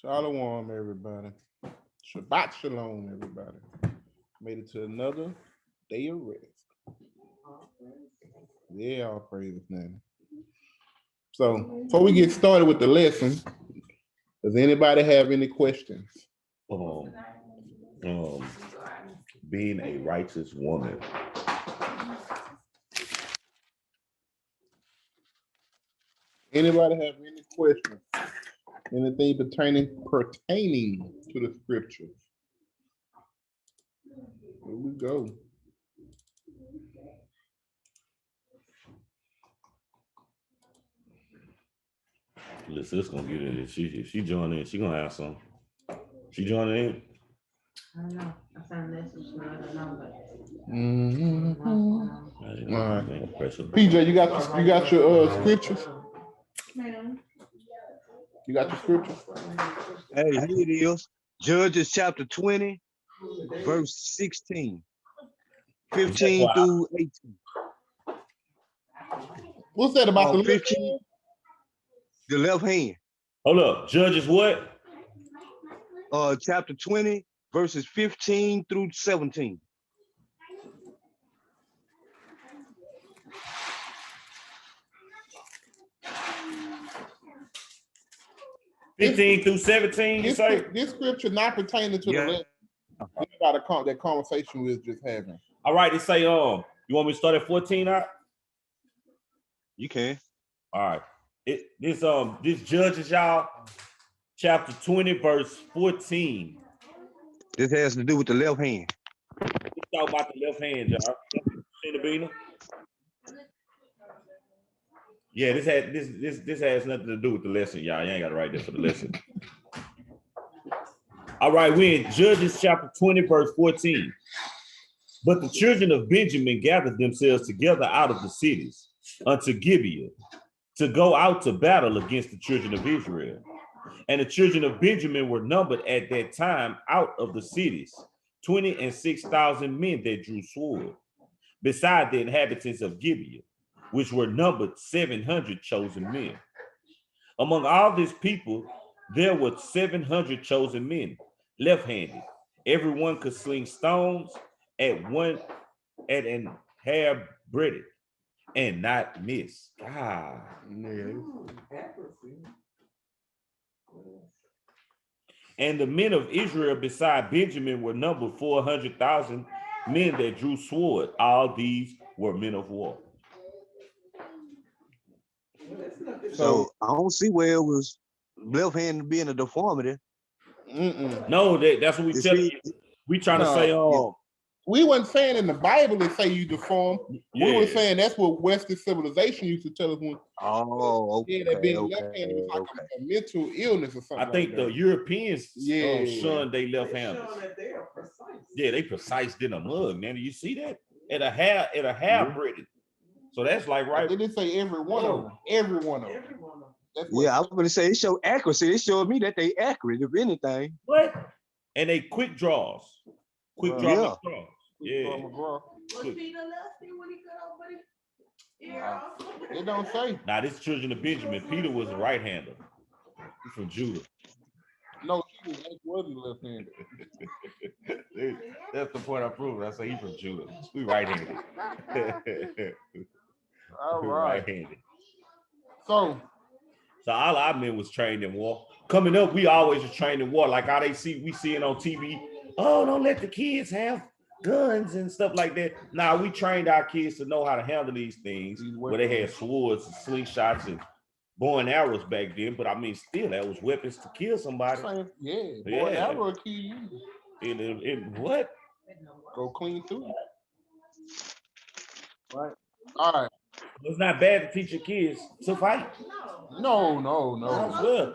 Shalom, everybody. Shabbat shalom, everybody. Made it to another day of rest. Yeah, all praise his name. So, before we get started with the lesson, does anybody have any questions? Um, um, being a righteous woman. Anybody have any questions? Anything pertaining to the scriptures? Here we go. Listen, it's gonna get in. She join in. She gonna have some. She joining in. I don't know. I found this was not a number. All right. PJ, you got your scriptures? Ma'am. You got your scriptures? Hey, here it is. Judges chapter 20, verse 16, 15 through 18. What's that about the 15, the left hand. Hold up. Judges what? Chapter 20, verses 15 through 17. $15 through $17, you say? This scripture not pertaining to the lesson. It's about that conversation we was just having. All right, it say, you want me to start at 14 out? You can. All right. This Judges, y'all, chapter 20, verse 14. This has to do with the left hand. Let's talk about the left hand, y'all. Bina? Yeah, this has nothing to do with the lesson, y'all. You ain't got to write this for the lesson. All right, we're in Judges chapter 20, verse 14. But the children of Benjamin gathered themselves together out of the cities unto Gibeah to go out to battle against the children of Israel. And the children of Benjamin were numbered at that time out of the cities, 26,000 men that drew sword, beside the inhabitants of Gibeah, which were numbered 700 chosen men. Among all this people, there were 700 chosen men, left-handed. Everyone could sling stones at an hair breadth and not miss. God. And the men of Israel beside Benjamin were numbered 400,000 men that drew sword. All these were men of war. So I don't see where it was left hand being a deformity. No, that's what we tell you. We trying to say, we wasn't saying in the Bible it say you deform. Yeah. We were saying that's what Western civilization used to tell us when. Okay, that being left-handed was like a mental illness or something. I think the Europeans shunned they left-handed. Yeah, they precise than a mug, man. Do you see that? At a hair breadth. So that's like right. They didn't say every one of them. Every one of them. Yeah, I was gonna say it showed accuracy. It showed me that they accurate, if anything. What? And they quick draws. Quick draws. Yeah. It don't say. Now this children of Benjamin, Peter was a right-hander. He's from Judah. No, he wasn't left-handed. That's the point I proved. I say he's from Judah. We right-handed. All right. Right-handed. So all our men was trained in war. Coming up, we always was trained in war. Like how we see it on TV. Oh, don't let the kids have guns and stuff like that. Now we trained our kids to know how to handle these things. Where they had swords and slingshots and bow and arrows back then. But I mean, still, that was weapons to kill somebody. Yeah, bow and arrow kill you. In what? Go clean through. Right. All right. It's not bad to teach your kids to fight. No. Well,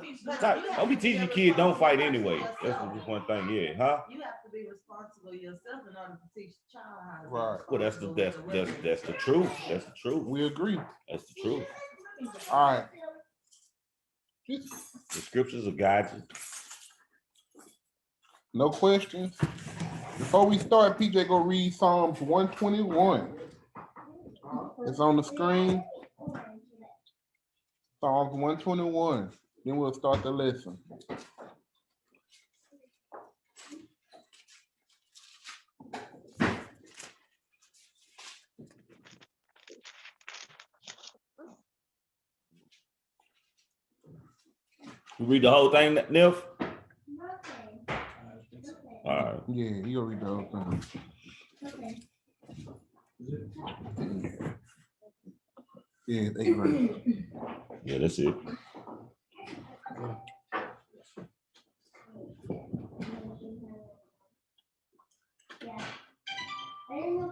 don't be teaching kids don't fight anyway. That's just one thing, yeah, huh? You have to be responsible yourself in order to teach a child how to. Right. Well, that's the truth. That's the truth. We agree. That's the truth. All right. The scriptures will guide you. No questions. Before we start, PJ go read Psalms 121. It's on the screen. Psalms 121. Then we'll start the lesson. You read the whole thing, Neff? All right. Yeah, you gonna read the whole thing. Yeah, it's 8 verses. Yeah, that's it.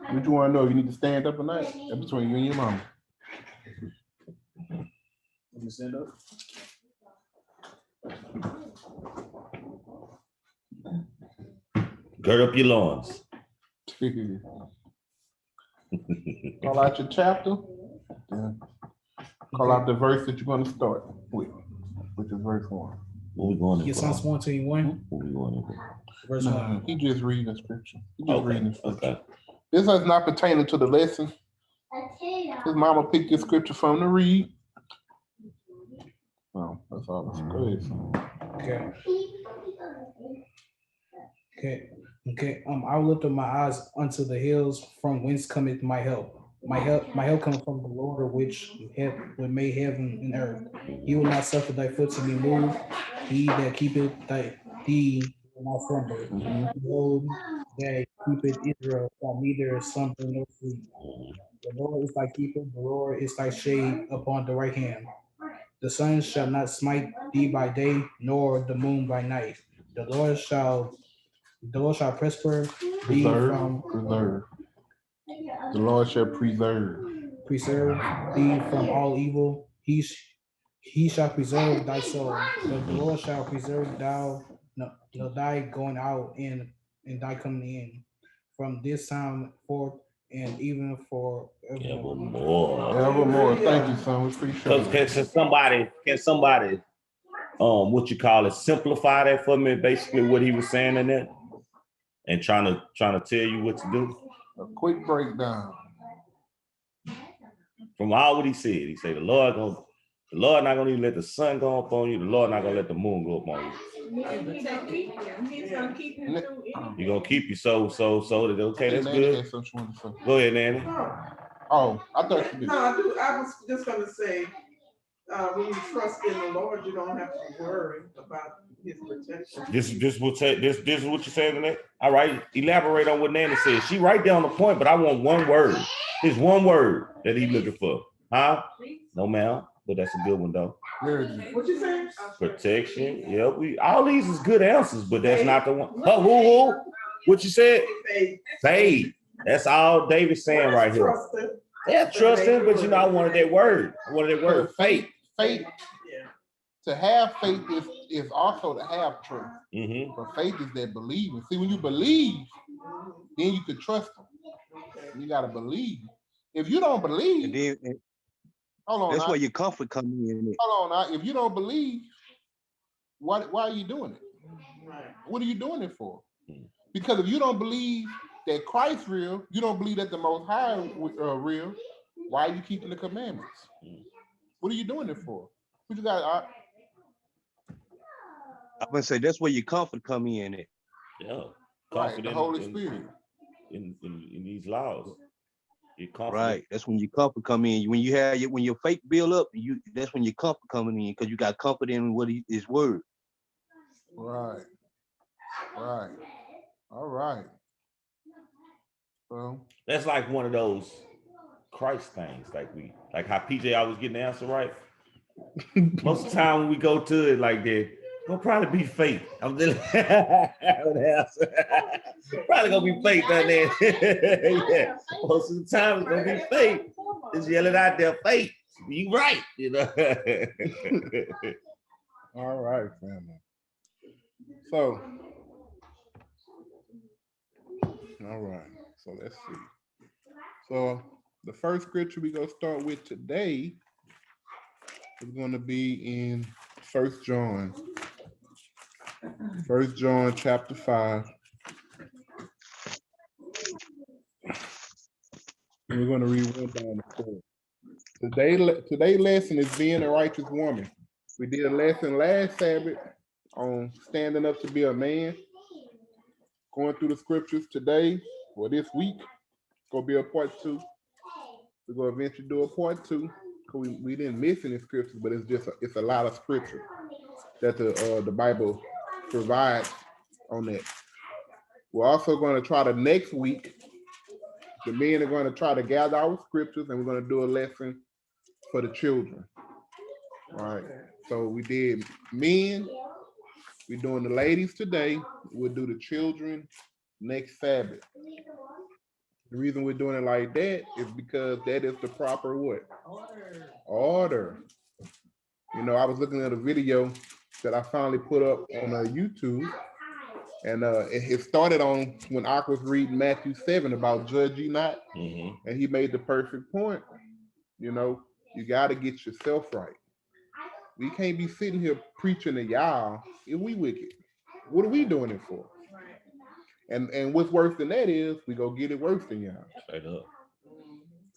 What you wanna know? You need to stand up tonight? That's between you and your mama. Let me stand up. Gird up your loins. Call out your chapter. Then call out the verse that you're gonna start with, which is verse 1. What we going Get Psalms 121, What we going into? verse 1. He just reading the scripture. He just reading the scripture. Okay. This is not pertaining to the lesson. His mama picked this scripture from to read. Oh, that's all. Go ahead. Okay. Okay. I will lift up my eyes unto the hills, from whence cometh my help. My help cometh from the Lord, which made heaven and earth. He will not suffer thy foot to be moved. He that keepeth thee will not slumber. Behold, that keepeth Israel shall neither slumber nor sleep. The Lord is thy keeper. The Lord is thy shade upon the right hand. The sun shall not smite thee by day, nor the moon by night. The Lord shall preserve thee from Preserve. The Lord shall preserve. From all evil. He shall preserve thy soul. The Lord shall preserve thy going out and thy coming in, from this time forth and even for Evermore. Evermore. Thank you, son. We appreciate it. Can somebody, what you call it, simplify that for me? Basically, what he was saying in that, and trying to tell you what to do. A quick breakdown. From all what he said the Lord not gonna even let the sun go up on you. The Lord not gonna let the moon go up on you. He's gonna keep him. He's gonna keep him through anything. He gonna keep you so that okay, that's Nanny good. had something she wanted to say. Go ahead, Nanny. Oh, I thought you did. No, I was just gonna say, when you trust in the Lord, you don't have to worry about his protection. This is what you're saying in that. All right, elaborate on what Nanny said. She right there on the point, but I want one word. There's one word that he's looking for. Huh? No, ma'am. But that's a good one though. What you saying? Protection. Yeah, all these is good answers, but that's not the one. Oh, who? What you said? Faith. That's all David's saying right here. Yeah, trusting, but I wanted that word. Faith. Faith. Yeah. To have faith is also to have trust. Mm-hmm. But faith is that believing. See, when you believe, then you can trust him. You gotta believe. If you don't believe, And then hold on. that's where your comfort comes in. Hold on. If you don't believe, why are you doing it? Right. What are you doing it for? Because if you don't believe that Christ's real, you don't believe that the Most High real. Why are you keeping the commandments? What are you doing it for? What you got? I'm gonna say that's where your comfort come in. Yeah. Right, the Holy Spirit. In these laws. Right. That's when your comfort come in. When your faith build up, that's when your comfort coming in, because you got comfort in what his word. Right. All right. Well, that's like one of those Christ things, like how PJ always getting the answer right. Most of the time when we go to it like that, gonna probably be fake. I'm just probably gonna be fake down there. Yeah. Most of the time it's gonna be fake. Just yelling out there, fake. You right, All right, family. So, all right. So let's see. So the first scripture we're gonna start with today is going to be in 1 John. 1 John chapter 5. And we're going to read 1 down to 4. Today's lesson is being a righteous woman. We did a lesson last Sabbath on standing up to be a man. Going through the scriptures today, or this week, it's going to be a part 2. We're going to eventually do a part 2. We didn't miss any scriptures, but it's a lot of scripture. that the Bible provides on that. We're also going to try to next week. The men are going to try to gather our scriptures, and we're going to do a lesson for the children. All right. So we did men. We're doing the ladies today. We'll do the children next Sabbath. The reason we're doing it like that is because that is the proper what? Order. You know, I was looking at a video that I finally put up on YouTube, and it started on when I was reading Matthew 7 about judge ye not, Mhm. and he made the perfect point. You know, you got to get yourself right. We can't be sitting here preaching to y'all if we wicked. What are we doing it for? And what's worse than that is we go get it worse than y'all. Straight up.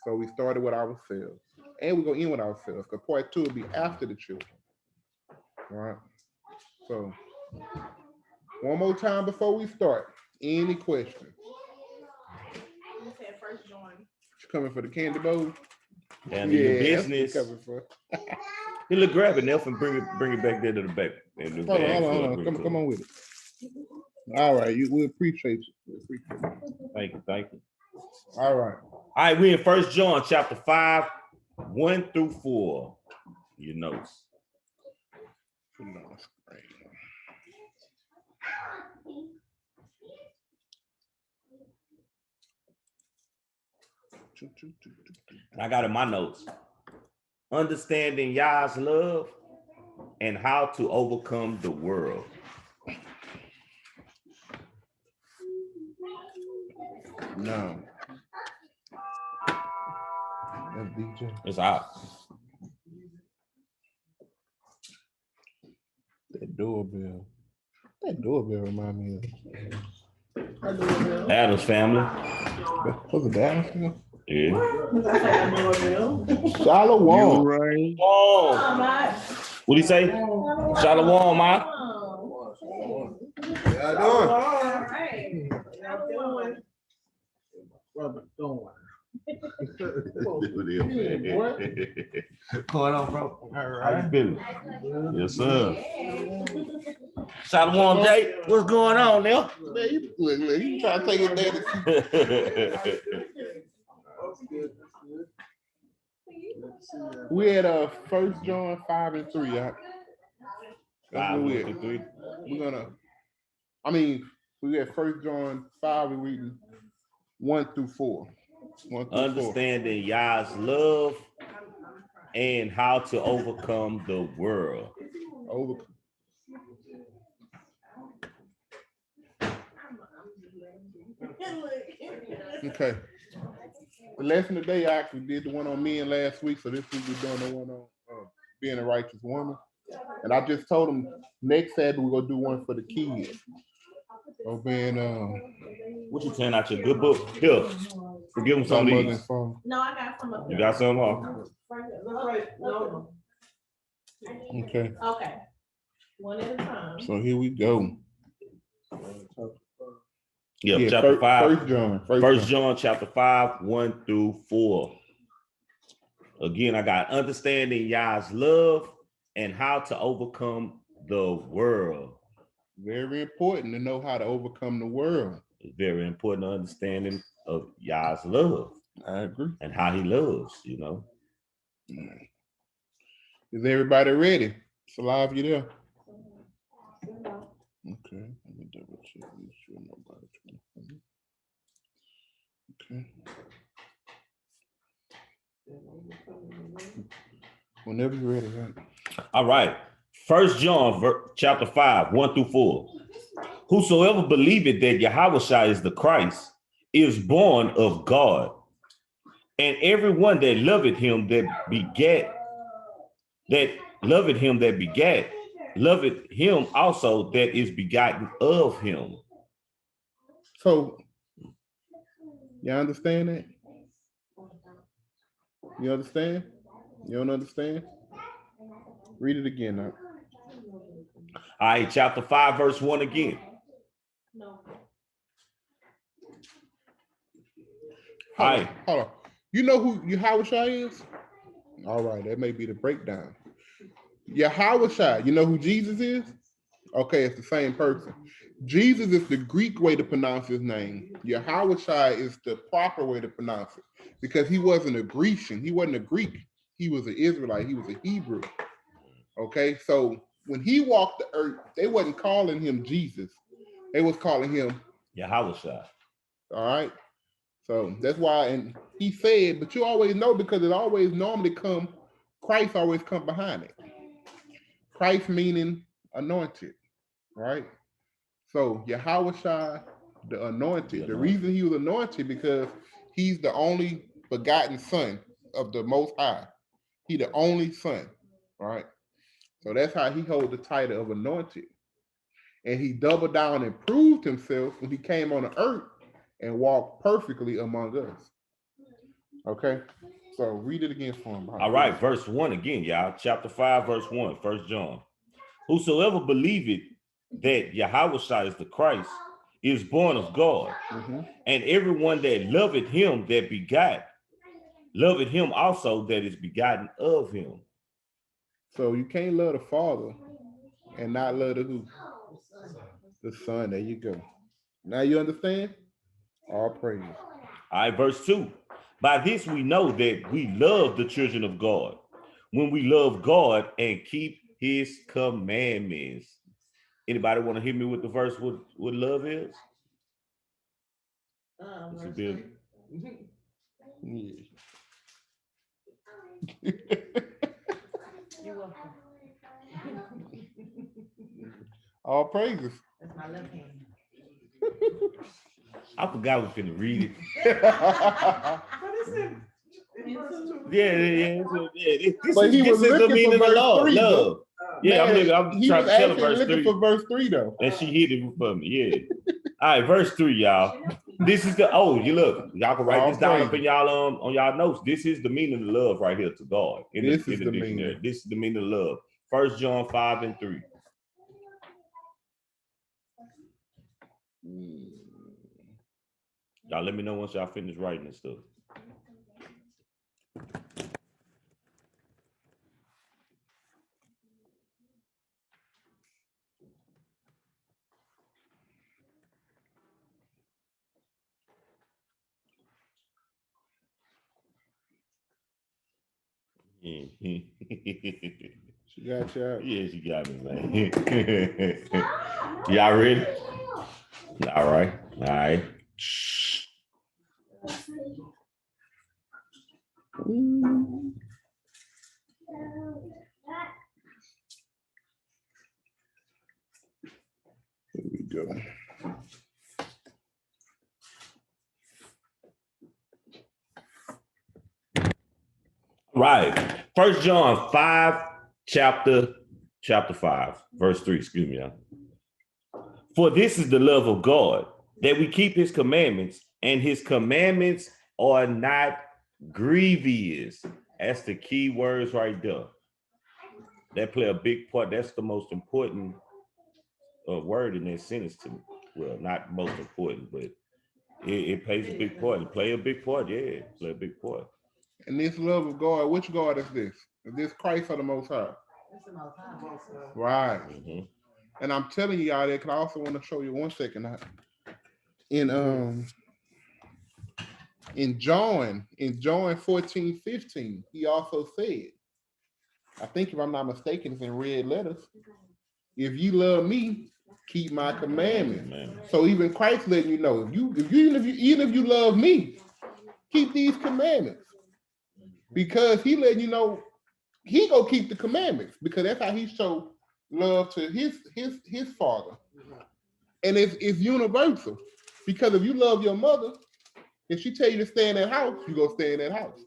So we started with ourselves, and we're gonna end with ourselves. Because part 2 will be after the children. All right. So one more time before we start. Any questions? You coming for the candy bowl? Down in your that's what business. coming for. You look, grab it, Nelson. Bring it back there to the back. And Hold on. Come on with it. All right, we appreciate you. We appreciate you. Thank you. All right. All right, we in 1 John chapter 5, 1 through 4. Your notes. I got in my notes. Understanding Yah's love and how to overcome the world. No. That's DJ. It's out. That doorbell. That doorbell remind me of. Adam's family. Was it Adams? Yeah. Shalom. You right. Oh. What do you say? Shalom, ma. Going on, bro. How you feeling? Yes, sir. Shalom, Jay. What's going on now? Man, you try to take it there. We had 1 John 5 and 3. That's where we at. We're gonna. I mean, we at 1 John 5. We're reading 1 through 4. 1 through 4. Understanding Yah's love and how to overcome the world. Okay. The lesson today, I actually did the one on men last week, so this week we're doing the one on being a righteous woman. And I just told them next Saturday we're gonna do one for the kids. So being What you tearing out your good book? Here, give them some of these. No, I got some of them. You got some? Okay. Okay. One at a time. So here we go. Yeah, chapter 5. 1 John. 1 John chapter 5, 1 through 4. Again, I got understanding Yah's love and how to overcome the world. Very important to know how to overcome the world. It's very important understanding of Yah's love. I agree. And how he loves, you know. Is everybody ready? Salav, you there? Okay, let me double check. Make sure nobody's trying. Okay. Whenever you're ready, right? All right. 1 John chapter 5, 1 through 4. Whosoever believeth that Yahushua is the Christ is born of God. And everyone that loveth him that begat, loveth him also that is begotten of him. So, you understand that? You understand? You don't understand? Read it again now. All right, chapter 5, verse 1 again. Hold on. You know who Yahushua is? All right, that may be the breakdown. Yahweh, you know who Jesus is? Okay, it's the same person. Jesus is the Greek way to pronounce his name. Yahweh is the proper way to pronounce it because he wasn't a Grecian. He wasn't a Greek. He was an Israelite. He was a Hebrew. Okay, so when he walked the earth, they wasn't calling him Jesus. They was calling him Yahweh. all right. So that's why, and he said, but you always know because it always normally come, Christ always come behind it. Christ meaning anointed, right? So Yahweh the anointed. The reason he was anointed because he's the only begotten son of the Most High. He the only son, right? So that's how he holds the title of anointed. And he doubled down and proved himself when he came on the earth and walked perfectly among us. Okay, so read it again for him. All right, verse 1 again, y'all. Chapter 5, verse 1, 1 John. Whosoever believeth that Yahweh is the Christ is born of God, and everyone that loveth him that begot, loveth him also that is begotten of him. So you can't love the Father and not love the who? The Son. There you go. Now you understand? All praise. All right, verse 2. By this we know that we love the children of God, when we love God and keep his commandments. Anybody want to hit me with the verse what love is? Verse Bill. 3. You're welcome. All praises. That's my left hand. I forgot we finna read it. But it's in verse 2. Yeah. But he was this is the looking meaning for of verse love. 3, Love. Yeah, I'm he trying was to tell her actually verse looking 3. for verse 3 though. And she hit it for me. Yeah. All right, verse 3, y'all. This is the you look, y'all can write this down up in y'all on y'all notes. This is the meaning of love right here to God in the dictionary. Meaning. This is the meaning of love. 1 John 5 and 3. Y'all let me know once y'all finish writing this stuff. She got you out. Yeah, she got me, man. Y'all ready? All right. Here we go. Right. 1 John 5, chapter 5, verse 3, excuse me. For this is the love of God, that we keep his commandments, and his commandments are not grievous. That's the key words right there. That play a big part. That's the most important word in that sentence to me. Well, not most important, but it plays a big part. It play a big part, yeah. Play a big part. And this love of God, which God is this? Is this Christ or the Most High? It's the Most High. Right. Mm-hmm. And I'm telling you y'all that, because I also want to show you 1 second. In John 14:15, he also said, I think if I'm not mistaken, it's in red letters. If you love me, keep my commandments. Amen. So even Christ letting you know, even if you love me, keep these commandments. Because he letting you know he gonna keep the commandments, because that's how he showed love to his father. And it's universal. Because if you love your mother, if she tell you to stay in that house, you go stay in that house.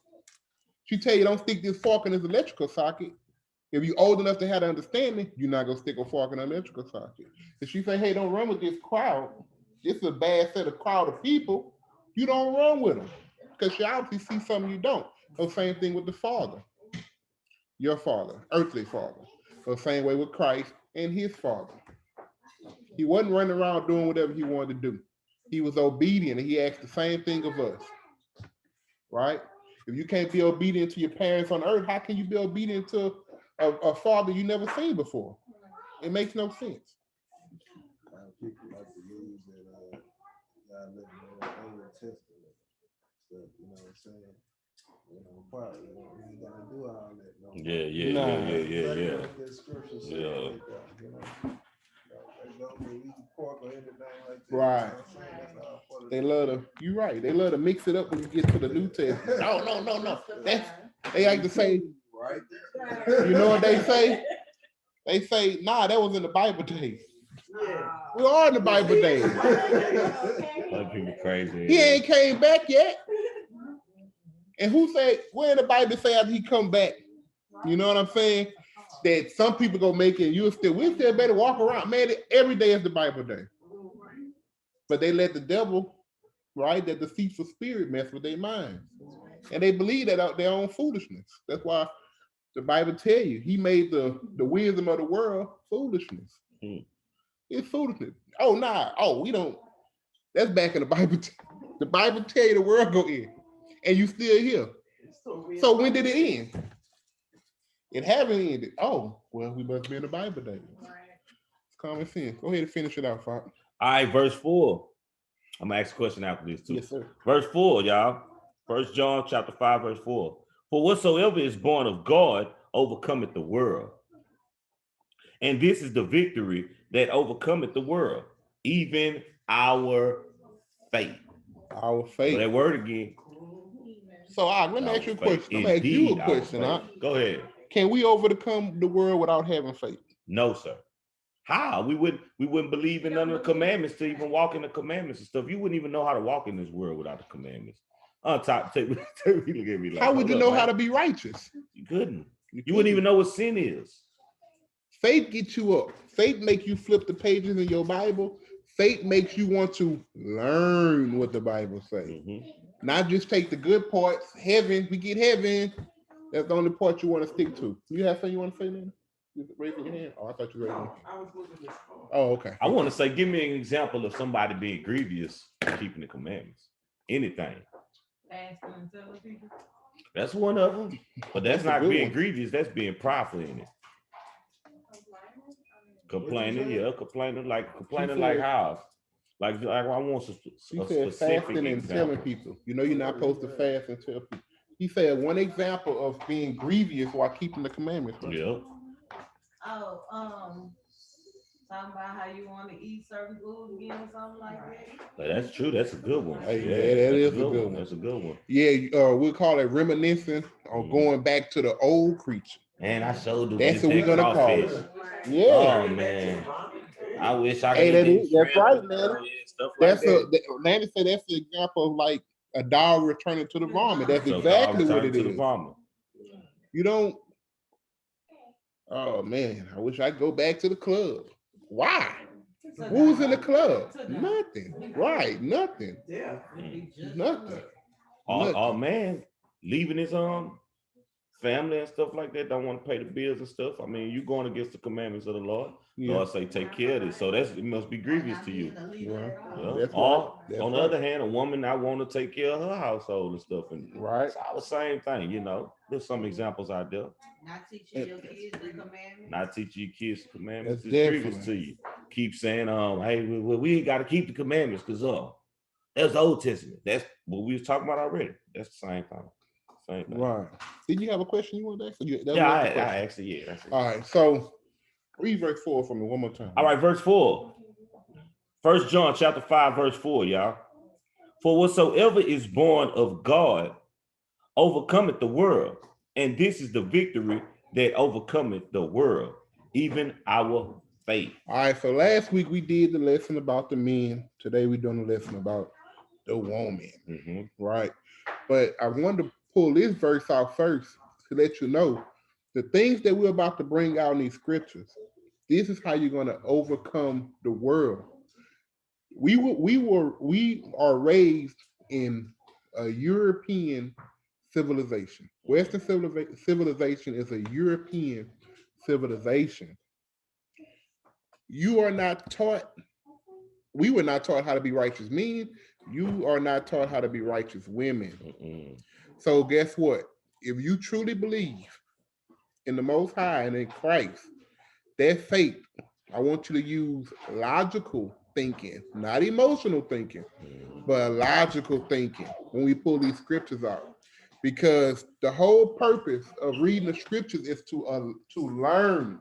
She tell you don't stick this fork in this electrical socket. If you're old enough to have the understanding, you're not gonna stick a fork in an electrical socket. If she say, hey, don't run with this crowd, this is a bad set of crowd of people, you don't run with them. Because she obviously sees something you don't. The same thing with the father. Your father, earthly father. The same way with Christ and his father. He wasn't running around doing whatever he wanted to do. He was obedient, and he asked the same thing of us. Right? If you can't be obedient to your parents on earth, how can you be obedient to a father you never seen before. It makes no sense. People like to use that God let me know Old Testament stuff, you know what I'm saying? You know, probably you ain't gotta do all that. No more. Yeah. What that scripture said Yeah. right there, you know. They don't eat pork or anything like that. Right. You know what I'm saying? That's all part of They the- love to, you're right. They love to mix it up when you get to the New Testament. No. They like to say, Right. you know what they say? They say, nah, that was in the Bible days. Yeah. We are in the Bible days. Other people crazy. He ain't came back yet. And who said, where in the Bible say after he come back? You know what I'm saying? That some people gonna make it, we still better walk around. Man, every day is the Bible day. But they let the devil, right, that deceitful spirit mess with their minds. And they believe that out their own foolishness. That's why the Bible tell you, he made the wisdom of the world foolishness. It's foolishness. Oh, nah. Oh, we don't. That's back in the Bible. The Bible tell you the world go in. And you still here. So when did it end? It haven't ended. Oh, well, we must be in the Bible days. It's common sense. Go ahead and finish it out, Fox. All right, verse 4. I'm gonna ask a question after this too. Yes, sir. Verse 4, y'all. 1 John chapter 5, verse 4. For whatsoever is born of God overcometh the world. And this is the victory that overcometh the world, even our faith. Our So faith. that word again. So, let me Our ask you a faith. question. I'm gonna ask you a Indeed, our question. faith. Go ahead. Can we overcome the world without having faith? No, sir. How? We wouldn't believe in none of the commandments to even walk in the commandments and stuff. You wouldn't even know how to walk in this world without the commandments. On top, look at me like, How would hold you up, know man. how to be righteous? You couldn't. You couldn't. wouldn't even know what sin is. Faith gets you up. Faith makes you flip the pages in your Bible. Faith makes you want to learn what the Bible says. Mhm. Not just take the good parts. Heaven, we get heaven. That's the only part you want to stick to. You have something you want to say, Nana? You raise your hand. Oh, I thought you raised your No, hand. I was looking this for. Oh, okay. I want to say, give me an example of somebody being grievous in keeping the commandments. Anything. Fasting and telling people. That's one of them. But that's That's a not good being one. grievous. That's being prideful in it. Complaining, yeah, complaining like said- how? Like I want She a said specific fasting and telling example. people. You know you're not supposed to fast and tell people. He said one example of being grievous while keeping the commandments. Right? Yeah. Oh, talking about how you want to eat certain food again or something like that. But that's true. That's a good one. Hey, Yeah, yeah, that that's is a good one. That's a good one. Yeah, we'll call it reminiscing or Mhm. going back to the old creature. And I showed you That's what we're gonna call it. Yeah. Oh man, I wish I could. Hey, eat that them is- that's shrimp right, and, man. yeah, stuff like That's that. Nanny said that's the example of like a dog returning to the vomit. That's So exactly dog what return it to the is. vomit. You don't. Oh man, I wish I'd go back to the club. Why? Who's in the club? Nothing. Right, nothing. Yeah. Nothing. Oh man, leaving his family and stuff like that, don't want to pay the bills and stuff. I mean, you going against the commandments of the Lord. Yeah. Lord say take care of this. So it must be grievous to you. Right. Yeah. That's Or right. That's on the right. other hand, a woman not want to take care of her household and stuff. And Right. it's all the same thing, you know. There's some examples out there. Not teaching your kids the commandments. Not teaching your kids the commandments. That's It's grievous definitely- to you. Keep saying, hey, we got to keep the commandments because that's the Old Testament. That's what we was talking about already. That's the same thing. Same thing. Right. Did you have a question you wanted to ask? Yeah, I actually, yeah. That's it. All right. So read verse 4 for me one more time. All right, verse 4. 1 John chapter 5, verse 4, y'all. For whatsoever is born of God overcometh the world, and this is the victory that overcometh the world, even our faith. All right. So last week we did the lesson about the men. Today we're doing the lesson about the woman. Mhm. Right. But I wanted to pull this verse out first to let you know the things that we're about to bring out in these scriptures. This is how you're going to overcome the world. We are raised in a European civilization. Western civilization is a European civilization. You are not taught. We were not taught how to be righteous men. You are not taught how to be righteous women. Mm-mm. So guess what? If you truly believe in the Most High and in Christ, that faith, I want you to use logical thinking, not emotional thinking, but logical thinking when we pull these scriptures out. Because the whole purpose of reading the scriptures is to learn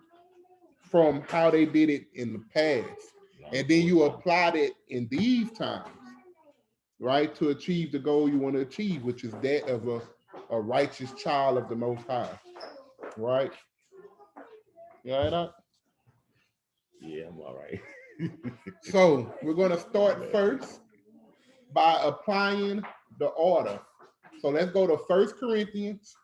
from how they did it in the past. And then you apply it in these times, right? To achieve the goal you want to achieve, which is that of a righteous child of the Most High, right? Yeah, Yeah, I'm all right. so we're going to start first by applying the order. So let's go to 1 Corinthians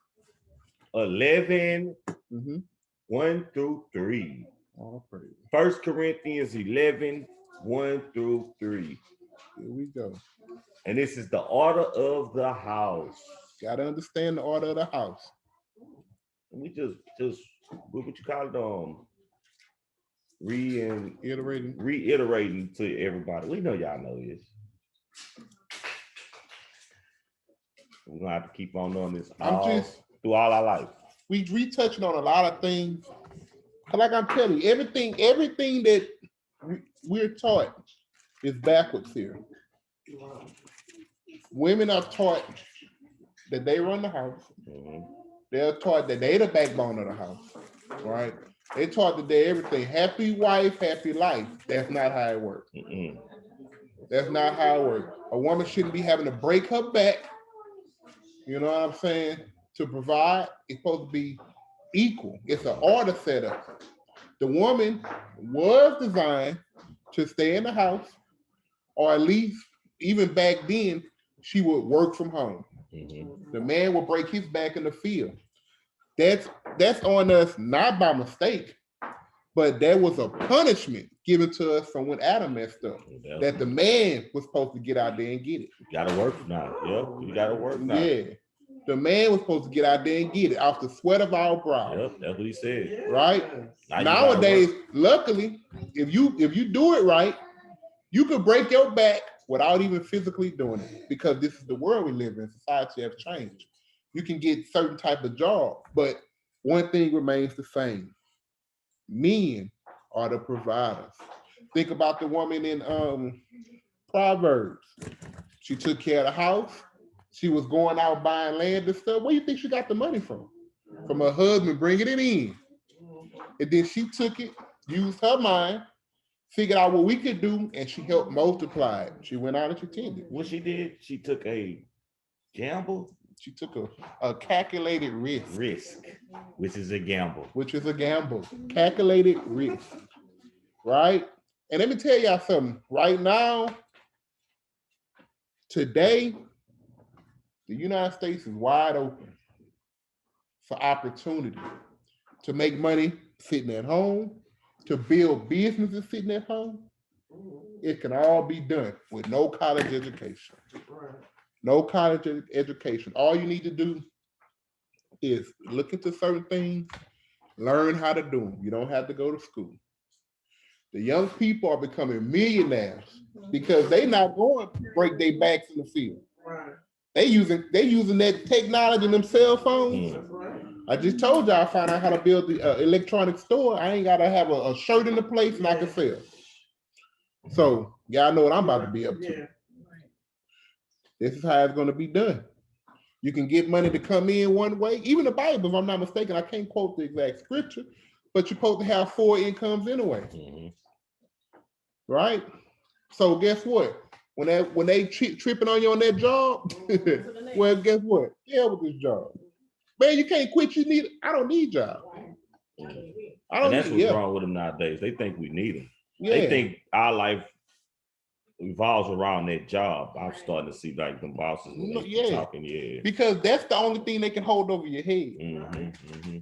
11, Mhm. 1 through 3. All praise. 1 Corinthians 11, 1 through 3. Here we go. And this is the order of the house. Got to understand the order of the house. We just what would you call it? Reiterating to everybody. We know y'all know this. We're gonna have to keep on doing this through all our life. We retouching on a lot of things. 'Cause like I'm telling you, everything that we're taught is backwards here. Women are taught that they run the house. Mhm. They're taught that they the backbone of the house, right? They taught that they everything. Happy wife, happy life. That's not how it works. Mm-mm. That's not how it works. A woman shouldn't be having to break her back, you know what I'm saying, to provide. It's supposed to be equal. It's an order setup. The woman was designed to stay in the house, or at least even back then, she would work from home. Mhm. The man will break his back in the field. That's on us, not by mistake, but there was a punishment given to us from when Adam messed up. That the man was supposed to get out there and get it. You gotta work now. Yep, you gotta work now. Yeah. The man was supposed to get out there and get it off the sweat of our brow. Yep, that's what he said. Right? Now you gotta Nowadays, work. luckily, if you do it right, you could break your back without even physically doing it, because this is the world we live in. Society has changed. You can get certain type of job, but one thing remains the same. Men are the providers. Think about the woman in Proverbs. She took care of the house. She was going out buying land and stuff. Where do you think she got the money from? From her husband bringing it in. And then she took it, used her mind, figured out what we could do, and she helped multiply it. She went out and she tended. What she did, she took a gamble. She took a calculated risk, which is a gamble. Calculated risk, right? And let me tell y'all something. Right now, today, the United States is wide open for opportunity to make money sitting at home, to build businesses sitting at home. It can all be done with no college education. No college education. All you need to do is look into certain things, learn how to do them. You don't have to go to school. The young people are becoming millionaires because they not going to break their backs in the field. Right. They using that technology in them cell phones. I just told you I found out how to build the electronic store. I ain't got to have a shirt in the place and I can sell. So y'all know what I'm about to be up to. Yeah. This is how it's going to be done. You can get money to come in one way. Even the Bible, if I'm not mistaken, I can't quote the exact scripture, but you're supposed to have 4 incomes anyway. Mm-hmm. Right? So guess what? When they tripping on you on that job, well, guess what? Yeah, with this job. Man, you can't quit. I don't need job. And that's what's wrong with them nowadays. They think we need them. Yeah. They think our life revolves around that job. I'm starting to see like them bosses when they keep talking, because that's the only thing they can hold over your head. Mm-hmm, mm-hmm.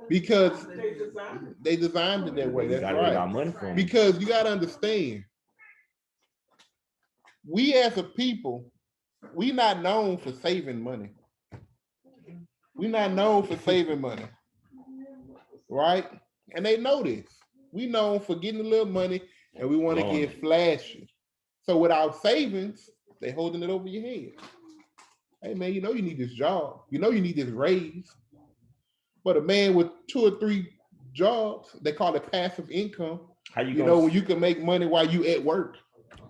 Because they designed it that way. That's right. Get our money from because you got to understand, we as a people, we not known for saving money. We not known for saving money, right? And they know this. We known for getting a little money, and we want to get flashy. So without savings, they holding it over your head. Hey man, you know you need this job. You know you need this raise. But a man with 2 or 3 jobs, they call it passive income. How you You gonna know, when you can make money while you at work.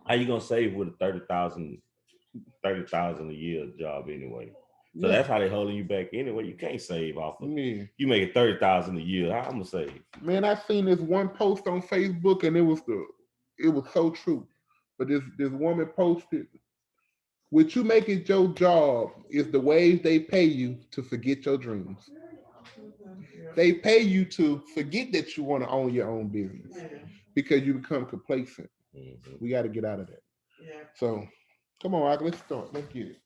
how you gonna save with a 30,000 a year job anyway? So that's how they holding you back anyway. You can't save off of Yeah. you making 30,000 a year. How I'm gonna save? Man, I seen this one post on Facebook and it was so true. But this woman posted, what you make it your job is the ways they pay you to forget your dreams. They pay you to forget that you want to own your own business Yeah, because you become complacent. Mhm. We got to get out of that. yeah. So come on, Rock, let's start. Let's get it.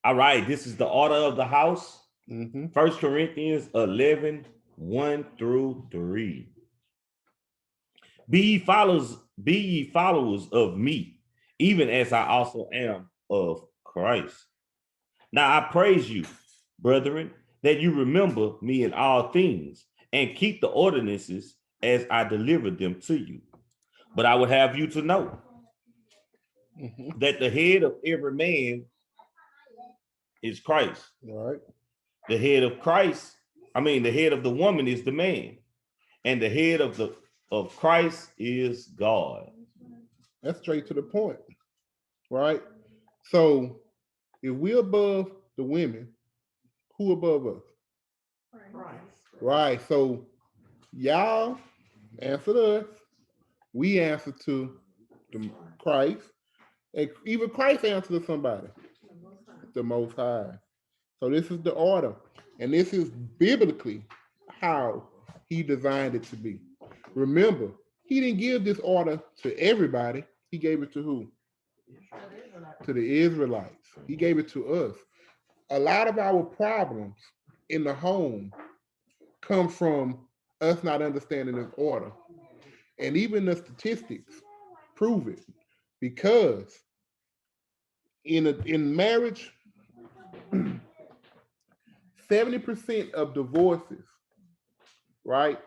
All right, this is the order of the house. Mm-hmm. 1 Corinthians 11, 1 through 3. Be ye followers of me, even as I also am of Christ. Now I praise you, brethren, that you remember me in all things and keep the ordinances as I delivered them to you. But I would have you to know Mm-hmm. that the head of every man is Christ. All right. The head of Christ, the head of the woman is the man, and the head of Christ is God. That's straight to the point, right? So if we're above the women, who above us? Right. Right. So y'all answer to us. We answer to the Christ. And even Christ answered to somebody, the Most High. So this is the order. And this is biblically how he designed it to be. Remember, he didn't give this order to everybody. He gave it to who? To the Israelites. He gave it to us. A lot of our problems in the home come from us not understanding this order. And even the statistics prove it. Because in marriage, 70% of divorces, right?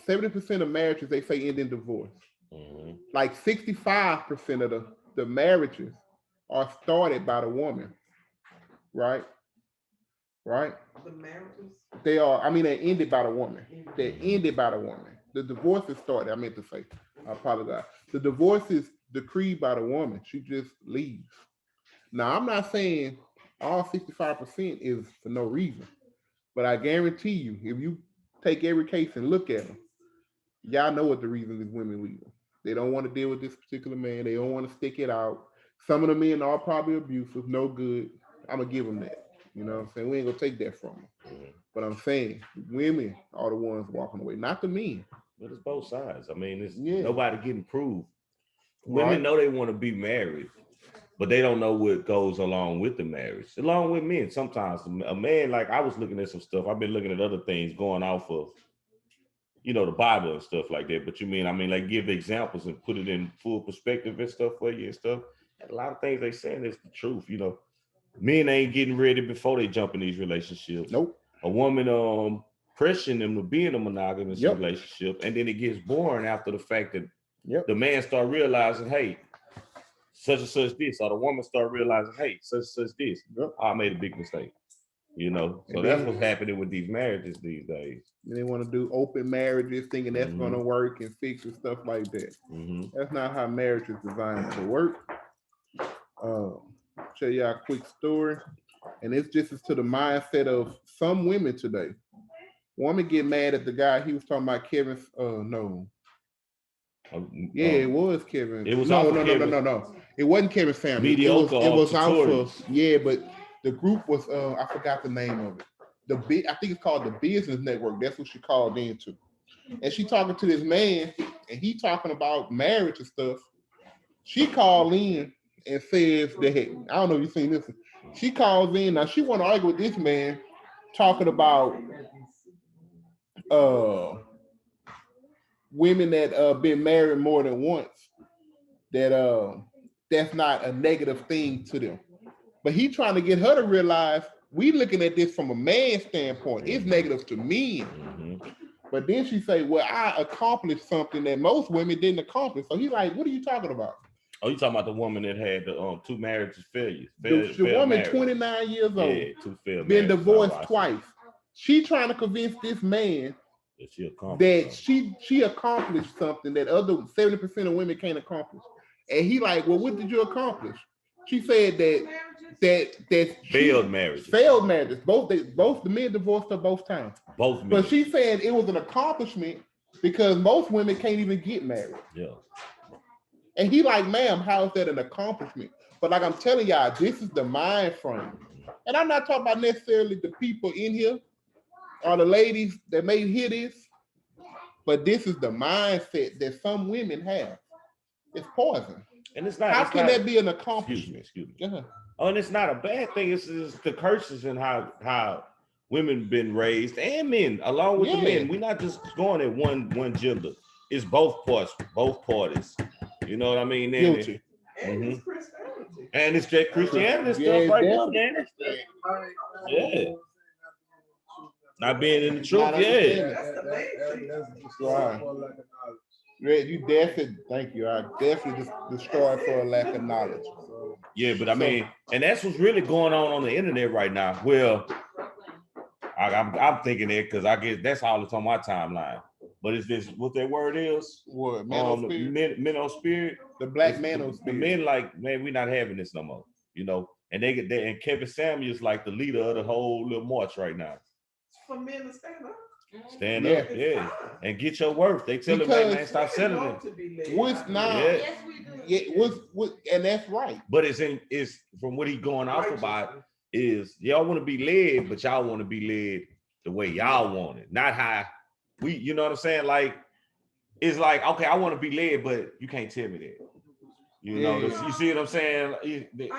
70% of marriages, they say end in divorce. Mhm. Like 65% of the marriages are started by the woman, right? Right? The marriages. They ended by the woman. They're ended by the woman. The divorce is started, I meant to say. I apologize. The divorce is decreed by the woman. She just leaves. Now, I'm not saying all 65% is for no reason, but I guarantee you, if you take every case and look at them, y'all know what the reason is women leaving. They don't want to deal with this particular man. They don't want to stick it out. Some of the men are probably abusive, no good. I'm going to give them that. You know what I'm saying? We ain't going to take that from them. But I'm saying women are the ones walking away, not the men. But it's both sides. It's Yeah. nobody getting proved. Women Right. know they want to be married, but they don't know what goes along with the marriage. Along with men, sometimes a man, like I was looking at some stuff. I've been looking at other things going off of, the Bible and stuff like that. But like give examples and put it in full perspective and stuff for you and stuff. And a lot of things they saying is the truth. Men ain't getting ready before they jump in these relationships. Nope. A woman pressuring them to be in a monogamous Yep. relationship, and then it gets boring after the fact that Yep. the man start realizing, hey, such and such this, or the woman start realizing, hey, such and such this. Yep. I made a big mistake. So And that's then- what's happening with these marriages these days. They want to do open marriages, thinking that's Mhm. going to work and fix and stuff like that. Mhm. That's not how marriage is designed to work. Tell y'all a quick story, and it's just as to the mindset of some women today. Woman get mad at the guy. He was talking about Kevin. No, yeah, it was Kevin. It was no. off of Kevin. It wasn't Kevin Samuels. Mediocre It was off out tutorials. for but the group was I forgot the name of it. I think it's called the Business Network. That's what she called into. And she talking to this man, and he talking about marriage and stuff. She called in and says that, I don't know if you've seen this. She calls in, now she want to argue with this man, talking about women that been married more than once, that that's not a negative thing to them. But he trying to get her to realize we looking at this from a man's standpoint. It's negative to men. Mhm. But then she say, well, I accomplished something that most women didn't accomplish. So he like, what are you talking about? Oh, you talking about the woman that had the 2 marriages failures? The woman, 29 years old, Yeah, 2 failed been marriages. divorced All right. twice. She trying to convince this man That she accomplished that she accomplished something that other 70% of women can't accomplish. And he like, well, what did you accomplish? She said that failed marriages. Failed marriages. Both the men divorced her both times. Both men. But she said it was an accomplishment because most women can't even get married. Yeah. And he like, ma'am, how is that an accomplishment? But like I'm telling y'all, this is the mind frame. And I'm not talking about necessarily the people in here or the ladies that may hear this, but this is the mindset that some women have. It's poison. And it's not. How it's can not, that be an accomplishment? Excuse me. Yeah. Oh, and it's not a bad thing. It's just the curses and how women been raised and men, along with the men. We're not just going at one gender. It's both parties. You know what I mean? Guilty. And it's Christianity. And it's just Christianity stuff right now, man. Yeah. Not being in the truth, Not yeah. understanding. That's the main thing. Right. You definitely, thank you. I definitely destroyed for a lack of knowledge. Yeah, but I mean, and that's what's really going on the internet right now. Well, I'm thinking it because I guess that's all that's on my timeline. But is this what that word is? What, spirit? Mental spirit. The black man The men like, man, we're not having this no more. You know, and they get there, and Kevin Samuels like the leader of the whole little march right now. For men to stand up. Stand up, yeah, and get your worth. They tell them, man, stop selling it. What's not? Yes, we do. Yeah, what, and that's right. But it's from what he going off about is y'all want to be led, but y'all want to be led the way y'all want it, not how we. You know what I'm saying? Like it's like, okay, I want to be led, but you can't tell me that. You know, you see what I'm saying?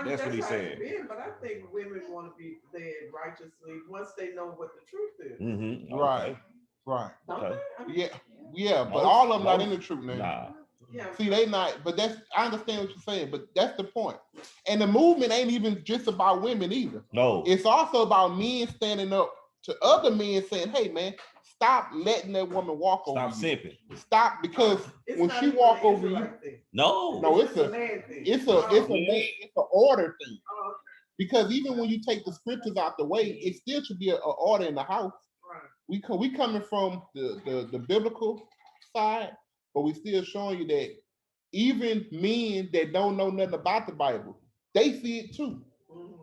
That's what he's saying. But I think women want to be led righteously once they know what the truth is. Mm-hmm. Right. Right. Okay. Yeah, but all of them not in the truth now. Nah. Yeah. See, they not, but I understand what you're saying, but that's the point. And the movement ain't even just about women either. No. It's also about men standing up to other men saying, hey man, stop letting that woman walk over you. Stop simping. Stop, because when she walk over you, no, it's an order thing. Because even when you take the scriptures out the way, it still should be an order in the house. We coming from the biblical side, but we still showing you that even men that don't know nothing about the Bible, they see it too.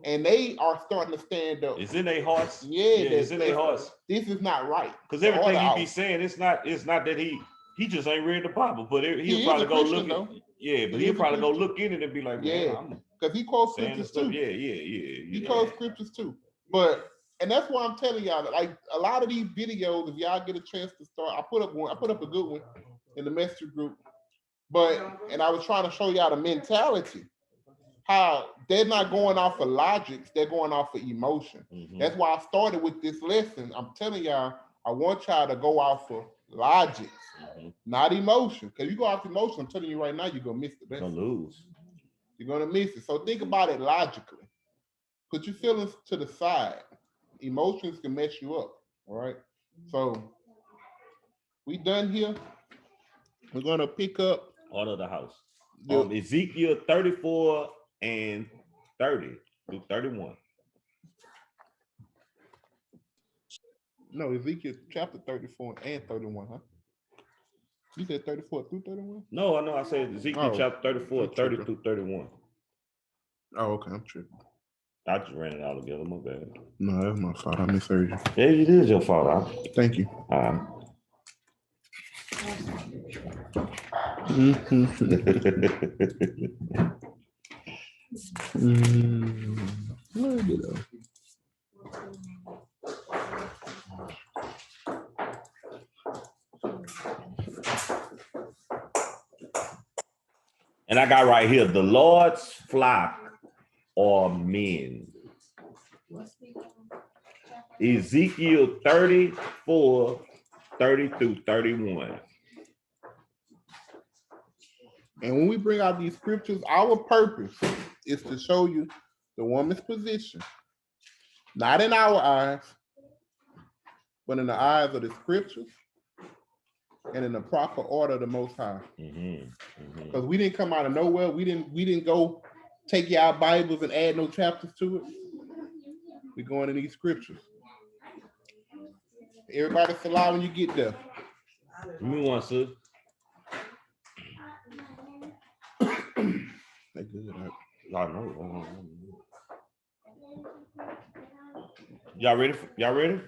And they are starting to stand up. It's in their hearts. Yeah, it's in their hearts. This is not right. Because everything he be saying, it's not that he just ain't read the Bible, but he'll probably go look. He'll probably go look in it and be like, man, because he quotes scriptures too. Yeah. He quotes scriptures too. And that's why I'm telling y'all, like a lot of these videos, if y'all get a chance to start, I put up a good one in the messenger group. And I was trying to show y'all the mentality, how they're not going off of logics, they're going off of emotion. Mm-hmm. That's why I started with this lesson. I'm telling y'all, I want y'all to go off of logic, not emotion. Because you go off emotion, I'm telling you right now, you're gonna miss the best. You're gonna lose. You're gonna miss it. So think about it logically. Put your feelings to the side. Emotions can mess you up. All right. So we done here. We're gonna pick up Order of the house. Ezekiel 34 and 30 through 31. No, Ezekiel chapter 34 and 31, huh? You said 34 through 31? No, I know. I said Ezekiel chapter 34, 30 through 31. Oh, okay. I'm tripping. I just ran it all together. My bad. No, that's my fault. I misheard you. Yeah, it is your fault. Thank you. All right. And I got right here, the Lord's flock are men. Ezekiel 34, 30 through 31. And when we bring out these scriptures, our purpose is to show you the woman's position, not in our eyes, but in the eyes of the scriptures and in the proper order of the Most High. Mhm, mhm. Because we didn't come out of nowhere. We didn't go take y'all Bibles and add no chapters to it. We're going in these scriptures. Everybody salah when you get there. Give me one, sis. They good, right? I know. Y'all ready? Y'all ready?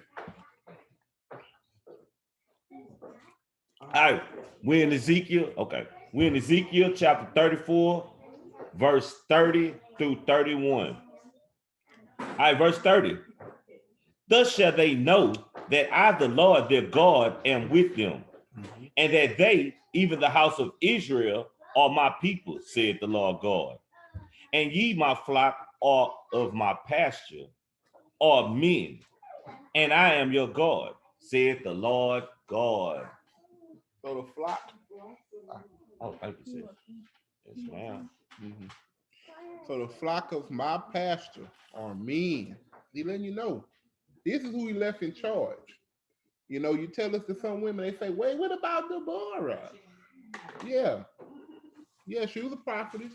All right. We're in Ezekiel. Okay. We're in Ezekiel chapter 34, verse 30 through 31. All right, verse 30. Thus shall they know that I, the Lord their God, am with them, and that they, even the house of Israel, are my people, said the Lord God. And ye, my flock, are of my pasture, are men, and I am your God, said the Lord God. So the flock. Oh, thank you, sis. Yes, ma'am. Mhm. So the flock of my pasture are men. He letting you know. This is who he left in charge. You know, you tell us to some women, they say, wait, what about Deborah? Yeah. Yeah, she was a prophetess.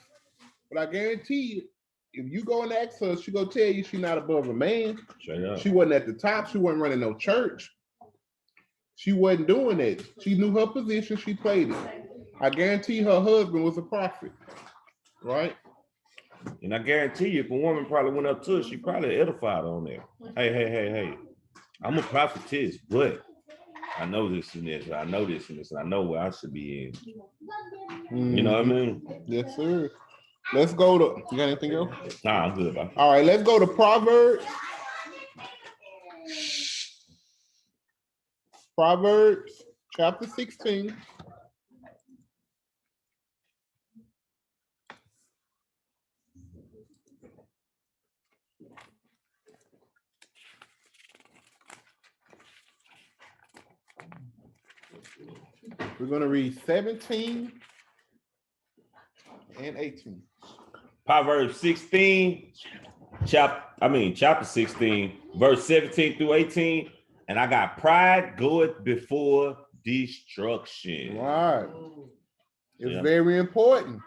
But I guarantee you, if you go and ask her, she gonna tell you she's not above a man. Straight up. She wasn't at the top. She wasn't running no church. She wasn't doing it. She knew her position. She played it. I guarantee her husband was a prophet, right? And I guarantee you, if a woman probably went up to her, she probably edified on there. Hey. I'm a prophetess, but I know this and this, I know this and this, and I know where I should be in. You know what I mean? Yes, sir. Let's go to, you got anything else? Nah, I'm good, bro. All right, let's go to Proverbs. Proverbs chapter 16. We're going to read 17 and 18. Proverbs 16, chapter 16, verse 17 through 18. And I got pride goeth before destruction. Right. It's Yeah. very important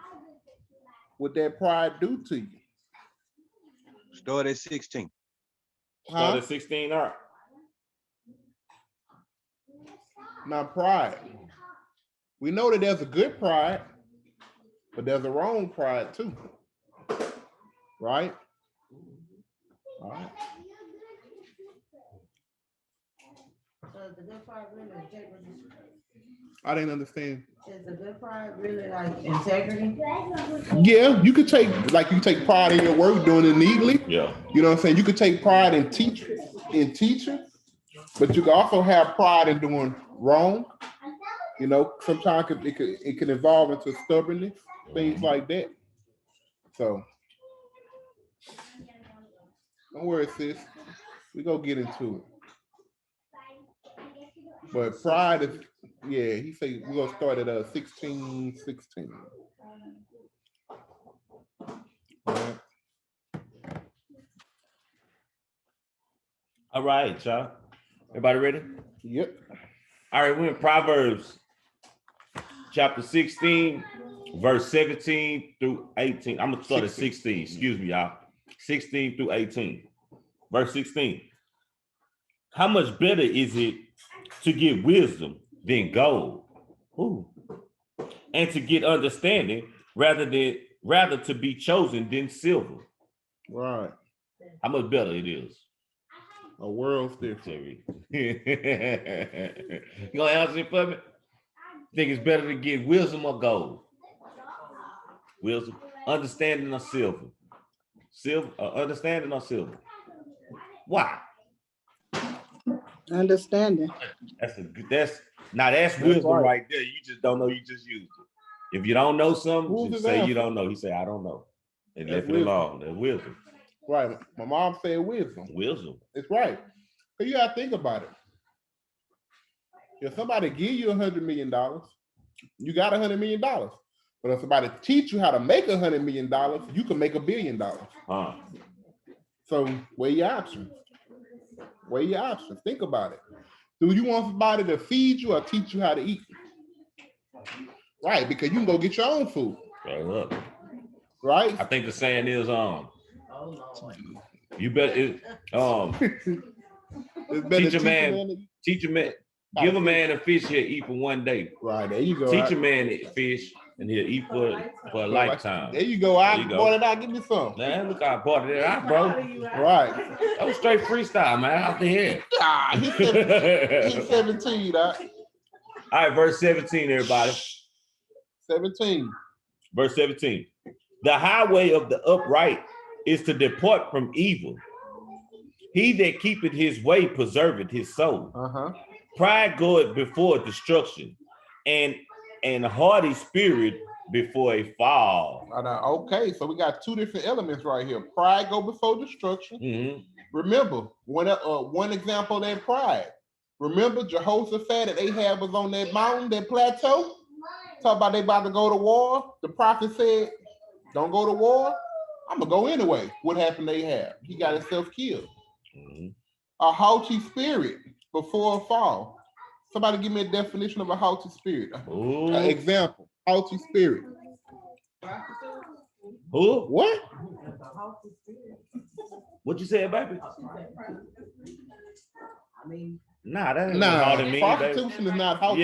what that pride do to you. Start at 16. Start Huh? at 16 up. Not pride. We know that there's a good pride, but there's a wrong pride too. Right? All right. So is the good pride really integrity? I didn't understand. Is the good pride really like integrity? Yeah, you could take, like you take pride in your work, doing it neatly. Yeah. You know what I'm saying? You could take pride in teaching, but you can also have pride in doing wrong. You know, sometimes it can evolve into stubbornness, things like that. So don't worry, sis. We go get into it. But pride is, yeah, he said we're gonna start at 16. All right, y'all. Everybody ready? Yep. All right, we're in Proverbs chapter 16, verse 17 through 18. I'm gonna start at 16. Excuse me, y'all. 16 through 18. Verse 16. How much better is it to get wisdom than gold? Ooh. And to get understanding rather to be chosen than silver. Right. How much better it is? A world's different. Terry. You gonna answer it for me? Think it's better to get wisdom or gold? Wisdom, understanding or silver? Understanding or silver? Why? Understanding. That's wisdom right there. You just don't know. You just used it. If you don't know something, Who's just his say you answer? don't know. He say I don't know, and That's left it alone. That's wisdom. Right. My mom said wisdom. Wisdom. It's right. But you gotta think about it. If somebody give you $100 million, you got $100 million. But if somebody teach you how to make $100 million, you can make $1 billion. Huh. So weigh your options. Weigh your options. Think about it. Do you want somebody to feed you or teach you how to eat? Right, because you can go get your own food. Straight up. Right? I think the saying is, Oh, Lord. you better It's better teach a man, than- teach a man, give a man a fish he'll eat for one day. Right, there you go. Teach a man to fish and he'll eat for a lifetime. There you go. I There you go. bought it out. Give me some. Man, look how I bought it out, bro. Right. That was straight freestyle, man. Out the head. Ah, he's 17. All right, verse 17, everybody. 17. Verse 17. The highway of the upright is to depart from evil. He that keepeth his way preserveth his soul. Uh-huh. Pride goeth before destruction, and a haughty spirit before a fall. Okay, so we got two different elements right here. Pride go before destruction. Mhm. Remember, one example of that pride. Remember Jehoshaphat and Ahab was on that mountain, that plateau? Talk about they about to go to war. The prophet said, don't go to war. I'm gonna go anyway. What happened to Ahab? He got himself killed. Mhm. A haughty spirit before a fall. Somebody give me a definition of a haughty spirit. Ooh. Example, haughty spirit. Who? What? What you said, baby? I mean, Nah, that ain't Nah, all that mean, baby. prostitution is not haughty.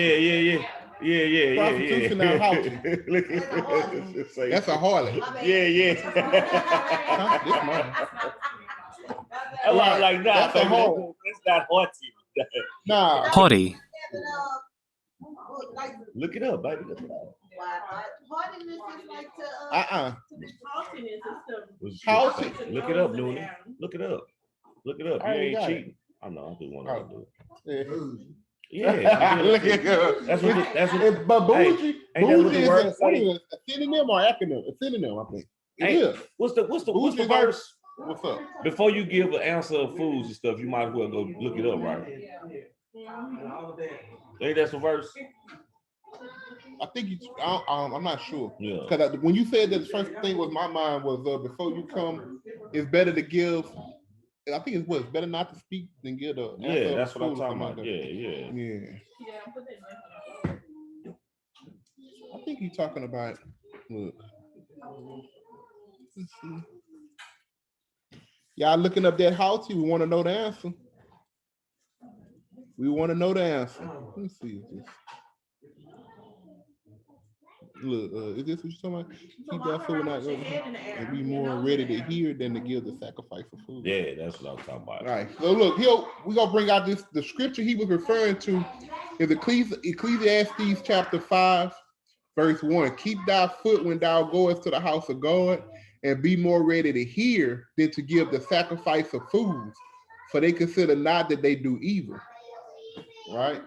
Yeah. Prostitution not haughty. Look at this. That's a harlot. Yeah. Huh? This mine. I was like, nah, That's a baby, whole. that's not haughty. Nah. Haughty. Look it up, baby. Look it up. Haughtiness is like to Haughtiness is to Haughty. Look it up, Noonie. Look it up. Look it up. You I already ain't got it. cheating. I know. I just want to do it. Yeah. Yeah. Look at her. That's what. That's what. It's- But bougie, Hey, ain't that what bougie the is word a, say? what is it, a synonym or acronym? A synonym, I think. It Hey, is. What's the Bougie is verse? What's up? Before you give an answer of foods and stuff, you might as well go look it up, right? Ain't that some verse? I think you. I'm not sure. Yeah. Because when you said that, the first thing was my mind was before you come, it's better to give. I think it's better not to speak than give the. answer Yeah, of that's what I'm food or talking something about. like that. Yeah. Yeah. I think you're talking about. Look. Let's see. Y'all looking up that haughty? We want to know the answer. We want to know the answer. Let me see. Look, is this what you're talking about? Keep that food not over and be more ready to hear than to give the sacrifice for food. Yeah, that's what I'm talking about. All right. So look, we're gonna bring out the scripture he was referring to is Ecclesiastes chapter 5, verse 1. Keep thy foot when thou goest to the house of God, and be more ready to hear than to give the sacrifice of fools, for they consider not that they do evil. Right?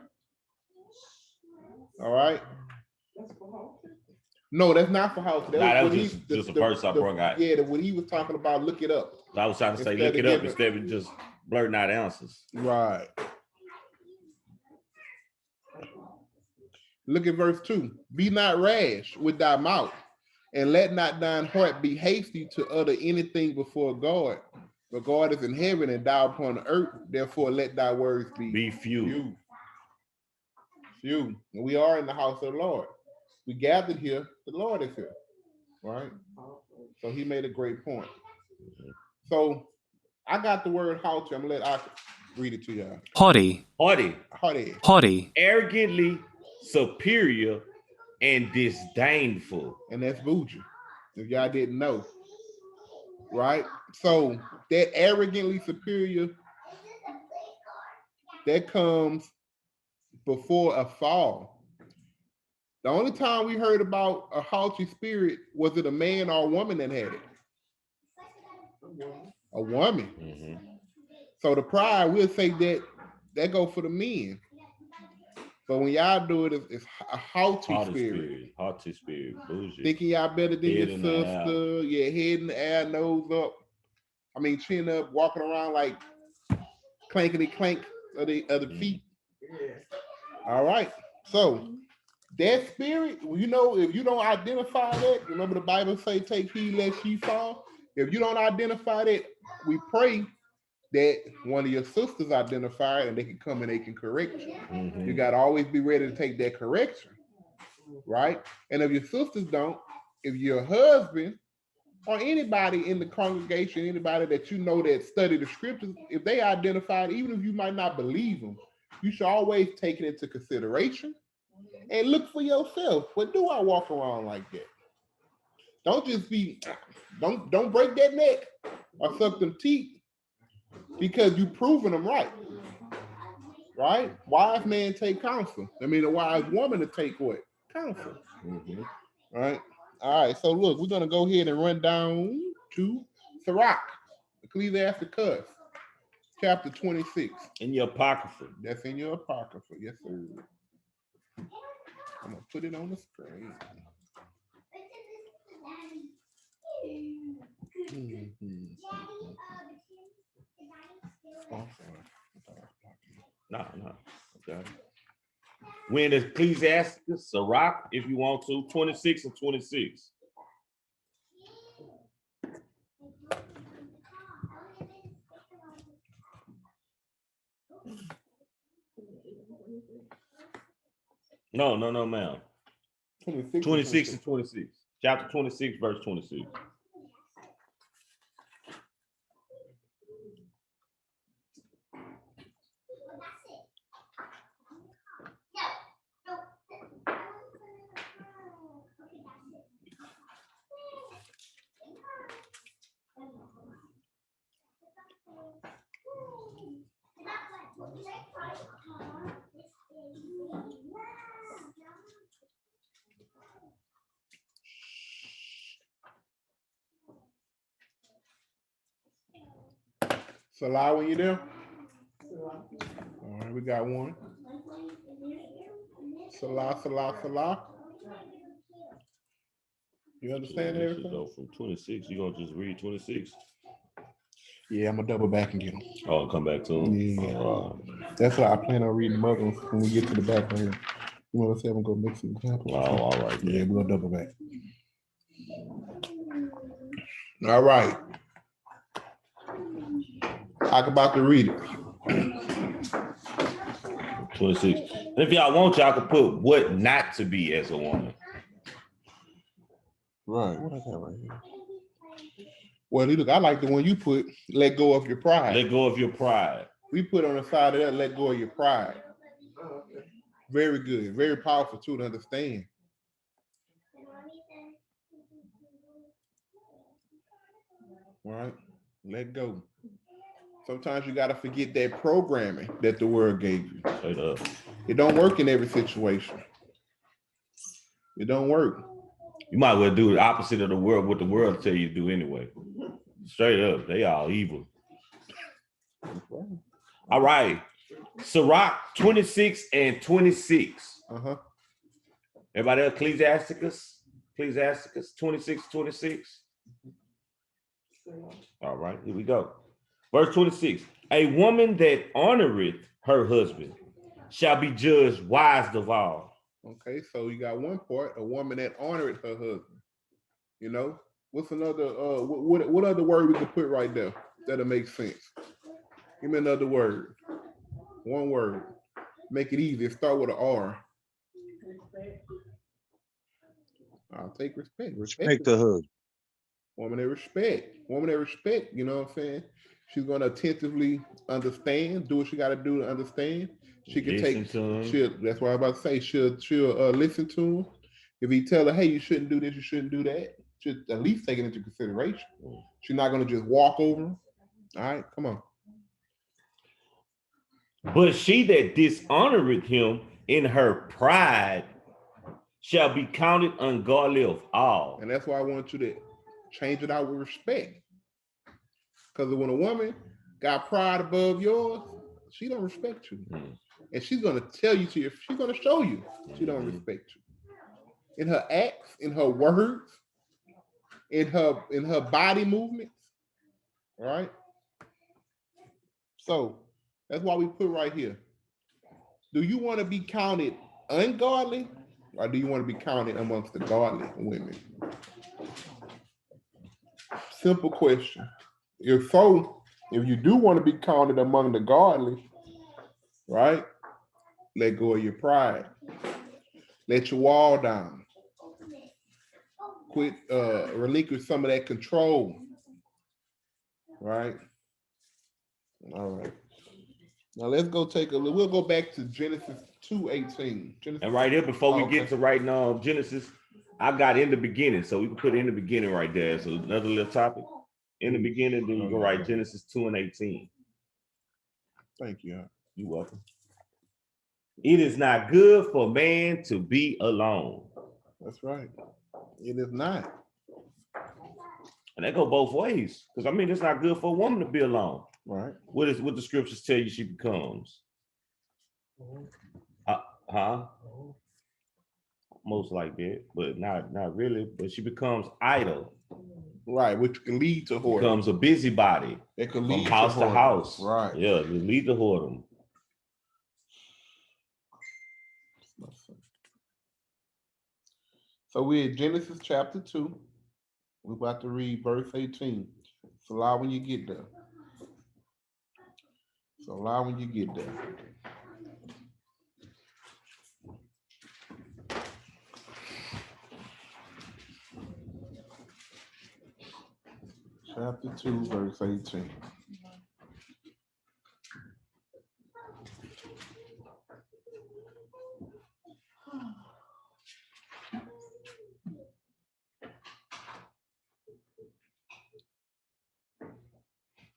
All right. No, that's not for house. That was what just a verse I brought out. Yeah, what he was talking about, look it up. I was trying to say, Instead look of it up giving- instead of just blurting out answers. Right. Look at verse 2. Be not rash with thy mouth, and let not thine heart be hasty to utter anything before God. For God is in heaven and thou upon the earth. Therefore, let thy words Be few. Few. And we are in the house of the Lord. We gathered here, the Lord is here. Right? So he made a great point. So I got the word haughty. I'm gonna let I read it to y'all. Haughty. Haughty. Haughty. Haughty. Arrogantly superior and disdainful. And that's bougie. If y'all didn't know. Right? So that arrogantly superior, that comes before a fall. The only time we heard about a haughty spirit, was it a man or a woman that had it? A woman. Mhm. So the pride, we'll say that go for the men. But when y'all do it, it's a haughty spirit. Haughty spirit. Bougie. Thinking y'all better than Head your in the air. sister. Yeah, head in the air, nose up. I mean, chin up, walking around like clankety clank of the feet. All right. So that spirit, if you don't identify that, remember the Bible say, take heed lest ye fall. If you don't identify that, we pray that one of your sisters identify it and they can come and they can correct you. Mhm. You got to always be ready to take that correction. right? And if your sisters don't, if your husband or anybody in the congregation, anybody that you know that study the scriptures, if they identified, even if you might not believe them, you should always take it into consideration and look for yourself. Well, do I walk around like that? Don't just be, don't break that neck or suck them teeth because you proving them right. Right? Wise man take counsel. I mean, a wise woman to take what? Counsel. Right? All right. So look, we're gonna go ahead and run down to Sirach, Ecclesiasticus, chapter 26. In your apocrypha. That's in your apocrypha. Yes, sir. I'm gonna put it on the screen. No. Okay. When Ecclesiasticus, Sirach, if you want to, 26 and 26. No, ma'am. 26 and 26. Chapter 26, verse 26. Salah, when you there? All right, we got one. Salah. You understand So everything? go from 26. You're gonna just read 26. Yeah, I'm gonna double back and get them. Oh, come back to him. Yeah. That's why I plan on reading Muslims when we get to the back right here. You want to say I'm gonna make some examples? Oh, all right. Yeah, we're gonna double back. All right. I'm about to read it. 26. And if y'all want, y'all can put what not to be as a woman. Right. What I got right here? Well, look, I like the one you put, let go of your pride. Let go of your pride. We put on the side of that, let go of your pride. Very good. Very powerful too to understand. Right? Let go. Sometimes you got to forget that programming that the world gave you. Straight up. It don't work in every situation. It don't work. You might well do the opposite of the world, what the world tell you to do anyway. Straight up, they all evil. All right. Sirach 26 and 26. Everybody else, Ecclesiasticus 26, 26. All right, here we go. Verse 26. A woman that honoreth her husband shall be judged wise of all. Okay, so you got one part, a woman that honored her husband. You know, what's another, what other word we could put right there that'll make sense? Give me another word. One word. Make it easy. Start with an R. I'll take respect. Respect the husband. Woman that respect. Woman that respect, you know what I'm saying? She's gonna attentively understand, do what she gotta do to understand. She can that's what I'm about to say. She'll listen to him. If he tell her, hey, you shouldn't do this, you shouldn't do that, she'll at least take it into consideration. She's not gonna just walk over him. All right, come on. But she that dishonoreth him in her pride shall be counted ungodly of all. And that's why I want you to change it out with respect. Because when a woman got pride above yours, she don't respect you. And she's gonna tell you she's gonna show you she don't respect you. In her acts, in her words, in her body movements. All right. So that's why we put right here. Do you want to be counted ungodly, or do you want to be counted amongst the godly women? Simple question. If you do want to be counted among the godly, right? Let go of your pride. Let your wall down. Quit relinquish some of that control. Right? All right. Now let's go take a look. We'll go back to Genesis 2:18. And right here, before we Okay. get to right now, Genesis, I got in the beginning, so we can put in the beginning right there. So another little topic. In the beginning, then you go right Genesis 2:18. Thank you. You're welcome. It is not good for man to be alone. That's right. It is not. And that go both ways. Because I mean, it's not good for a woman to be alone. Right. What the scriptures tell you she becomes? Huh? Most like that, but not really. But she becomes idle. Right, which can lead to whoredom. Becomes a busybody. It can From lead house to whoredom. house. Right. Yeah, it lead to whoredom. So we're at Genesis chapter 2. We're about to read verse 18. So allow when you get there. Chapter 2, verse 18.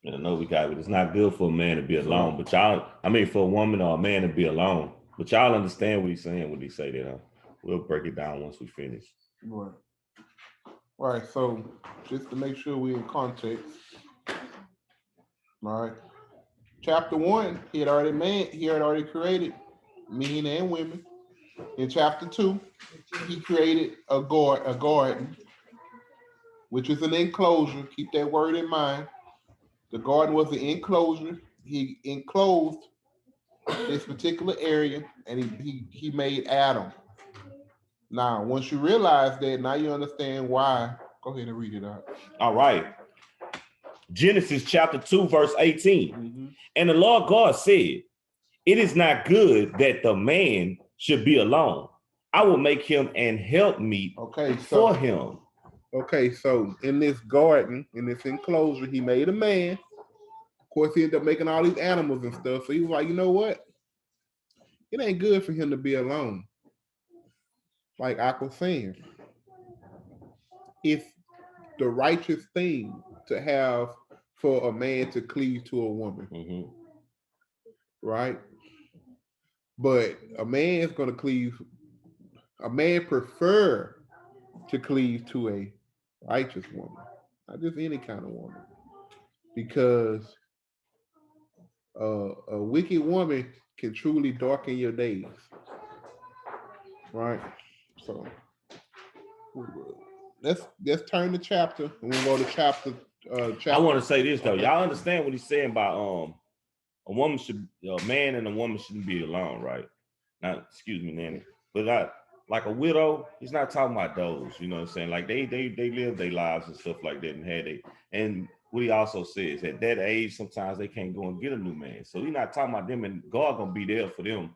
I know we got it. It's not good for a man to be alone, but for a woman or a man to be alone. But y'all understand what he's saying when he say that. Huh? We'll break it down once we finish. Right. Right. So just to make sure we're in context. All right. Chapter 1, he had already created men and women. In chapter 2, he created a garden, which is an enclosure. Keep that word in mind. The garden was an enclosure. He enclosed this particular area, and he made Adam. Now, once you realize that, now you understand why. Go ahead and read it out. All right. Genesis chapter 2, verse 18. Mm-hmm. And the Lord God said, it is not good that the man should be alone. I will make him an helpmeet for him. Okay, so in this garden, in this enclosure, he made a man. Of course, he ended up making all these animals and stuff. So he was like, you know what? It ain't good for him to be alone. Like I was saying, it's the righteous thing to have for a man to cleave to a woman. Mm-hmm. Right? But a man is going to cleave, a man prefer to cleave to a righteous woman, not just any kind of woman, because a wicked woman can truly darken your days, right? So let's turn the chapter, and we'll go to chapter. I want to say this though, y'all understand what he's saying about a man and a woman shouldn't be alone, right? Now, excuse me, Nanny, but like a widow, he's not talking about those, you know what I'm saying? Like they live their lives and stuff like that, and what he also says, at that age, sometimes they can't go and get a new man. So he's not talking about them, and God gonna be there for them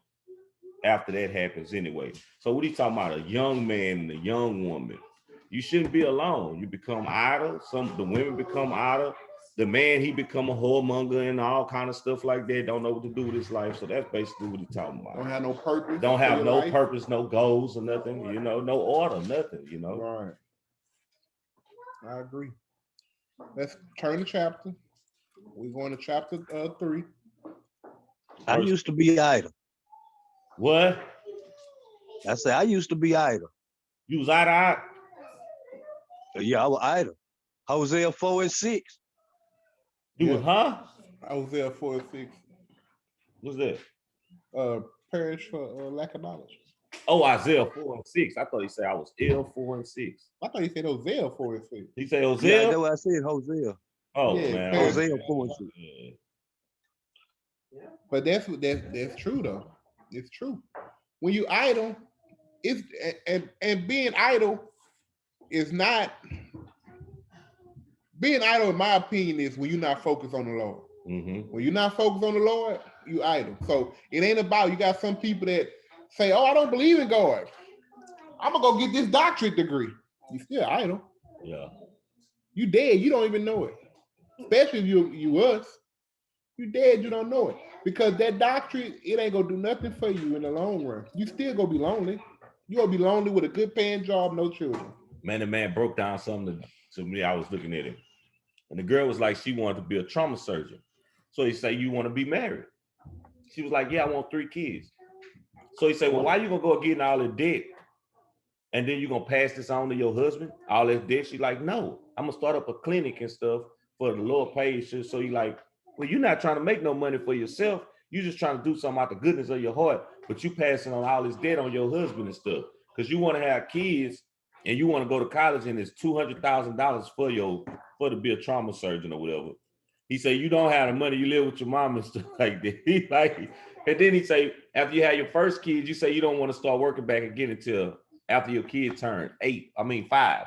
after that happens anyway. So what he's talking about, a young man and a young woman. You shouldn't be alone. You become idle. The women become idle. The man, he become a whoremonger and all kind of stuff like that. Don't know what to do with his life. So that's basically what he's talking about. Don't have no purpose. Don't have no life. purpose, no goals or nothing, you know, no order, nothing, you know. Right. I agree. Let's turn the chapter. We're going to chapter 3. I used to be idle. What? I said I used to be idle. You was idle? Yeah, I was idle. Hosea 4:6. You was, huh? Hosea 4:6. What's that? Perish for lack of knowledge. Oh, Isaiah 4:6. I thought he said I was ill 4:6. I thought he said Hosea 4:6. He said Hosea? Yeah, that's what I said, Hosea. Oh, yeah, man. Hosea 4:6. Yeah. But that's true though. It's true. When you idle, it's and being idle is not. Being idle, in my opinion, is when you're not focused on the Lord. Mm-hmm. When you're not focused on the Lord, you idle. So it ain't about, you got some people that say, oh, I don't believe in God. I'm gonna go get this doctorate degree. You still idle. Yeah. You dead, you don't even know it. Especially if you us. You dead, you don't know it. Because that doctorate, it ain't gonna do nothing for you in the long run. You still gonna be lonely. You gonna be lonely with a good paying job, no children. Man, the man broke down something to me. I was looking at him. And the girl was like, she wanted to be a trauma surgeon. So he said, you want to be married? She was like, yeah, I want 3 kids. So he said, well, why you gonna go getting all that debt? And then you gonna pass this on to your husband? All that debt? She's like, no, I'm gonna start up a clinic and stuff for the lower pay. So you like, well, you're not trying to make no money for yourself. You're just trying to do something out the goodness of your heart, but you passing on all this debt on your husband and stuff. Because you want to have kids and you want to go to college and it's $200,000 for to be a trauma surgeon or whatever. He said, you don't have the money, you live with your mom and stuff like that. He like, and then he say, after you have your first kid, you say you don't want to start working back again until after your kid turned 5.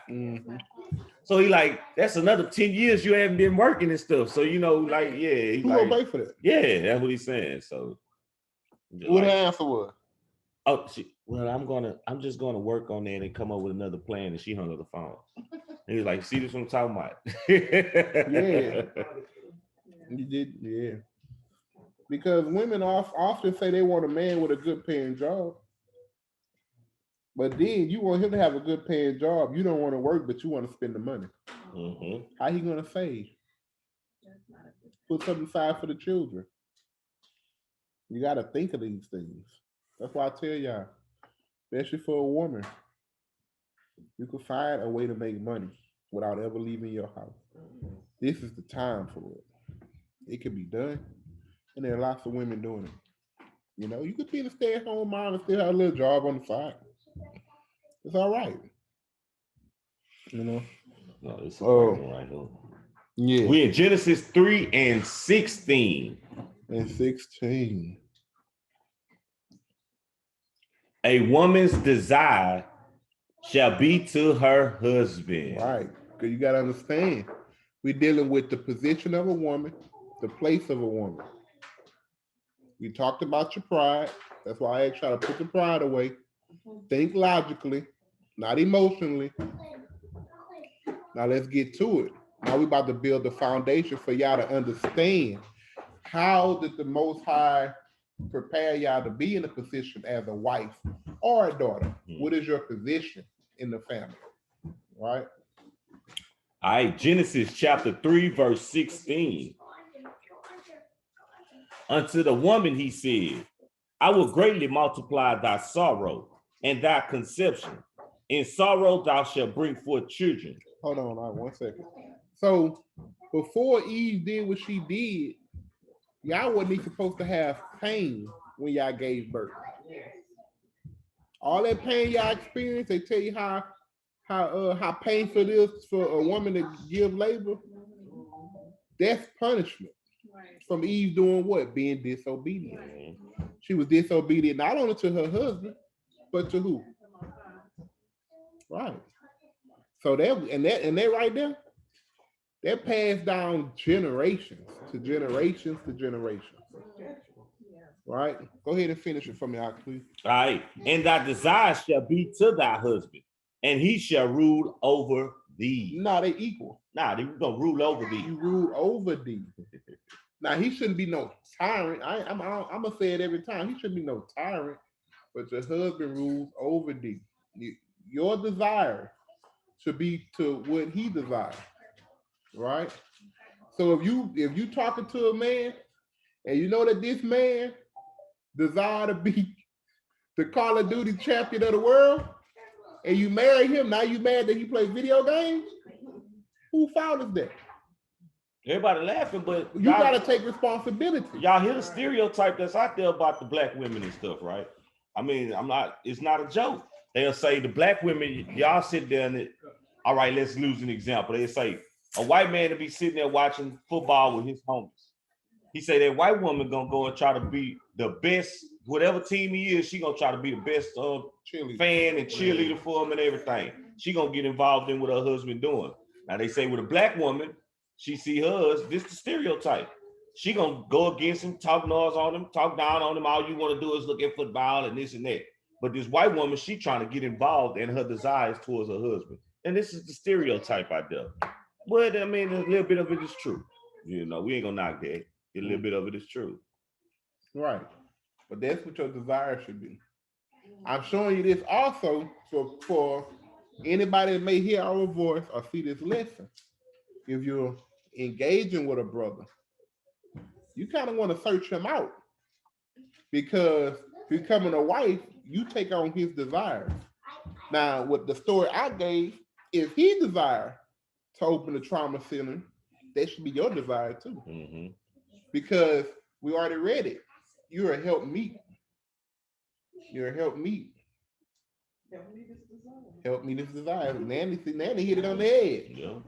So he like, that's another 10 years you haven't been working and stuff. So, you know, like, yeah. He Who like, gonna pay for that? yeah, that's what he's saying. So What the answer was? oh, I'm just gonna work on that and come up with another plan. And she hung up the phone. He was like, see this what I'm talking about? Yeah. You did, yeah. Because women often say they want a man with a good paying job. But then you want him to have a good paying job. You don't want to work, but you want to spend the money. Mm-hmm. How he gonna save? Put something aside for the children. You got to think of these things. That's why I tell y'all, especially for a woman, you can find a way to make money without ever leaving your house. This is the time for it. It can be done, and there are lots of women doing it. You know, you could be a stay-at-home mom and still have a little job on the side. It's all right. You know. No, it's right here. Yeah. We in Genesis 3 and 16. And 16. A woman's desire shall be to her husband. Right. Because you got to understand, we're dealing with the position of a woman, the place of a woman. We talked about your pride. That's why I try to put the pride away. Think logically, not emotionally. Now let's get to it. Now we're about to build the foundation for y'all to understand how did the Most High prepare y'all to be in a position as a wife or a daughter. What is your position in the family, right? All right, Genesis chapter 3, verse 16. Unto the woman he said, I will greatly multiply thy sorrow and thy conception. In sorrow thou shalt bring forth children. Hold on, 1 second. So before Eve did what she did, y'all wasn't even supposed to have pain when y'all gave birth. All that pain y'all experienced, they tell you how painful it is for a woman to give labor. That's punishment from Eve doing what? Being disobedient. She was disobedient not only to her husband, but to who? Right. So that right there, that passed down generations to generations to generations. Right? Go ahead and finish it for me, please. All right. And thy desire shall be to thy husband, and he shall rule over thee. No, they equal. Nah, they gonna rule over thee. You rule over thee. Now he shouldn't be no tyrant. I'm gonna say it every time. He shouldn't be no tyrant, but your husband rules over thee. Your desire should be to what he desires, right? So if you talking to a man and you know that this man desire to be the Call of Duty champion of the world, and you marry him, now you mad that he plays video games? Who fault is that? Everybody laughing, but you gotta take responsibility. Y'all hear the stereotype that's out there about the black women and stuff, right? I mean, it's not a joke. They'll say the black women, y'all sit there and all right, let's lose an example. They say a white man to be sitting there watching football with his homies. He say that white woman gonna go and try to be the best, whatever team he is, she gonna try to be the best fan and cheerleader for him and everything. She gonna get involved in what her husband doing. Now they say with a black woman, she see hers, this the stereotype. She gonna go against him, talk noise on him, talk down on him. All you want to do is look at football and this and that. But this white woman, she trying to get involved in her desires towards her husband. And this is the stereotype out there. But I mean, a little bit of it is true. You know, we ain't gonna knock that. A little bit of it is true. Right. But that's what your desire should be. I'm showing you this also for anybody that may hear our voice or see this lesson. If you're engaging with a brother, you kind of want to search him out, because becoming a wife, you take on his desires. Now, with the story I gave, if he desires to open the trauma center, that should be your desire too, Mhm. because we already read it. You're a help meet. You're a help meet. Help me this desire. Nanny hit it on the head, Yeah.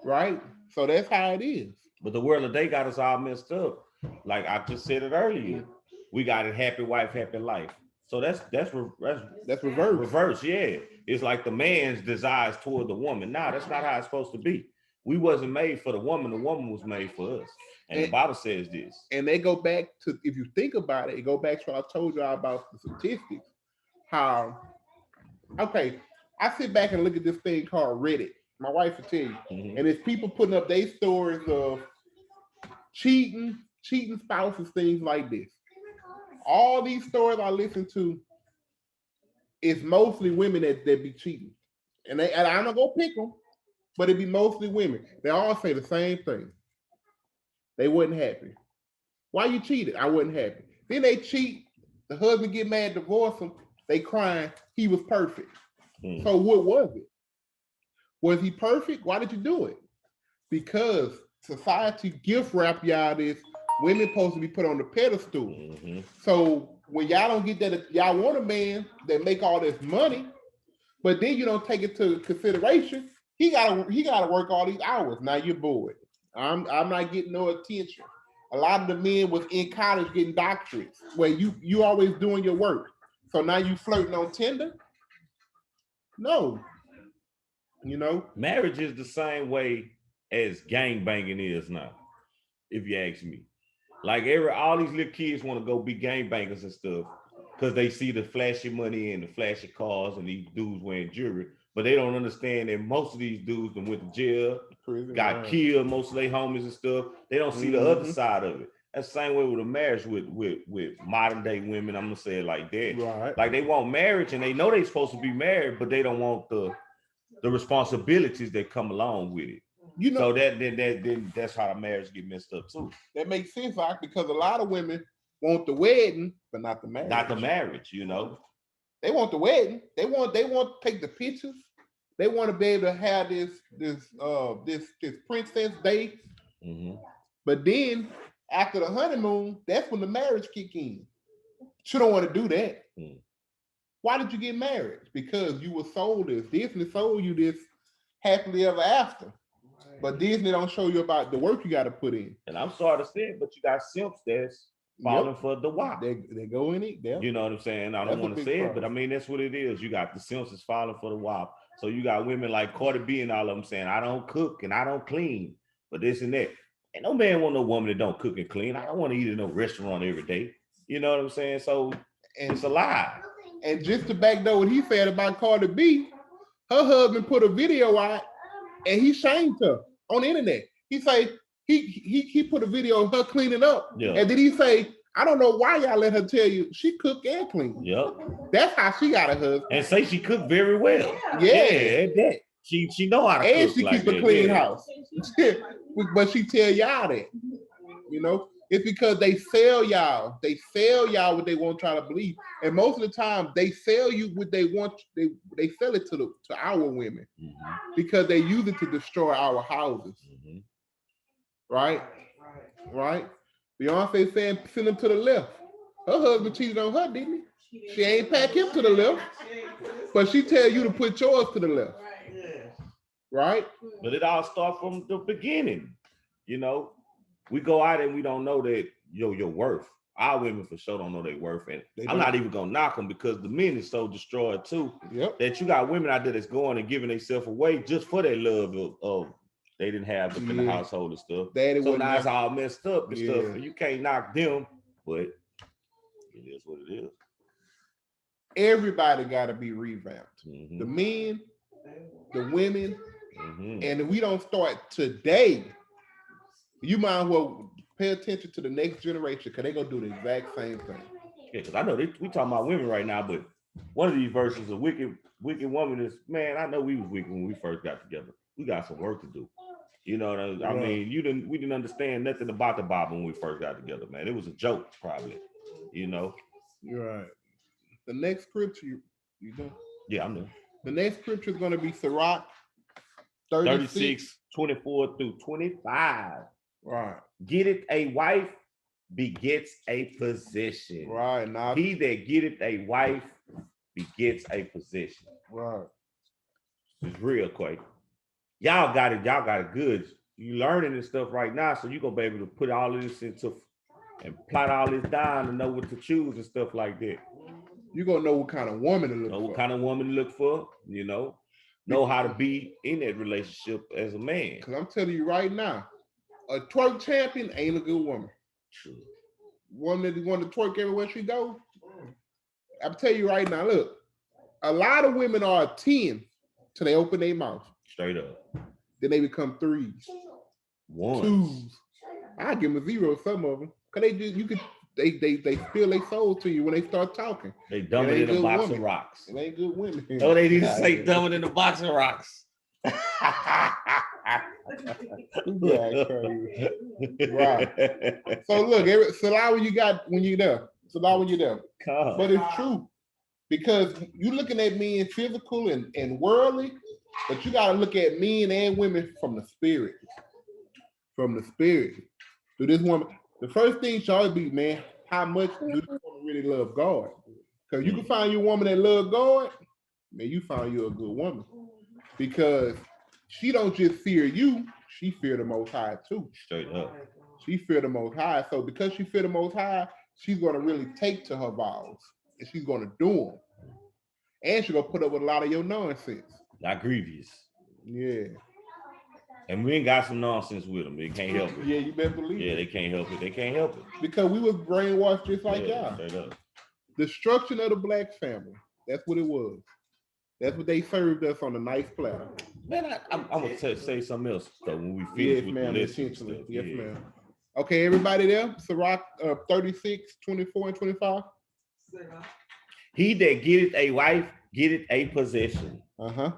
right? So that's how it is. But the world of they got us all messed up. Like I just said it earlier. We got a happy wife, happy life. So that's That's reverse. reverse, yeah. It's like the man's desires toward the woman. Nah, that's not how it's supposed to be. We wasn't made for the woman was made for us. And the Bible says this. And they go back to, if you think about it, go back to what I told y'all about the statistics. How, okay, I sit back and look at this thing called Reddit. My wife will tell you. Mhm. And it's people putting up their stories of cheating spouses, things like this. All these stories I listen to, it's mostly women that be cheating. And I'm not gonna pick them, but it be mostly women. They all say the same thing. They wasn't happy. Why you cheated? I wasn't happy. Then they cheat. The husband get mad, divorce him. They crying. He was perfect. Mm. So what was it? Was he perfect? Why did you do it? Because society gift wrap y'all this. Women supposed to be put on the pedestal. Mhm. So when y'all don't get that, y'all want a man that make all this money, but then you don't take it to consideration. He gotta work all these hours. Now you're bored. I'm not getting no attention. A lot of the men was in college getting doctorates where you always doing your work. So now you flirting on Tinder? No. You know? Marriage is the same way as gang banging is now, if you ask me. Like all these little kids want to go be gang bangers and stuff because they see the flashy money and the flashy cars and these dudes wearing jewelry, but they don't understand that most of these dudes that went to jail, got killed, most of their homies and stuff. They don't see the other side of it. That's the same way with a marriage with modern day women. I'm gonna say it like that. Right. Like they want marriage and they know they're supposed to be married, but they don't want the responsibilities that come along with it. You know, so then that's how the marriage get messed up too. That makes sense, like, because a lot of women want the wedding, but not the marriage. Not the marriage, you know. They want the wedding. They want to take the pictures. They want to be able to have this princess date. Mm-hmm. But then after the honeymoon, that's when the marriage kick in. You don't want to do that. Mm. Why did you get married? Because you were sold this. Disney sold you this happily ever after. But Disney don't show you about the work you got to put in. And I'm sorry to say it, but you got simps that's falling for the WAP. They go in it. You know what I'm saying? I don't want to say it, but I mean, that's what it is. You got the simps that's falling for the WAP. So you got women like Cardi B and all of them saying, I don't cook and I don't clean, but this and that. And no man want no woman that don't cook and clean. I don't want to eat in no restaurant every day. You know what I'm saying? So it's a lie. And just to backdoor what he said about Cardi B, her husband put a video out and he shamed her on the internet. He say he put a video of her cleaning up, and then he say, I don't know why y'all let her tell you she cook and clean. Yep. That's how she got a husband. And say she cooked very well. Yeah. That. She know how to and cook. She like keep a that. clean house. But she tell y'all that. You know, it's because they sell y'all. They sell y'all what they want to try to believe. And most of the time they sell you what they want. They sell it to our women because they use it to destroy our houses. Right? Beyonce saying send him to the left. Her husband cheated on her, didn't he? She ain't pack him to the left. But she tell you to put yours to the left. Right? But it all starts from the beginning. You know, we go out and we don't know that your worth. Our women for sure don't know their worth. And I'm not even gonna knock them because the men is so destroyed too. That you got women out there that's going and giving themselves away just for their love of they didn't have in the household and stuff. So now it's all messed up and stuff. And you can't knock them, but it is what it is. Everybody got to be revamped. Mhm, The men, the women, mhm. and if we don't start today, you might as well pay attention to the next generation because they're gonna do the exact same thing. Yeah, because I know we talking about women right now, but one of these verses, a wicked woman is, man, I know we was wicked when we first got together. We got some work to do. You know what I Right. mean? We didn't understand nothing about the Bible when we first got together, man. It was a joke, probably. You know? You're right. The next scripture, you know, Yeah, I'm there. the next scripture is gonna be Sirach 36, 24 through 25. Right, Get it a wife begets a position. right, now, He that getteth a wife begets a position. right. It's real quick. Y'all got it good. You learning this stuff right now, so you're gonna be able to put all of this into and plot all this down and know what to choose and stuff like that. You're gonna know what kind of woman to look Know for. what kind of woman to look for, know how to be in that relationship as a man. Because I'm telling you right now, a twerk champion ain't a good woman. True. One that want to twerk everywhere she go. I'm telling you right now, look, a lot of women are a 10 till they open their mouth. Straight up. Then they become 3s, One. 2s. I give them a 0, some of them. Cause they spill their soul to you when they start talking. They dumb It it ain't in a good box woman. of rocks. It ain't good women. Oh, they need to say dumb it in a box of rocks. Yeah, crazy. Right. So look, Salah when you got when you there. Salah when you there. Come. But it's true. Because you looking at men physical and worldly, but you gotta look at men and women from the spirit. From the spirit. So this woman, the first thing should always be, man, how much do you want to really love God? Because you can find you a woman that love God, man, you found you a good woman. Because she don't just fear you, she fear the Most High too. Straight up. She fear the Most High. So because she fear the Most High, she's going to really take to her vows. And she's going to do them. And she's going to put up with a lot of your nonsense. Not grievous. Yeah. And we ain't got some nonsense with them. They can't help it. Yeah, you better believe Yeah, it. they can't help it. They can't help it. Because we was brainwashed just like y'all. Straight up. Destruction of the black family. That's what it was. That's what they served us on a nice platter. Man, I'm gonna say something else though when we Yes, finish with ma'am. the list. Essentially. Yes, ma'am. Okay, everybody there? Sirach 36, 24, and 25. He that getteth a wife getteth a possession. Uh-huh.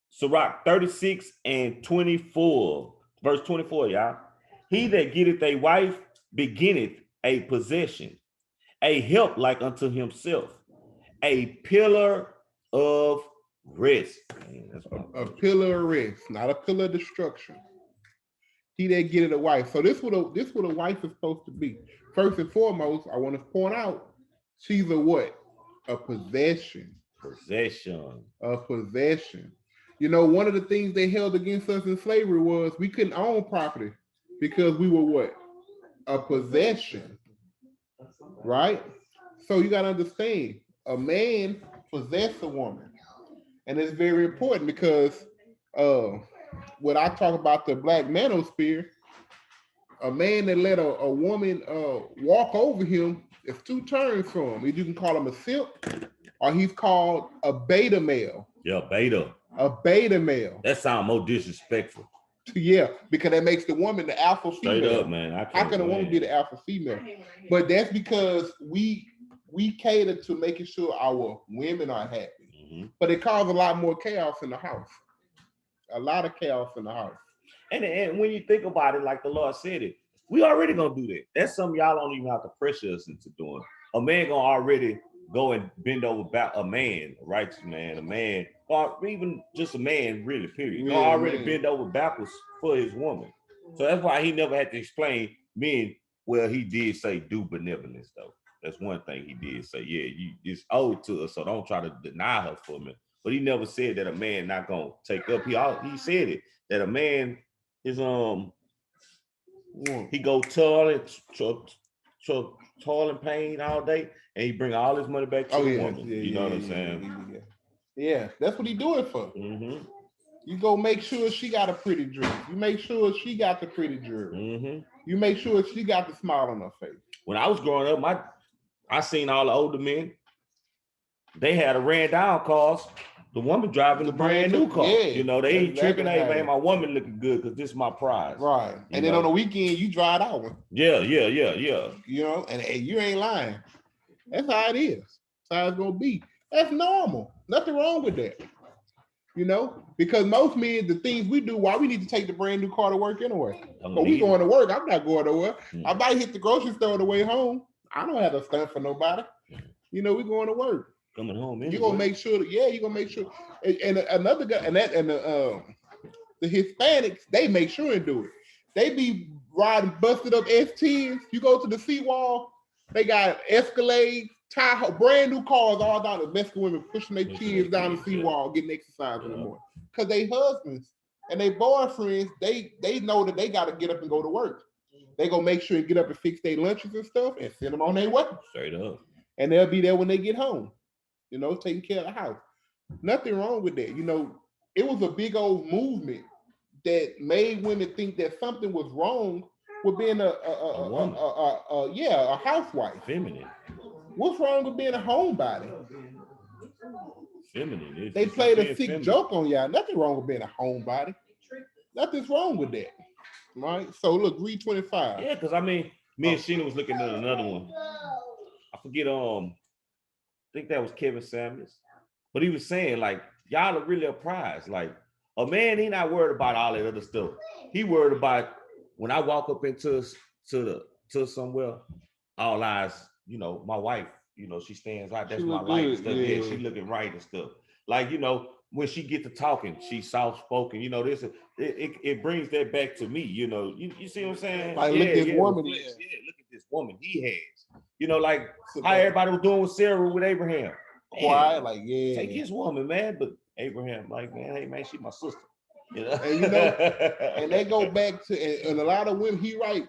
Sirach 36 and 24, verse 24, y'all. He that getteth a wife beginneth a possession, a help like unto himself, a pillar of rest. Man, that's A pillar of rest, not a pillar of destruction. He that getteth a wife. So this what a wife is supposed to be. First and foremost, I want to point out, she's a what? A possession. possession. A possession. You know, one of the things they held against us in slavery was we couldn't own property because we were what? A possession. Right? So you got to understand, a man possessed a woman. And it's very important because when I talk about the black manosphere, a man that let a woman walk over him is 2 terms for him. You can call him a simp, or he's called a beta male. Yeah, beta. A beta male. That sounds more disrespectful. Yeah, because that makes the woman the alpha female. Straight up, man. How can a woman be the alpha female? But that's because we cater to making sure our women are happy. Mm-hmm. But it caused a lot more chaos in the house. A lot of chaos in the house. And when you think about it, like the Lord said it, we already gonna do that. That's something y'all don't even have to pressure us into doing. A man gonna already go and bend over back, a man, a righteous man, a man, or even just a man, really, period. Yeah, Gonna already man. bend over backwards for his woman. So that's why he never had to explain men. Well, he did say do benevolence, though. That's one thing he did say. Yeah, you it's owed to us, so don't try to deny her for me. But he never said that a man not gonna take up. He said it that a man is he go toil and pain all day, and he bring all his money back to the woman. You know what I'm saying? Yeah, that's what he do it for. Mm-hmm. You go make sure she got a pretty dress. You make sure she got the pretty jewelry. Mm-hmm. You make sure she got the smile on her face. When I was growing up, I seen all the older men. They had a ran down cars. The woman driving the brand new car. Yeah, You know, they ain't that's tripping. exactly Hey, how man, it my woman looking good because this is my prize. Right. You And then know? on the weekend, you drive out one, Yeah. you know, and you ain't lying. That's how it is. That's how it's gonna be. That's normal. Nothing wrong with that. You know, because most men, the things we do, why we need to take the brand new car to work anyway. Don't But we need it. going to work. I'm not going nowhere. Mm. I might hit the grocery store on the way home. I don't have to stunt for nobody. You know, we going to work. Coming home. You're gonna make sure that, yeah, you're gonna make sure. And another guy, and the Hispanics, they make sure and do it. They be riding busted up S10s. You go to the seawall, they got Escalade, Tahoe, brand new cars all down. The Mexican women pushing their kids down the seawall, getting exercise in the morning. Because they husbands and they boyfriends, they know that they gotta get up and go to work. They gonna make sure and get up and fix their lunches and stuff and send them on their way. Straight up. And they'll be there when they get home. You know, taking care of the house. Nothing wrong with that. You know, it was a big old movement that made women think that something was wrong with being a housewife. Feminine. What's wrong with being a homebody? Feminine. They played a sick joke on y'all. Nothing wrong with being a homebody. Nothing's wrong with that. Right? So look, read 25. Yeah, because I mean, me and Sheena was looking at another one. I forget, I think that was Kevin Samuels, but he was saying like, y'all are really a prize. Like a man, he not worried about all that other stuff. He worried about when I walk up into somewhere, all eyes, you know, my wife, you know, she stands out. That's She my look light good, and stuff. yeah. Yeah, she looking right and stuff. Like, you know, when she get to talking, she's soft spoken. You know, it brings that back to me. You know, you see what I'm saying? Like, look at this woman. Yeah, look at this woman he has. You know, like how everybody was doing with Sarah with Abraham. Quiet, like, yeah. Take his woman, man. But Abraham, like, man, hey man, she my sister. You know, And you know, and they go back to and a lot of women, he right.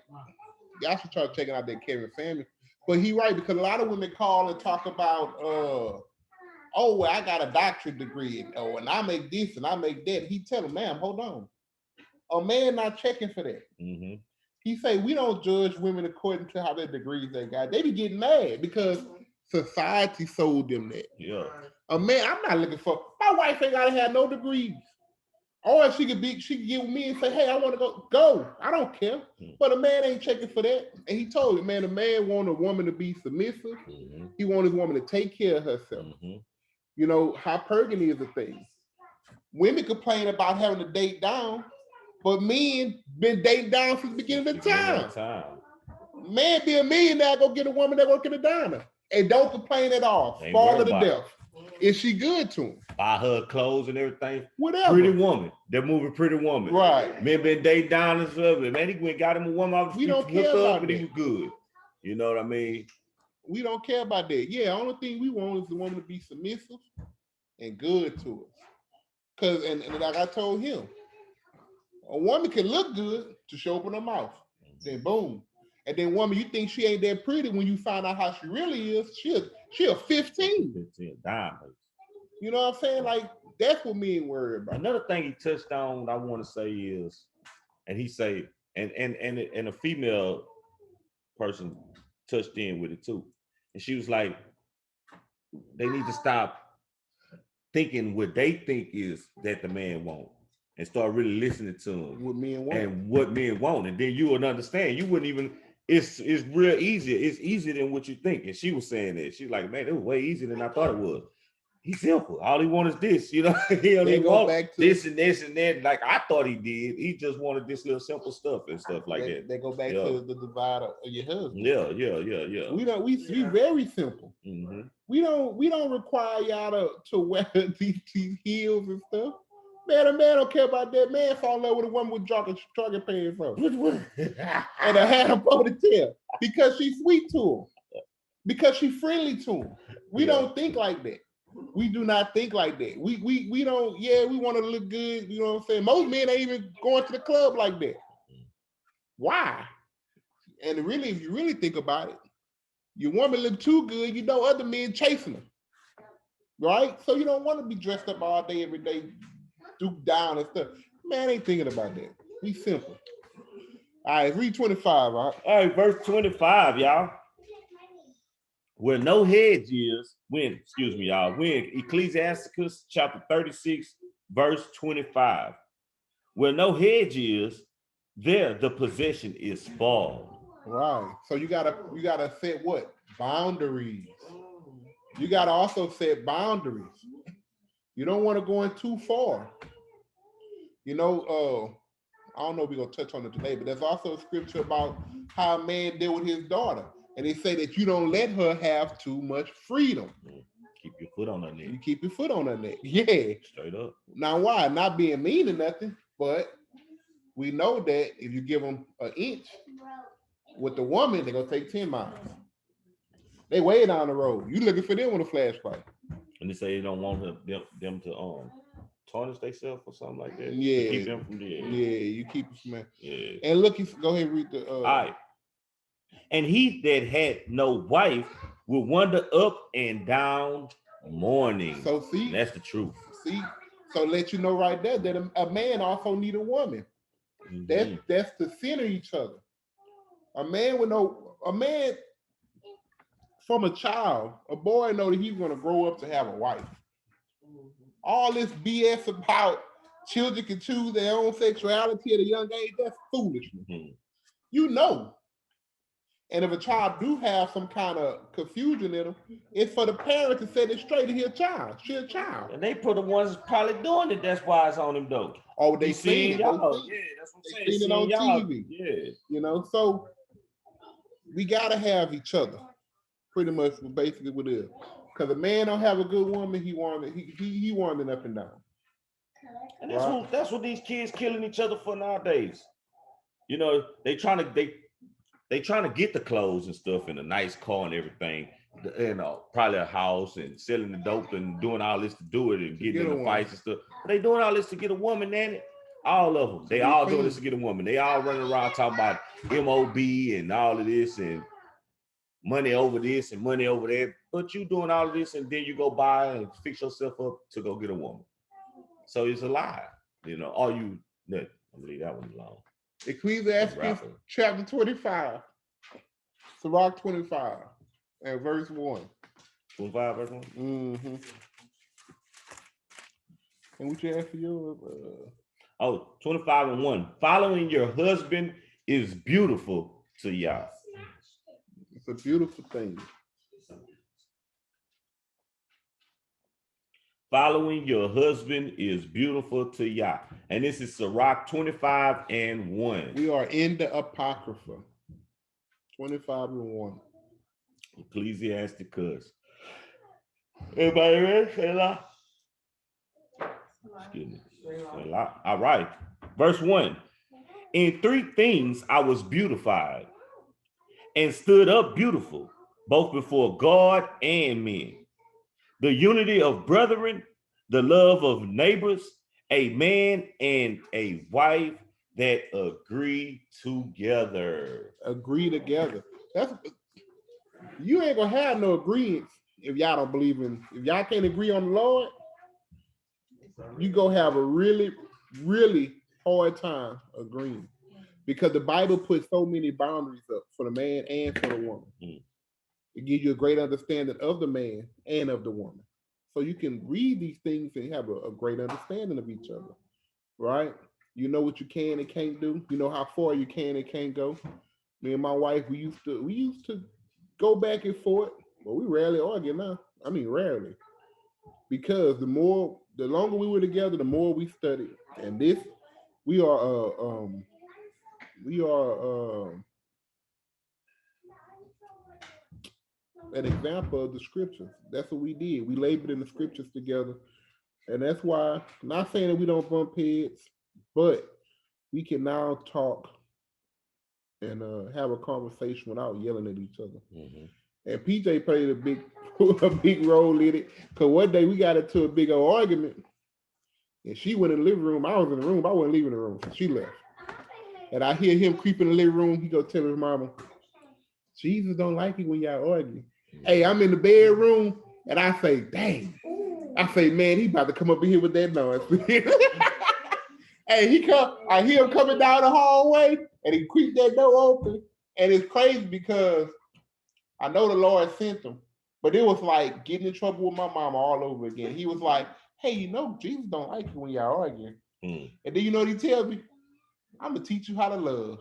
Y'all should try checking out that Kevin Samuels. But he right, because a lot of women call and talk about oh, well, I got a doctorate degree, oh, and I make this and I make that. He tell them, ma'am, hold on. A man not checking for that. Mhm. He say we don't judge women according to how their degrees they got. They be getting mad because society sold them that. Yeah. A man, I'm not looking for, my wife ain't gotta have no degrees. Or she could get with me and say, hey, I want to go. I don't care. But a man ain't checking for that. And he told it, man, a man want a woman to be submissive. Mhm. He want his woman to take care of herself. Mhm. You know, hypergamy is a thing. Women complain about having to date down, but men been dating down since the beginning of time. Man be a millionaire, go get a woman that work in a diner. And don't complain at all. Ain't Spoil her worried to about death. Is she good to him? Buy her clothes and everything. Whatever. Pretty Woman. That movie Pretty Woman. Right. Men been dating down and stuff. Man, he went got him a woman off the We street, don't care hooked up, about and he that. was good. You know what I mean? We don't care about that. Yeah, only thing we want is the woman to be submissive and good to us. Cause and like I told him, a woman can look good to show up in her mouth. Then boom. And then woman, you think she ain't that pretty when you find out how she really is. She a 15. 15 diamonds. You know what I'm saying? Like that's what me ain't worried about. Another thing he touched on, what I want to say is, and he say, and a female person touched in with it too, and she was like, they need to stop thinking what they think is that the man want, and start really listening to him. What men want. And what men want, and then you would understand. You wouldn't even. It's real easy. It's easier than what you think. And she was saying that she's like, man, it was way easier than I thought it was. He's simple. All he wants is this, you know. He only want back to this and this and that. Like I thought he did. He just wanted this little simple stuff and stuff like that. They go back to the divide of your husband. Yeah. We very simple. Mm-hmm. We don't require y'all to wear these heels and stuff. Man, a man don't care about that. Man fall in love with a woman with jogging pants on. And a hat and ponytail. Because she's sweet to him. Because she's friendly to him. We don't think like that. We do not think like that. We don't, we want to look good, you know what I'm saying? Most men ain't even going to the club like that. Why? And really, if you really think about it, your woman look too good, you know other men chasing her. Right? So you don't want to be dressed up all day, every day, duped down and stuff. Man ain't thinking about that. We simple. All right, read 25, all right? All right, verse 25, y'all. where no hedge is, when Ecclesiasticus chapter 36, verse 25, where no hedge is, there the possession is spoiled. Right. So you gotta set what? Boundaries. You gotta also set boundaries. You don't want to go in too far. You know, I don't know if we're gonna touch on it today, but there's also a scripture about how a man deal with his daughter. And they say that you don't let her have too much freedom. Keep your foot on her You neck. keep your foot on her neck. Yeah. Straight up. Now why? Not being mean or nothing, but we know that if you give them an inch with the woman, they're gonna take 10 miles. They way down the road. You looking for them with a flashlight. And they say they don't want them to tarnish themselves or something like that. To Yeah. keep them from there. Yeah, you keep it from there. Yeah. And look, go ahead and read the All right. And he that had no wife will wander up and down mourning. So see, That's the truth. so let you know right there that a man also need a woman. Mhm. That's to center each other. A man from a child, a boy know that he's gonna grow up to have a wife. All this BS about children can choose their own sexuality at a young age, that's foolishness. Mhm. You know. And if a child do have some kind of confusion in them, it's for the parent to set it straight to his child. She a child. And they put the ones that's probably doing it. That's why it's on them though. Oh, they You seen it. y'all. They seen it. Yeah, that's what I'm They saying. seen it on Y'all. TV. Yeah. You know, so we gotta have each other. Pretty much basically what it is. Because a man don't have a good woman, he wandering up and down. And Right. that's what these kids killing each other for nowadays. You know, they trying to get the clothes and stuff and a nice car and everything, probably a house and selling the dope and doing all this to do it and To getting get in a the woman. fights and stuff. But they doing all this to get a woman, Nanny. All of them. They be all doing clean. this to get a woman. They all running around talking about MOB and all of this and money over this and money over that. But you doing all of this and then you go buy and fix yourself up to go get a woman. So it's a lie. You know, I'm gonna leave that one alone. Ecclesiastes Rapper. chapter 25. Sirach 25 and verse 1. 25 verse 1? Mm-hmm. And what you ask for your 25 and 1. Following your husband is beautiful to Yah. it's a beautiful thing. Following your husband is beautiful to Yah. And this is Sirach 25 and 1. We are in the Apocrypha. 25 and 1. Ecclesiasticus. Everybody ready? Selah? Excuse me. Selah. All right. Verse 1. In 3 things I was beautified and stood up beautiful, both before God and men. The unity of brethren, the love of neighbors, a man and a wife that agree together. Agree together. You ain't gonna have no agreement if y'all don't believe if y'all can't agree on the Lord, you gonna have a really, really hard time agreeing. Because the Bible puts so many boundaries up for the man and for the woman. It gives you a great understanding of the man and of the woman. So you can read these things and have a great understanding of each other, right? You know what you can and can't do. You know how far you can and can't go. Me and my wife, we used to go back and forth, but we rarely argue now. I mean, rarely. Because the longer we were together, the more we studied. And we are an example of the scriptures. That's what we did. We labored in the scriptures together. And that's why, not saying that we don't bump heads, but we can now talk and have a conversation without yelling at each other. And PJ played a big role in it. Because one day we got into a big old argument. And she went in the living room. I was in the room. I wasn't leaving the room. So she left. And I hear him creep in the living room. He go tell his mama, Jesus don't like it when y'all argue. Hey, I'm in the bedroom and I say, dang. I say, man, he about to come up in here with that noise. Hey, I hear him coming down the hallway and he creeped that door open. And it's crazy because I know the Lord sent him. But it was like getting in trouble with my mama all over again. He was like, hey, you know, Jesus don't like you when y'all arguing. Mm. And then you know what he tell me? I'm gonna teach you how to love.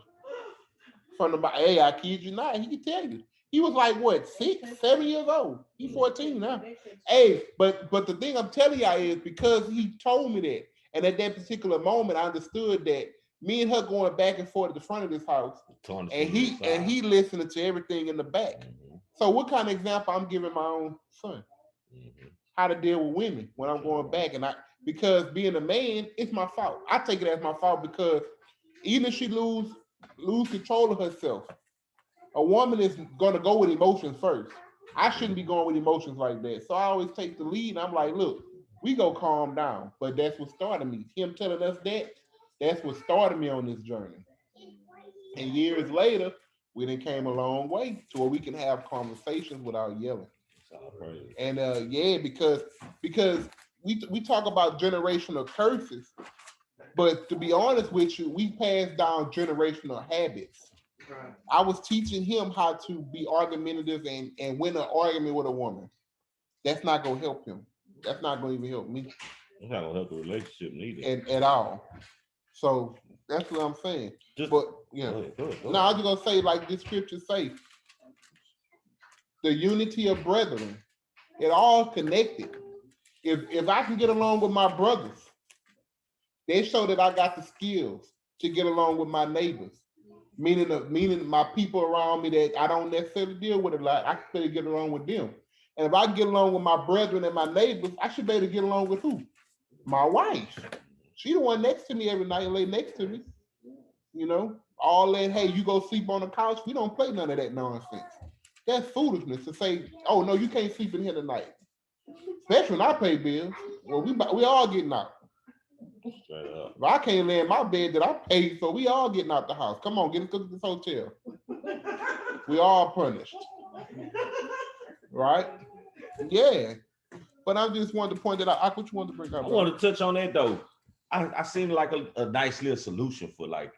From the hey, I kid you not, he can tell you. He was like what, 6, 7 years old. He's 14 now. Hey, but the thing I'm telling y'all is because he told me that, and at that particular moment, I understood that me and her going back and forth at the front of this house, and he listening to everything in the back. Mhm. So what kind of example I'm giving my own son? Mhm. How to deal with women when I'm going back, and because being a man, it's my fault. I take it as my fault because even if she lose control of herself, a woman is gonna go with emotions first. I shouldn't be going with emotions like that. So I always take the lead. And I'm like, look, we go calm down. But that's what started me. Him telling us that's what started me on this journey. And years later, we then came a long way to where we can have conversations without yelling. And yeah, because we talk about generational curses, but to be honest with you, we passed down generational habits. Right. I was teaching him how to be argumentative and win an argument with a woman. That's not gonna help him. That's not gonna even help me It's not gonna help the relationship neither. at all. So that's what I'm saying. But yeah, Go ahead. no, I was gonna say like this scripture say, the unity of brethren. It all connected. If I can get along with my brothers, they show that I got the skills to get along with my neighbors. Meaning my people around me that I don't necessarily deal with a lot, I can better get along with them. And if I get along with my brethren and my neighbors, I should be able to get along with who? My wife. She the one next to me every night, lay next to me. You know, all that, hey, you go sleep on the couch. We don't play none of that nonsense. That's foolishness to say, oh no, you can't sleep in here tonight. Especially when I pay bills. Well, we all getting out. Straight up. If I can't lay in my bed that I paid for, we all getting out the house. Come on, get us to this hotel. We all punished. Right? Yeah. But I just wanted to point that out. What you want to bring up? I want to touch on that though. I seem like a nice little solution for like,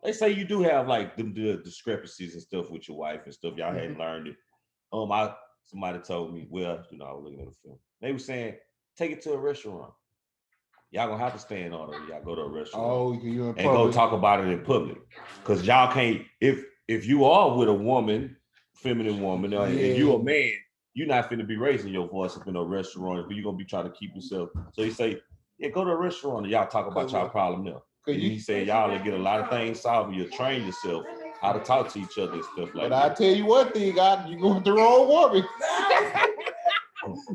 let's say you do have like the discrepancies and stuff with your wife and stuff. Y'all hadn't learned it. Somebody told me, well, you know, I was looking at the film. They were saying, take it to a restaurant. Y'all gonna have to stay in order. Y'all go to a restaurant. Oh, you in and go talk about it in public. Cause y'all can't, if you are with a woman, feminine woman, and you a man, you're not finna be raising your voice up in a restaurant, but you're gonna be trying to keep yourself. So he say, yeah, go to a restaurant and y'all talk about y'all problem there. And he said y'all will get a lot of things solved. You'll train yourself how to talk to each other and stuff like that. But I tell you one thing, you go with the wrong woman.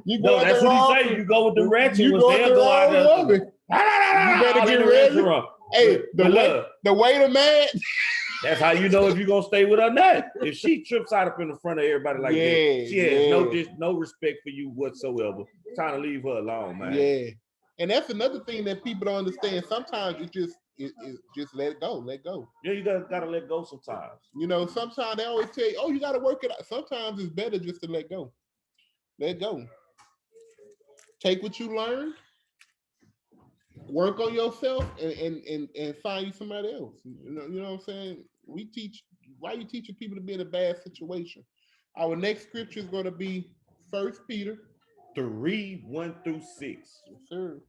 No, that's what he say. You go with the ratchet. You go with the wrong woman. You better get ready. Hey, the waiter man. That's how you know if you're gonna stay with her or not. If she trips out up in the front of everybody like that, she has no respect for you whatsoever. Trying to leave her alone, man. Yeah. And that's another thing that people don't understand. Sometimes it just let it go. Yeah, you gotta let go sometimes. You know, sometimes they always tell you, oh, you gotta work it out. Sometimes it's better just to let go. Let go. Take what you learned, work on yourself, and find you somebody else. You know what I'm saying? Why are you teaching people to be in a bad situation? Our next scripture is going to be 1 Peter 3:1-6. Yes, sir.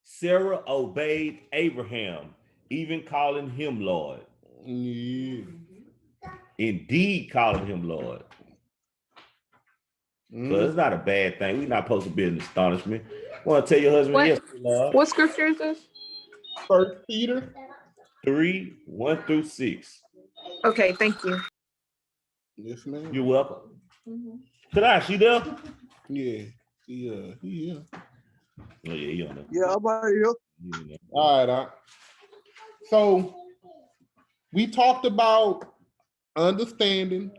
Sarah obeyed Abraham, even calling him Lord. Yeah. Indeed, calling him Lord. So it's not a bad thing. We're not supposed to be an astonishment. I want to tell your husband, yes, Lord. What scripture is this? 1 Peter 3:1-6. Okay, thank you. Yes, ma'am. You're welcome. Kadash, you there? Yeah. Yeah. Oh, yeah, you on there. Yeah, I'm right here. All right. So we talked about understanding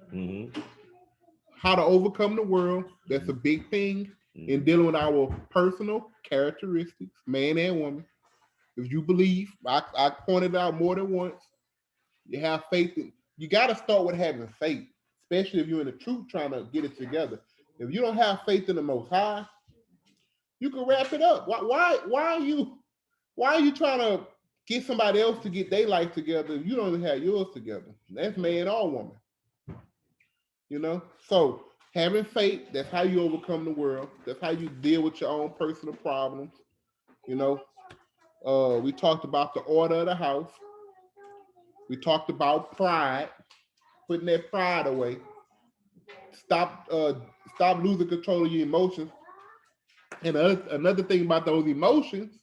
how to overcome the world. That's a big thing in dealing with our personal characteristics, man and woman. If you believe, I pointed out more than once, you have faith. You got to start with having faith, especially if you're in the truth trying to get it together. If you don't have faith in the Most High, you can wrap it up. Why are you trying to get somebody else to get their life together if you don't even have yours together? That's man or woman. You know, so having faith, that's how you overcome the world. That's how you deal with your own personal problems. You know, we talked about the order of the house. We talked about pride, putting that pride away. Stop, stop losing control of your emotions. And another thing about those emotions,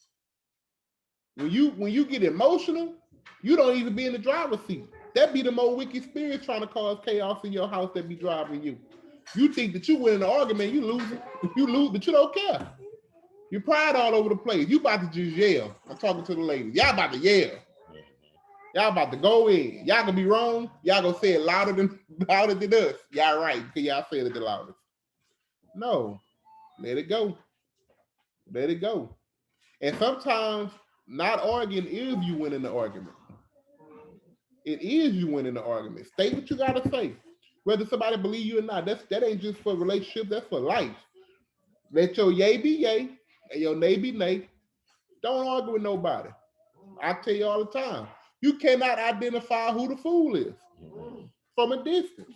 when you get emotional, you don't even be in the driver's seat. That be the more wicked spirit trying to cause chaos in your house that be driving you. You think that you win an argument, you lose it. You lose, but you don't care. Your pride all over the place. You about to just yell. I'm talking to the ladies. Y'all about to yell. Y'all about to go in. Y'all gonna be wrong. Y'all gonna say it louder than us. Y'all right, because y'all said it the loudest. No, let it go. Let it go. And sometimes not arguing is you winning the argument. It is you winning the argument. State what you gotta say. Whether somebody believe you or not, that ain't just for relationships, that's for life. Let your yay be yay and your nay be nay. Don't argue with nobody. I tell you all the time. You cannot identify who the fool is from a distance.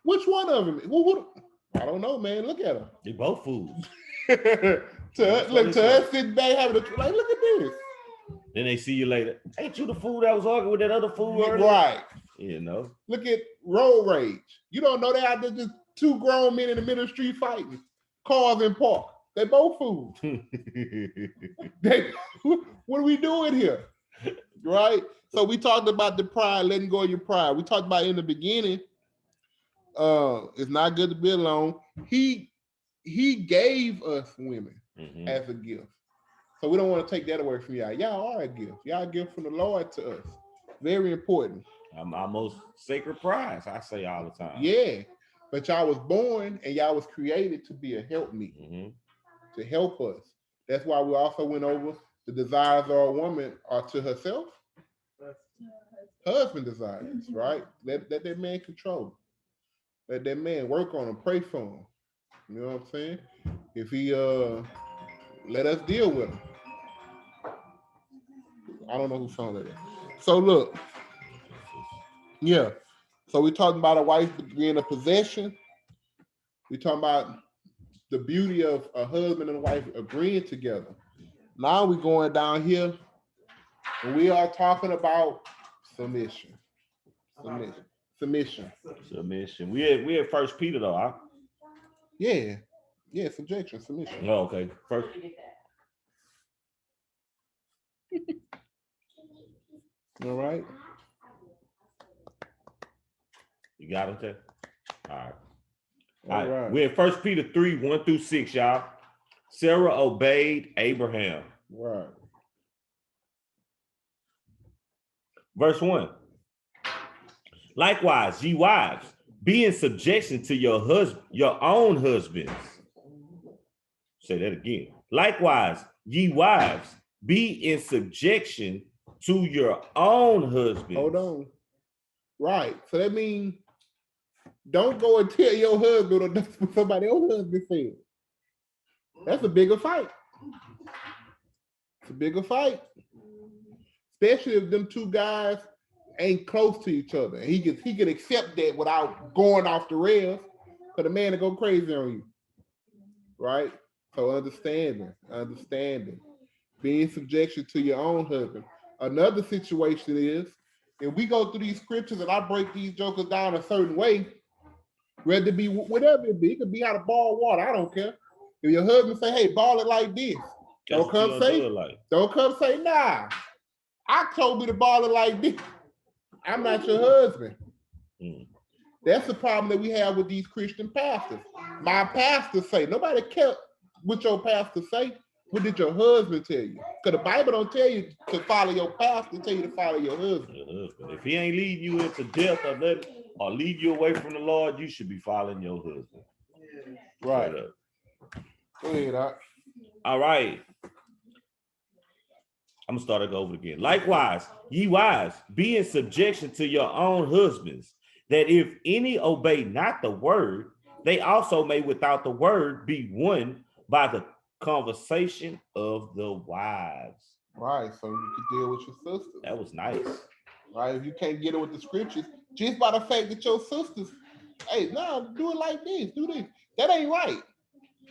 Which one of them? I don't know, man. Look at them. They both fools. Look, to us sitting back having like, look at this. Then they see you later. Ain't you the fool that was arguing with that other fool earlier? Right. You know. Look at road rage. You don't know they out there just two grown men in the middle of the street fighting. Cars in park. They both fools. What are we doing here? Right? So we talked about the pride, letting go of your pride. We talked about in the beginning, it's not good to be alone. He gave us women as a gift. So we don't want to take that away from y'all. Y'all are a gift. Y'all a gift from the Lord to us. Very important. I'm our most sacred prize, I say all the time. Yeah. But y'all was born and y'all was created to be a helpmeet, to help us. That's why we also went over the desires of a woman are to herself. Husband desires, right? Let that man control. Let that man work on him, pray for him. You know what I'm saying? If he let us deal with him. I don't know who song that is. So look, yeah. So we're talking about a wife being a possession. We're talking about the beauty of a husband and a wife agreeing together. Now we're going down here and we are talking about submission. Submission. We had First Peter though, huh? Yeah. Yeah, subjection, submission. Oh, okay. First. All right. You got him, Ted? All right. All right. We're in 1 Peter 3, 1-6, y'all. Sarah obeyed Abraham. Right. Verse 1. Likewise, ye wives, be in subjection to your own husbands. Say that again. Likewise, ye wives, be in subjection to your own husbands. Hold on. Right. So that means don't go and tell your husband or that's what somebody else's husband said. That's a bigger fight. It's a bigger fight. Especially if them two guys ain't close to each other. He can accept that without going off the rails, because the man will go crazy on you. Right? So understanding. Being in subjection to your own husband. Another situation is, if we go through these scriptures and I break these jokers down a certain way, whether it be whatever it be, it could be out of ball water, I don't care. If your husband say, hey, ball it like this, don't come say, nah, I told me to ball it like this. I'm not your husband. That's the problem that we have with these Christian pastors. My pastor say, nobody cares what your pastor say. What did your husband tell you? Because the Bible don't tell you to follow your pastor, it tell you to follow your husband. If he ain't lead you into death or lead you away from the Lord, you should be following your husband. Right. Go ahead, Doc. All right. I'm gonna start it over again. Likewise, ye wives, be in subjection to your own husbands, that if any obey not the word, they also may without the word be won by the conversation of the wives. Right, so you can deal with your sisters. That was nice. Right, if you can't get it with the scriptures, just by the fact that your sisters hey, no, do it like this, do this. That ain't right.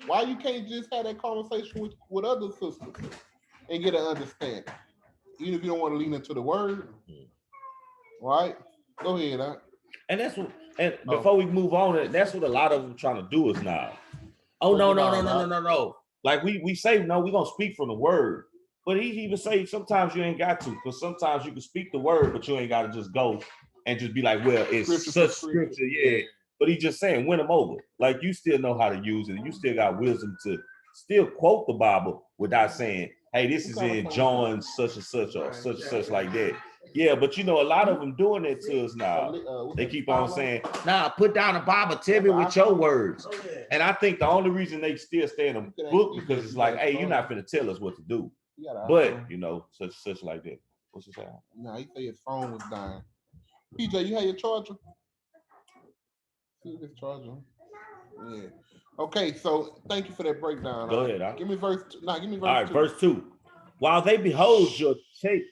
Why you can't just have that conversation with other sisters and get an understanding? Even if you don't want to lean into the word, right? Go ahead, huh? And that's what. And before we move on, that's what a lot of them trying to do is now. Oh no. Like we say no, we're gonna speak from the word. But he even say sometimes you ain't got to, because sometimes you can speak the word, but you ain't got to just go and just be like, well, it's Scripture such for scripture. scripture, yeah. But he's just saying, win them over. Like you still know how to use it, and you still got wisdom to still quote the Bible without saying, hey, this is in John such and such or such and such like that. Yeah, but you know, a lot of them doing that to us now. They keep on saying, nah, put down the Bible, tell me with your words. And I think the only reason they still stay in the book because it's like, hey, you're not finna tell us what to do. But you know, such like that. What's it saying? No, he said his phone was dying. PJ, you had your charger? See this charger? Yeah. Okay, so thank you for that breakdown. Go ahead. Give me verse. Give me verse. All right, 2. verse 2. While they behold your chaste,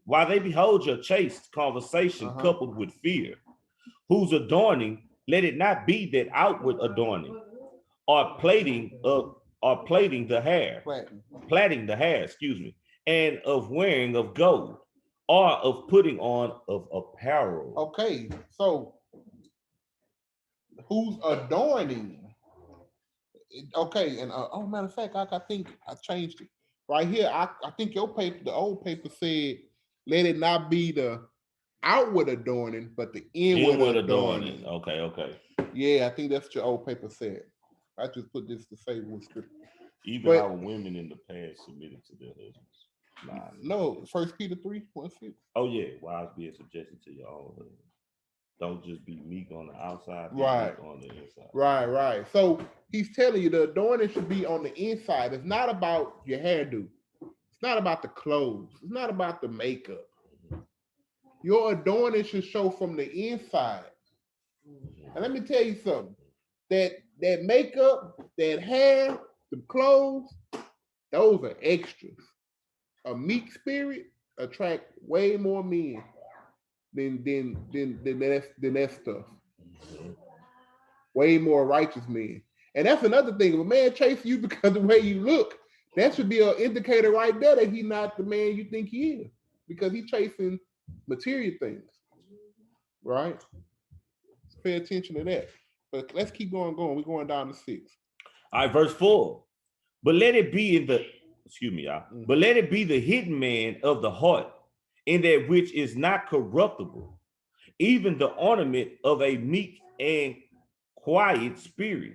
while they behold your chaste conversation coupled with fear, whose adorning, let it not be that outward adorning, or plaiting the hair, plaiting the hair, and of wearing of gold, or of putting on of apparel. Okay, so who's adorning? Okay, and oh, matter of fact, I think I changed it right here. I think your paper, the old paper said, "Let it not be the outward adorning, but the inward adorning." Okay. Yeah, I think that's what your old paper said. I just put this to say with scripture. Even our women in the past submitted to their husbands. No, 1 Peter 3:1-6. Oh yeah, wives be in subjection to your own husband. Don't just be meek on the outside, be right meek on the inside. Right. So he's telling you the adorning should be on the inside. It's not about your hairdo. It's not about the clothes. It's not about the makeup. Your adorning should show from the inside. And let me tell you something. That makeup, that hair, the clothes, those are extras. A meek spirit attract way more men than that stuff. Way more righteous men. And that's another thing. If a man chases you because of the way you look, that should be an indicator right there that he's not the man you think he is, because he's chasing material things. Right? Let's pay attention to that. But let's keep going. We're going down to 6. All right, verse 4. But let it be but let it be the hidden man of the heart, in that which is not corruptible, even the ornament of a meek and quiet spirit,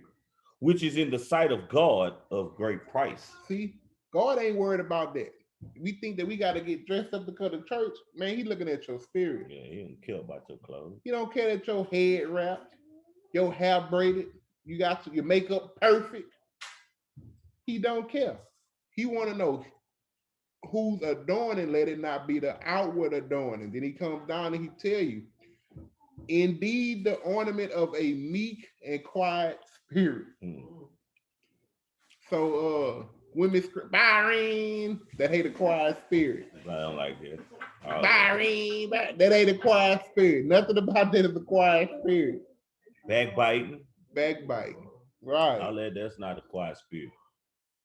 which is in the sight of God of great price. See, God ain't worried about that. We think that we got to get dressed up to go to church. Man, he looking at your spirit. Yeah, he don't care about your clothes. He don't care that your head wrapped, your hair braided, you got your makeup perfect. He don't care. He want to know who's adorning, let it not be the outward adorning. Then he comes down and he tell you, indeed the ornament of a meek and quiet spirit. So women, Byron, that hate a quiet spirit. I don't like that. Byron, that ain't a quiet spirit. Nothing about that is a quiet spirit. Backbiting. Right. All that's not a quiet spirit.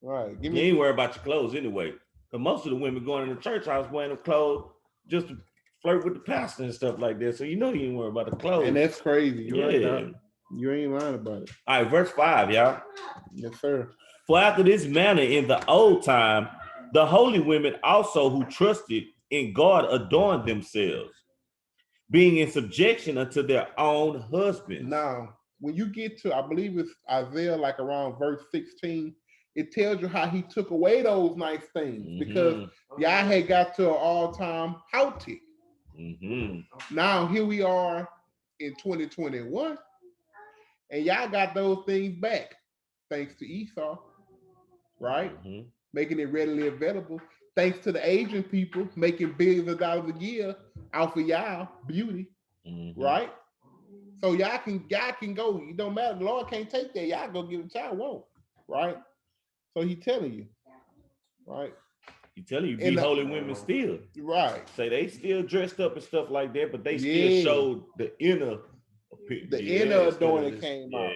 Right. You ain't worry about your clothes anyway. Because most of the women going in the church house wearing the clothes just to flirt with the pastor and stuff like that. So you know you ain't worry about the clothes. And that's crazy. Yeah. Right, you ain't lying about it. All right, verse 5, y'all. Yes, sir. For after this manner in the old time, the holy women also who trusted in God adorned themselves, being in subjection unto their own husbands. Now, when you get to, I believe it's Isaiah, like around verse 16, it tells you how he took away those nice things because y'all had got to an all-time haughty. Now, here we are in 2021, and y'all got those things back, thanks to Esau, right? Making it readily available. Thanks to the Asian people making billions of dollars a year off of y'all beauty, right? So y'all can go. It don't matter. The Lord can't take that. Y'all go get a child, won't, right? So he telling you, right? He telling you, be holy women still. Right. Say they still dressed up and stuff like that, but they still showed the inner The end of adorning came out.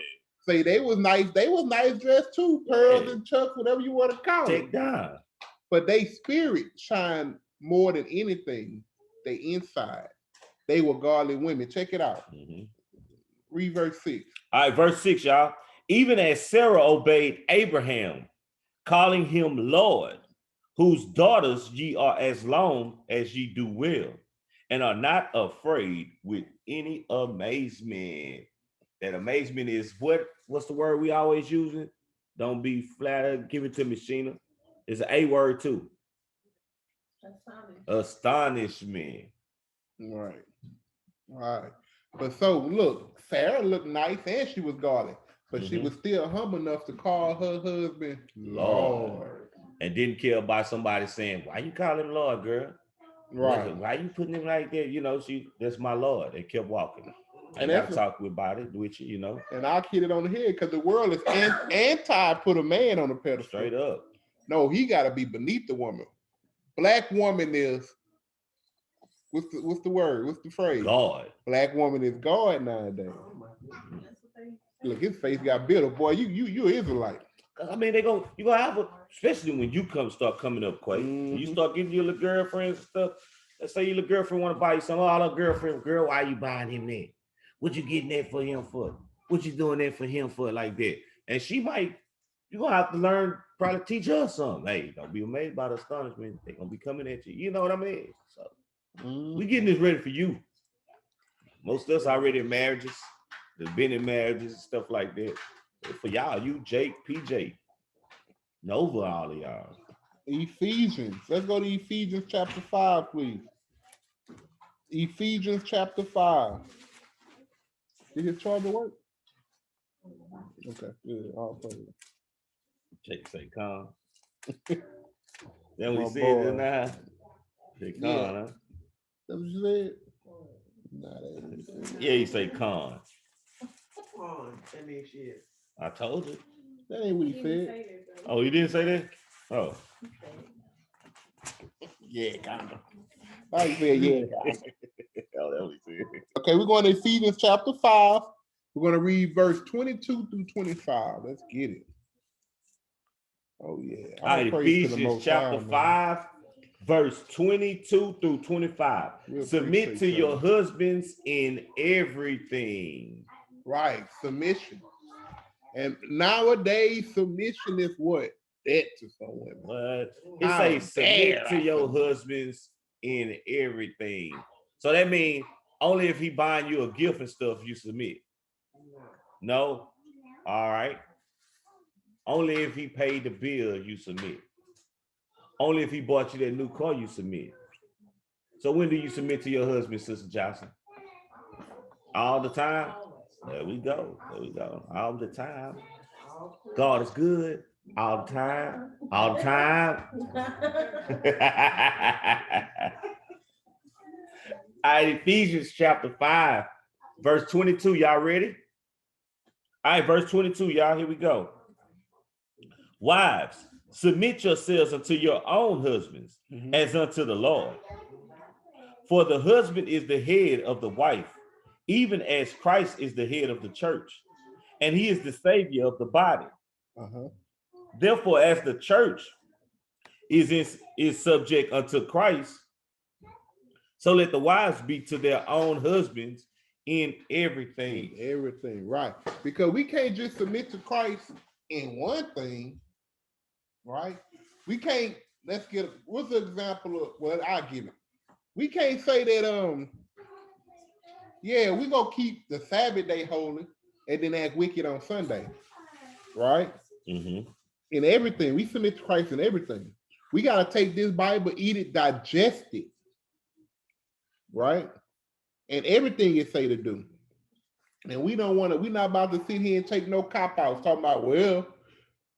Say they was nice dressed too, pearls and chucks, whatever you want to call it. Take down. But they spirit shine more than anything. They inside. They were godly women. Check it out. Read verse 6. All right, verse 6, y'all. Even as Sarah obeyed Abraham, calling him Lord, whose daughters ye are as long as ye do well, and are not afraid with any amazement. That amazement is what's the word we always using? Don't be flattered. Give it to me, Sheena. It's an A word too. Astonishment. Right. But so look, Sarah looked nice and she was godly, but she was still humble enough to call her husband Lord. And didn't care about somebody saying, why you call him Lord, girl? Right. Why you putting him like that? You know, that's my Lord. They kept walking. And I talk about it with you, you know. And I'll hit it on the head because the world is anti put a man on a pedestal. Straight up. No, he got to be beneath the woman. Black woman is, what's the word? What's the phrase? God. Black woman is God nowadays. Look, his face got bitter. Boy, you Israelite. I mean, you gonna have a, especially when you start coming up, Quay. You start getting your little girlfriends and stuff. Let's say your little girlfriend want to buy you something. Oh, little girlfriend, girl, why you buying him that? What you getting that for him for? What you doing that for him for like that? And you're gonna have to learn, probably teach her something. Hey, don't be amazed by the astonishment. They're gonna be coming at you. You know what I mean? So we getting this ready for you. Most of us already in marriages, they've been in marriages and stuff like that. For y'all, you, Jake, PJ, Nova, all of y'all. Ephesians. Let's go to Ephesians chapter 5, please. Ephesians chapter 5. Did his charger work? Okay, good. I'll play it. Jake say calm. Then we My see boy. it now. Say calm, Yeah. huh? That's what you said? Nah, that ain't what you said. Yeah, he say calm. That means shit. I told you. That ain't what he said. Oh, you didn't say that? Oh. Yeah, kind of. I said, yeah. Oh, that was it. Okay, we're going to Ephesians chapter 5. We're going to read verse 22 through 25. Let's get it. Oh, yeah. All right, Ephesians chapter 5, verse 22 through 25. Submit to your husbands in everything. Right, submission. And nowadays, submission is what? Debt to someone. What? It says submit to your husbands in everything. So that means only if he buying you a gift and stuff, you submit. No? All right. Only if he paid the bill, you submit. Only if he bought you that new car, you submit. So when do you submit to your husband, Sister Johnson? All the time? There we go. There we go. All the time. God is good. All the time. All the time. All right, Ephesians chapter 5, verse 22. Y'all ready? All right, verse 22, y'all. Here we go. Wives, submit yourselves unto your own husbands as unto the Lord. For the husband is the head of the wife, even as Christ is the head of the church, and he is the savior of the body. Therefore, as the church is subject unto Christ, so let the wives be to their own husbands in everything. Everything, right. Because we can't just submit to Christ in one thing, right? We can't, what's the example of, well, I'll give it. We can't say that, yeah, we're going to keep the Sabbath day holy and then act wicked on Sunday, right? In everything, we submit to Christ in everything. We got to take this Bible, eat it, digest it, right? And everything it say to do. And we don't want to, we're not about to sit here and take no cop-outs talking about, well,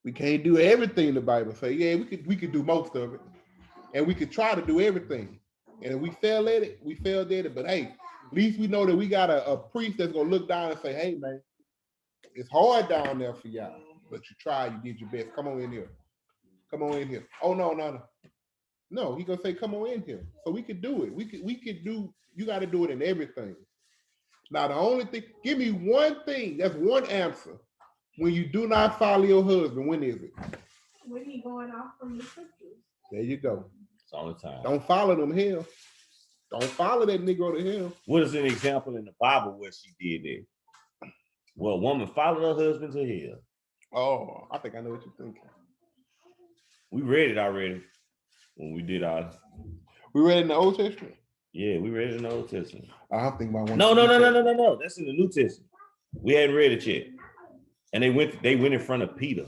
we can't do everything the Bible say. Yeah, we could do most of it. And we could try to do everything. And if we fail at it, we failed at it. But hey, at least we know that we got a priest that's gonna look down and say, hey man, it's hard down there for y'all. But you tried, you did your best. Come on in here. Come on in here. Oh no. No, he gonna say, come on in here. So we could do it. We could do, you gotta do it in everything. Now, the only thing, give me one thing, that's one answer. When you do not follow your husband, when is it? When he going off from the scriptures. There you go. It's all the time. Don't follow them hell. Don't follow that Negro to hell. What is an example in the Bible where she did that? Well, a woman followed her husband to hell. Oh, I think I know what you're thinking. We read it already when we did our. We read it in the Old Testament. Yeah, we read it in the Old Testament. I'm thinking about one. No. That's in the New Testament. We hadn't read it yet. And they went in front of Peter.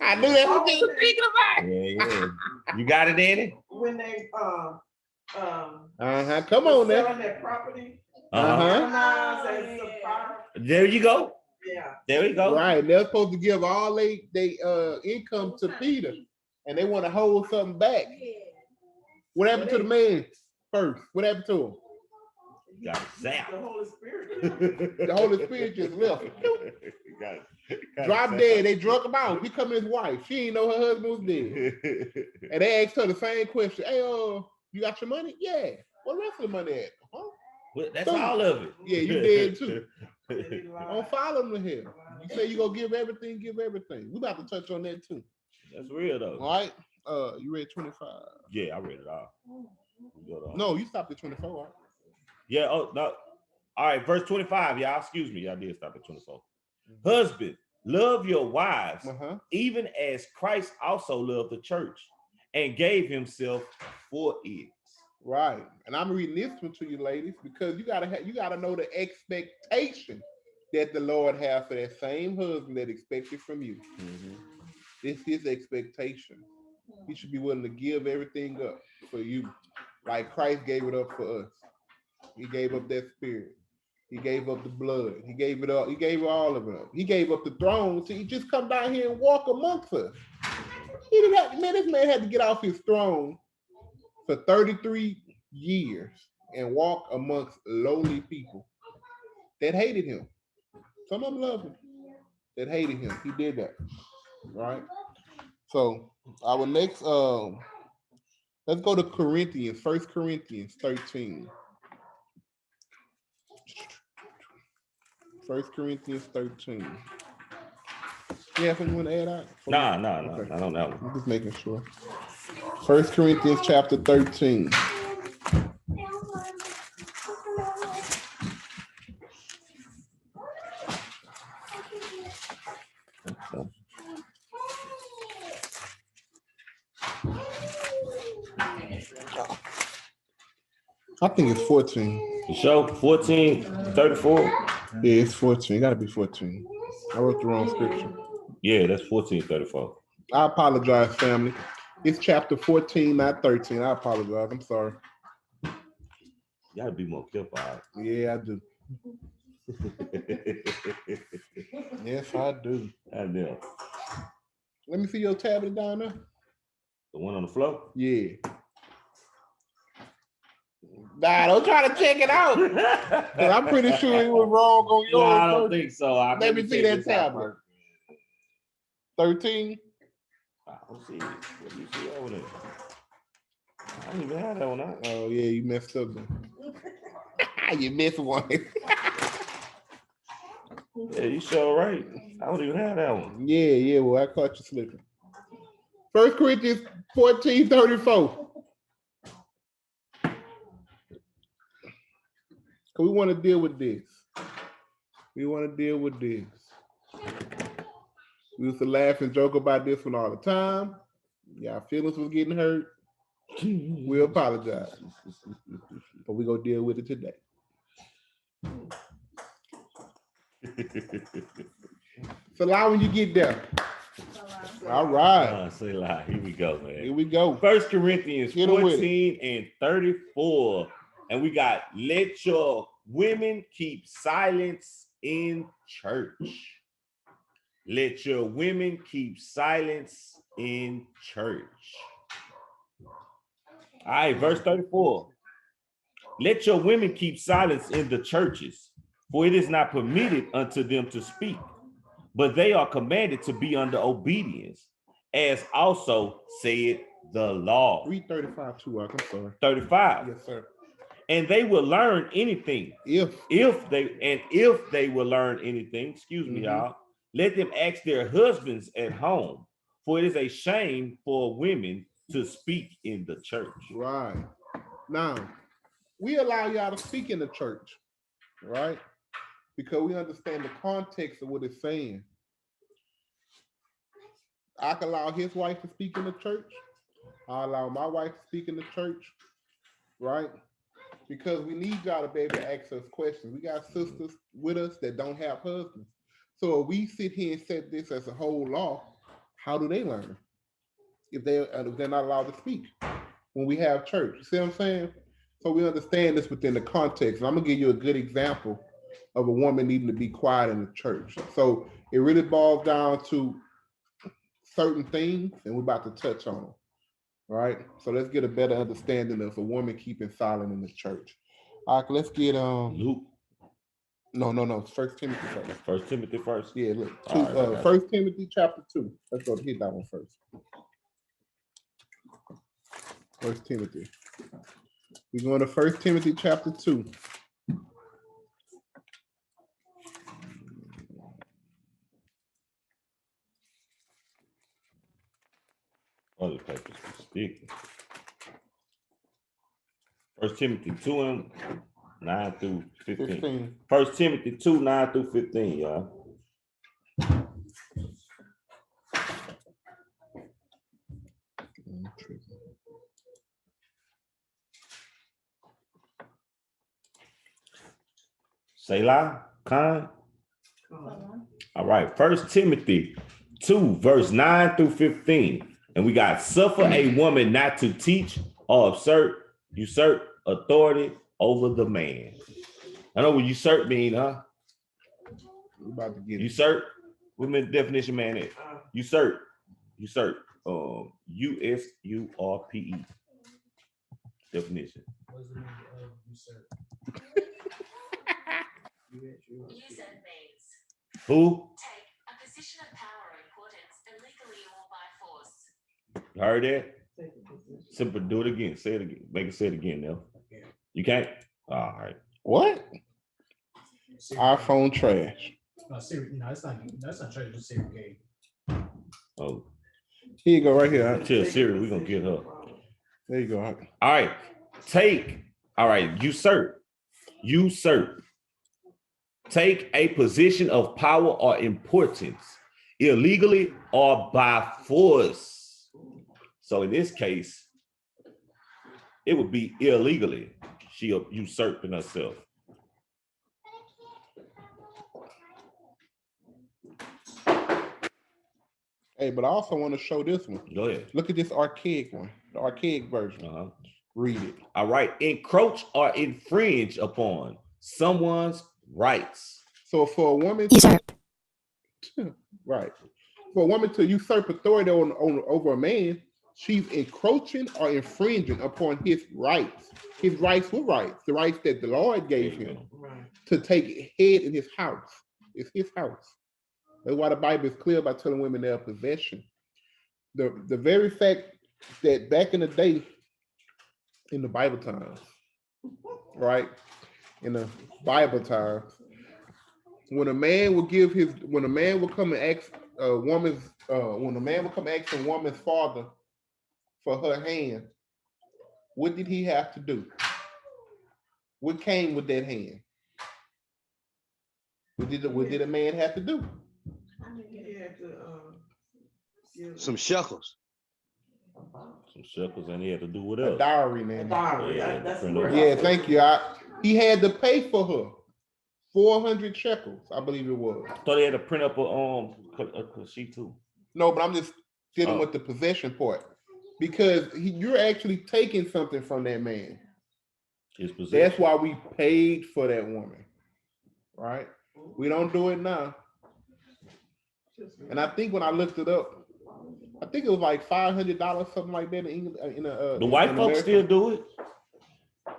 I knew that's what you were thinking about. Yeah. You got it, Danny? When they, Come on now. selling their property. Uh-huh. As a power. There you go. Yeah. There we go. Right. They're supposed to give all they income to Peter, and they want to hold something back. What happened to the man first? What happened to him? Got it. Zap. The Holy Spirit. The Holy Spirit just left. Got it. Drop dead. They drug him out. He come his wife. She didn't know her husband was dead. And they asked her the same question. Hey, you got your money? Yeah. What the rest of the money at? Huh? Well, that's all of it. Yeah, you dead too. Don't follow them to hell. You say you gonna give everything, give everything. We about to touch on that too. That's real though. All right. You read 25. Yeah, I read it all. No, you stopped at 24. Right? Yeah. Oh no. All right, verse 25. Y'all, excuse me. Y'all did stop at 24. Husband, love your wives, even as Christ also loved the church and gave himself for it. Right. And I'm reading this one to you, ladies, because you gotta know the expectation that the Lord has for that same husband that expected from you. It's his expectation. He should be willing to give everything up for you, like Christ gave it up for us. He gave up that spirit. He gave up the blood. He gave it up. He gave all of it up. He gave up the throne. So he just come down here and walk amongst us. He didn't have, man, this man had to get off his throne for 33 years and walk amongst lowly people that hated him. Some of them loved him, that hated him. He did that, right? So our next, let's go to Corinthians, 1 Corinthians 13. 1 Corinthians 13. You have something you want to add out? Nah, Okay. I don't know. I'm just making sure. 1 Corinthians chapter 13. I think it's 14. The show 14:34. Yeah, it's 14. It gotta be 14. I wrote the wrong scripture. Yeah, that's 14:34. I apologize, family. It's chapter 14, not 13. I apologize. I'm sorry. You gotta be more careful. All right? Yeah, I do. Yes, I do. I know. Let me see your tablet down there. The one on the floor? Yeah. Nah, don't try to check it out. 'Cause I'm pretty sure it was wrong on yours. No, I don't think so. Let me see that tablet. 13. I don't see it. What do you see over there? I don't even have that one out. Oh yeah, you messed up then. You missed one. Yeah, you sure right. I don't even have that one. Yeah, well, I caught you slipping. 1 Corinthians 14:34. We want to deal with this. We used to laugh and joke about this one all the time. Y'all feelings was getting hurt. We apologize. But we're going to deal with it today. So lie when you get there. All right. Say lie. Here we go, man. Here we go. 1 Corinthians Hit 'em with 14:34. And we got, let your women keep silence in church. Let your women keep silence in church. All right, verse 34. Let your women keep silence in the churches, for it is not permitted unto them to speak, but they are commanded to be under obedience, as also said the law. Read 35 too, I'm sorry. 35. Yes, sir. and they will learn anything. If If they will learn anything, excuse me, Mhm. y'all, let them ask their husbands at home, for it is a shame for women to speak in the church. right now, we allow y'all to speak in the church, right? Because we understand the context of what it's saying. I can allow his wife to speak in the church. I allow my wife to speak in the church, right? Because we need y'all to be able to ask us questions. We got sisters with us that don't have husbands. So if we sit here and set this as a whole law, how do they learn if they're not allowed to speak when we have church? You see what I'm saying? So we understand this within the context. And I'm gonna give you a good example of a woman needing to be quiet in the church. So it really boils down to certain things, and we're about to touch on them. Right? So let's get a better understanding of a woman keeping silent in the church. All right, let's get Luke, no, First Timothy first. 1 Timothy first. Yeah, look, All right, I got you. First Timothy chapter 2. Let's go hit that one first. First Timothy. We're going to First Timothy chapter 2. Other papers sticky. 1 Timothy 2 and 9 through 15. 15. 1 Timothy 2, 9 through 15, y'all. Selah, Khan. All right, 1 Timothy 2, verse 9 through 15. And we got, suffer a woman not to teach or usurp authority over the man. I know what usurp mean, huh? We're about to get it. Usurp. What the definition, man? Is usurp. U-S-U-R-P-E. Definition. Usurp means Who? take a position of power or importance illegally or by force. You heard that? Simple. Do it again. Say it again. Make it say it again now. You can't? All right. What? iPhone trash. No, Siri, no, that's not trying to Siri game. Oh, Here you go, right here. tell Siri we're gonna get her. There you go. All right. Usurp. Take a position of power or importance illegally or by force. So in this case, it would be illegally. She usurping herself. Hey, but I also want to show this one. Go ahead. Look at this archaic one, the archaic version. Uh-huh. Read it. All right. Encroach or infringe upon someone's rights. So for a woman, right, for a woman to usurp authority over a man, she's encroaching or infringing upon his rights. His rights were rights, the rights that the Lord gave him to take head in his house. It's his house. That's why the Bible is clear about telling women their possession. The very fact that back in the day, in the Bible times, right, in the Bible times, when a man would come and ask a woman's father for her hand, what did he have to do? What came with that hand? What did a man have to do? Some shekels. Some shekels, and he had to do what A else? dowry, man. Yeah, That's the print word. over. Yeah, thank you. He had to pay for her 400 shekels, I believe it was. Thought they had to print up a sheet too. No, but I'm just dealing Oh. with the possession part because you're actually taking something from that man. His possession. That's why we paid for that woman, right? We don't do it now. And I think when I looked it up, I think it was like $500, something like that in England. The white in folks America. still do it.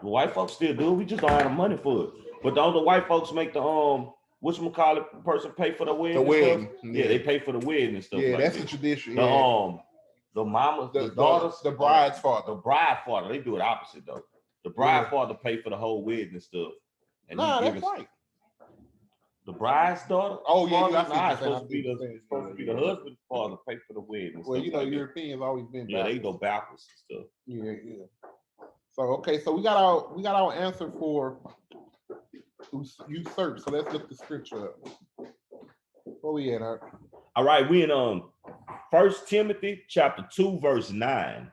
The white folks still do it. We just don't have the money for it. But don't the white folks make the whatchamacallit person pay for the wedding? The and wedding, stuff? yeah. Yeah, they pay for the wedding and stuff. Yeah, like that's that. the tradition. The Yeah. the mamas, the The daughters, the bride's father. the bride father. They do it opposite though. The bride Yeah. father pay for the whole wedding and stuff. And he Nah, give that's us- right. The bride's daughter. Oh, yeah, father, I see what nah, you're it's saying. supposed to be the husband's father pay for the wedding. And Well, stuff you know, like that. Europeans always been Yeah, they backwards. go backwards and stuff. Yeah. So okay, so we got our answer for usurp. So let's look the scripture up. Where we at, Art? All right, we in 1 Timothy chapter 2, verse 9.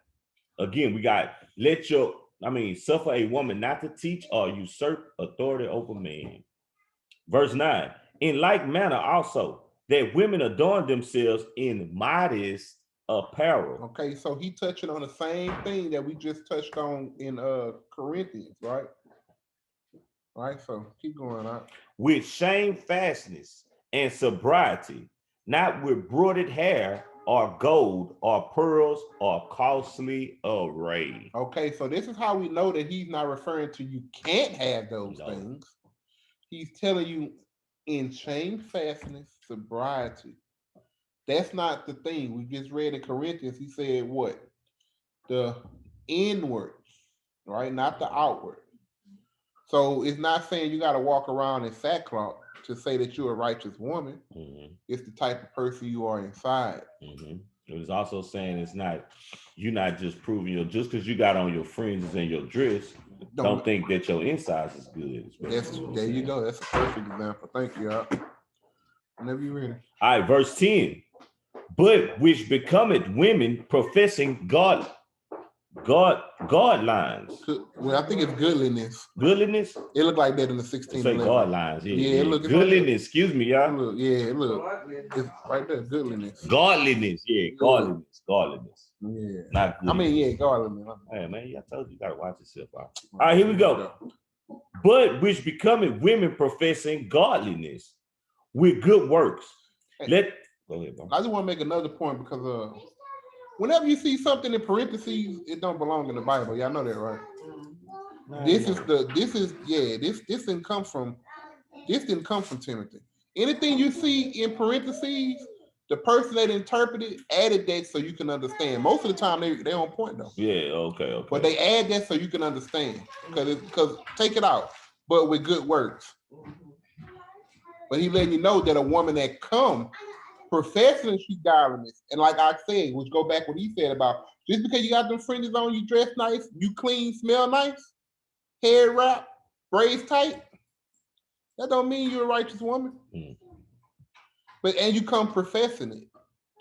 Again, we got suffer a woman not to teach or usurp authority over man. Verse 9. In like manner also, that women adorn themselves in modest apparel. Okay, so he touching on the same thing that we just touched on in Corinthians, right? Right, so keep going out. With shamefastness and sobriety, not with broided hair or gold or pearls or costly array. Okay, so this is how we know that he's not referring to you can't have those No. things. He's telling you in shamefastness, sobriety. That's not the thing. We just read in Corinthians, he said what? The inward, right? Not the outward. So it's not saying you got to walk around in sackcloth to say that you're a righteous woman. Mhm, It's the type of person you are inside. mhm. It was also saying you're not just proving just because you got on your fringes and your dress, don't think that your insides is good. There you go. That's a perfect example. Thank you. Whenever you're ready. All right, verse 10. But which becometh women professing God lines. Well, I think it's goodliness. Goodliness? It looked like that in the Say 1611. God lines. Yeah, it look- it's goodliness. Excuse me, y'all. Look, yeah, look. It's right there, goodliness. Godliness. Yeah, godliness. Godliness. Yeah. Not good. I mean, yeah, godliness. Hey, man, I told you, you got to watch yourself out. All right, here we go. But which becoming women professing godliness with good works. Go ahead, bro. I just want to make another point because whenever you see something in parentheses, it don't belong in the Bible. Y'all know that, right? This didn't come from Timothy. Anything you see in parentheses, the person that interpreted added that so you can understand. Most of the time they on point though. Yeah, okay. But they add that so you can understand. Because take it out, but with good works. But he letting you know that a woman that come professing she godliness, and like I said, which go back what he said about just because you got them fringes on, you dress nice, you clean, smell nice, hair wrap, braids tight, that don't mean you're a righteous woman. Mm. And you come professing it,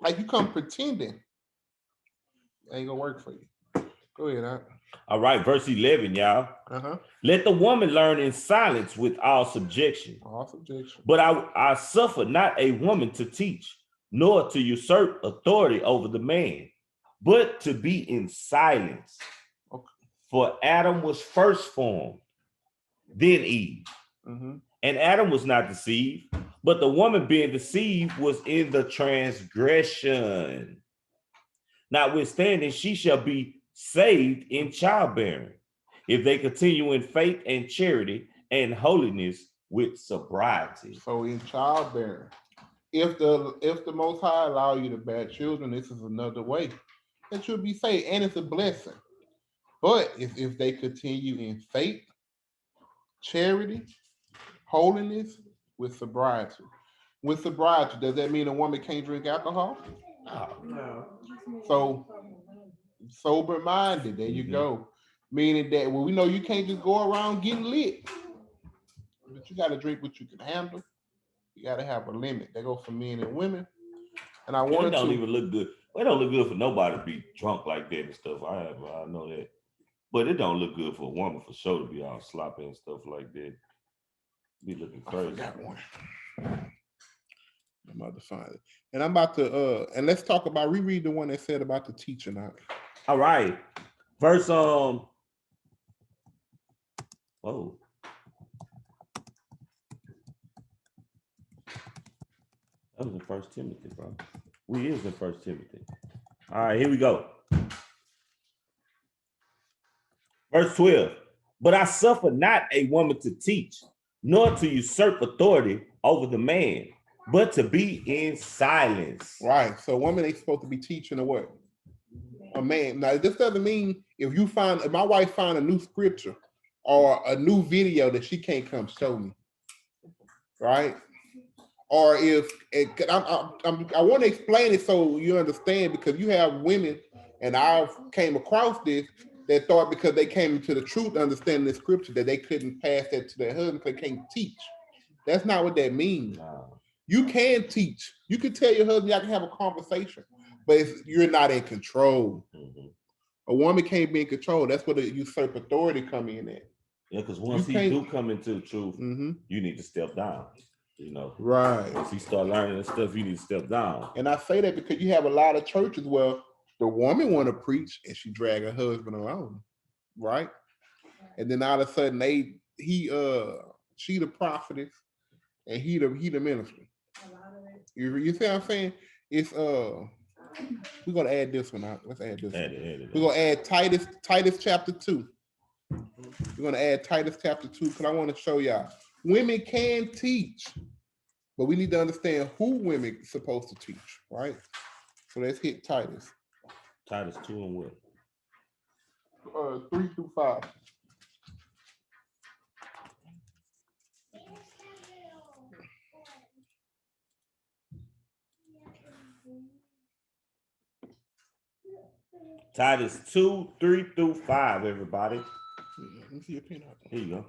like you come pretending, it ain't gonna work for you. Go ahead. All right, verse 11, y'all. Let the woman learn in silence with all subjection. All subjection. But I suffer not a woman to teach, nor to usurp authority over the man, but to be in silence. Okay. For Adam was first formed, then Eve. Mhm. And Adam was not deceived, but the woman being deceived was in the transgression. Notwithstanding, she shall be saved in childbearing, if they continue in faith and charity and holiness with sobriety. So in childbearing, if the Most High allow you to bear children, this is another way that you'll be saved, and it's a blessing. But if they continue in faith, charity, holiness with sobriety. With sobriety, does that mean a woman can't drink alcohol? No. So sober-minded, there you go. Meaning that, well, we know you can't just go around getting lit, but you got to drink what you can handle. You got to have a limit. That goes for men and women. And I wanted It don't to even look good. It don't look good for nobody to be drunk like that and stuff. I know that. But it don't look good for a woman for sure to be all sloppy and stuff like that. Be looking crazy. Got one. I'm about to find it. And I'm about to and let's talk about reread the one that said about the teaching. All right. Verse whoa. That was in 1 Timothy, bro. We is in 1 Timothy. All right, here we go. Verse 12. But I suffer not a woman to teach, nor to usurp authority over the man, but to be in silence. Right. So women ain't supposed to be teaching or what? a man. Now, this doesn't mean if my wife find a new scripture or a new video that she can't come show me, right? Or if I want to explain it so you understand, because you have women, and I've came across this, that thought because they came into the truth, understanding the scripture, that they couldn't pass that to their husband because they can't teach. That's not what that means. You can teach. You can tell your husband, y'all can have a conversation, but you're not in control. A woman can't be in control. That's where the usurp authority come in at. Yeah, because once he do come into the truth, you need to step down. You know, right? Once he start learning this stuff, you need to step down. And I say that because you have a lot of churches where the woman want to preach and she drag her husband along, right? And then all of a sudden she the prophetess and he the minister. You see what I'm saying? It's we're gonna add this one out. Let's add this. We're gonna add Titus chapter 2. We're gonna add Titus chapter 2 because I want to show y'all women can teach, but we need to understand who women are supposed to teach, right? So let's hit Titus. Titus 2 and what? 3 through 5. Titus 2, 3 through 5, everybody. Let me see your pen out. Here you go.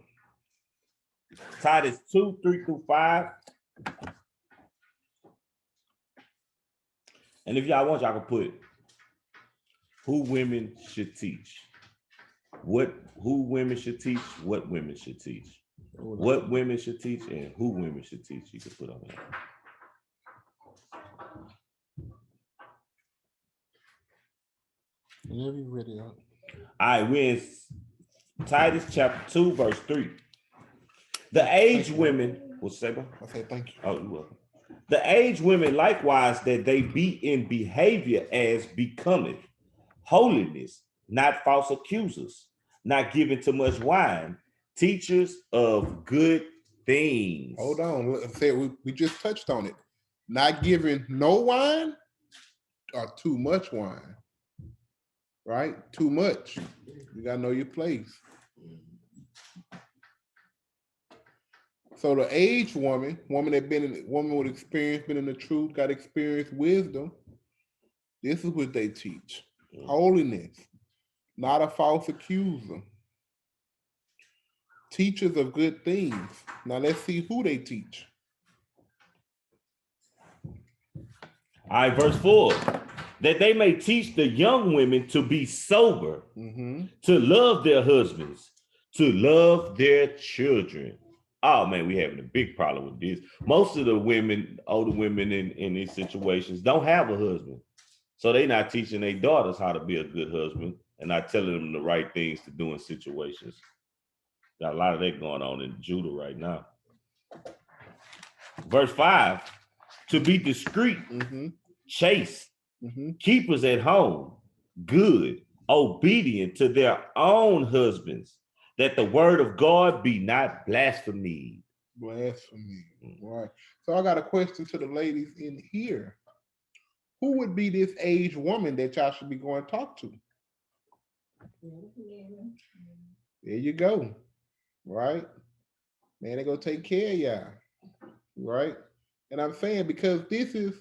Titus 2, 3 through 5. And if y'all want, y'all can put who women should teach. Who women should teach, what women should teach. What women should teach and who women should teach. You can put on there. Whenever you're ready. All right, we're in Titus chapter 2, verse 3. The aged women, what's that? I say thank you. Oh, you're welcome. The aged women likewise, that they be in behavior as becometh holiness, not false accusers, not given to much wine, teachers of good things. Hold on. We just touched on it. Not giving no wine or too much wine. Right? Too much. You gotta know your place. So the aged woman with experience, been in the truth, got experience, wisdom. This is what they teach. Holiness, not a false accuser. Teachers of good things. Now let's see who they teach. All right, verse 4. That they may teach the young women to be sober, to love their husbands, to love their children. Oh man, we're having a big problem with this. Most of the women, older women in these situations don't have a husband. So they're not teaching their daughters how to be a good husband and not telling them the right things to do in situations. Got a lot of that going on in Judah right now. Verse 5, to be discreet, chaste, keepers at home, good, obedient to their own husbands, that the word of God be not blasphemed. Blasphemy. Right. So I got a question to the ladies in here. Who would be this aged woman that y'all should be going to talk to? There you go. Right? Man, they're going to take care of y'all. Right? And I'm saying because this is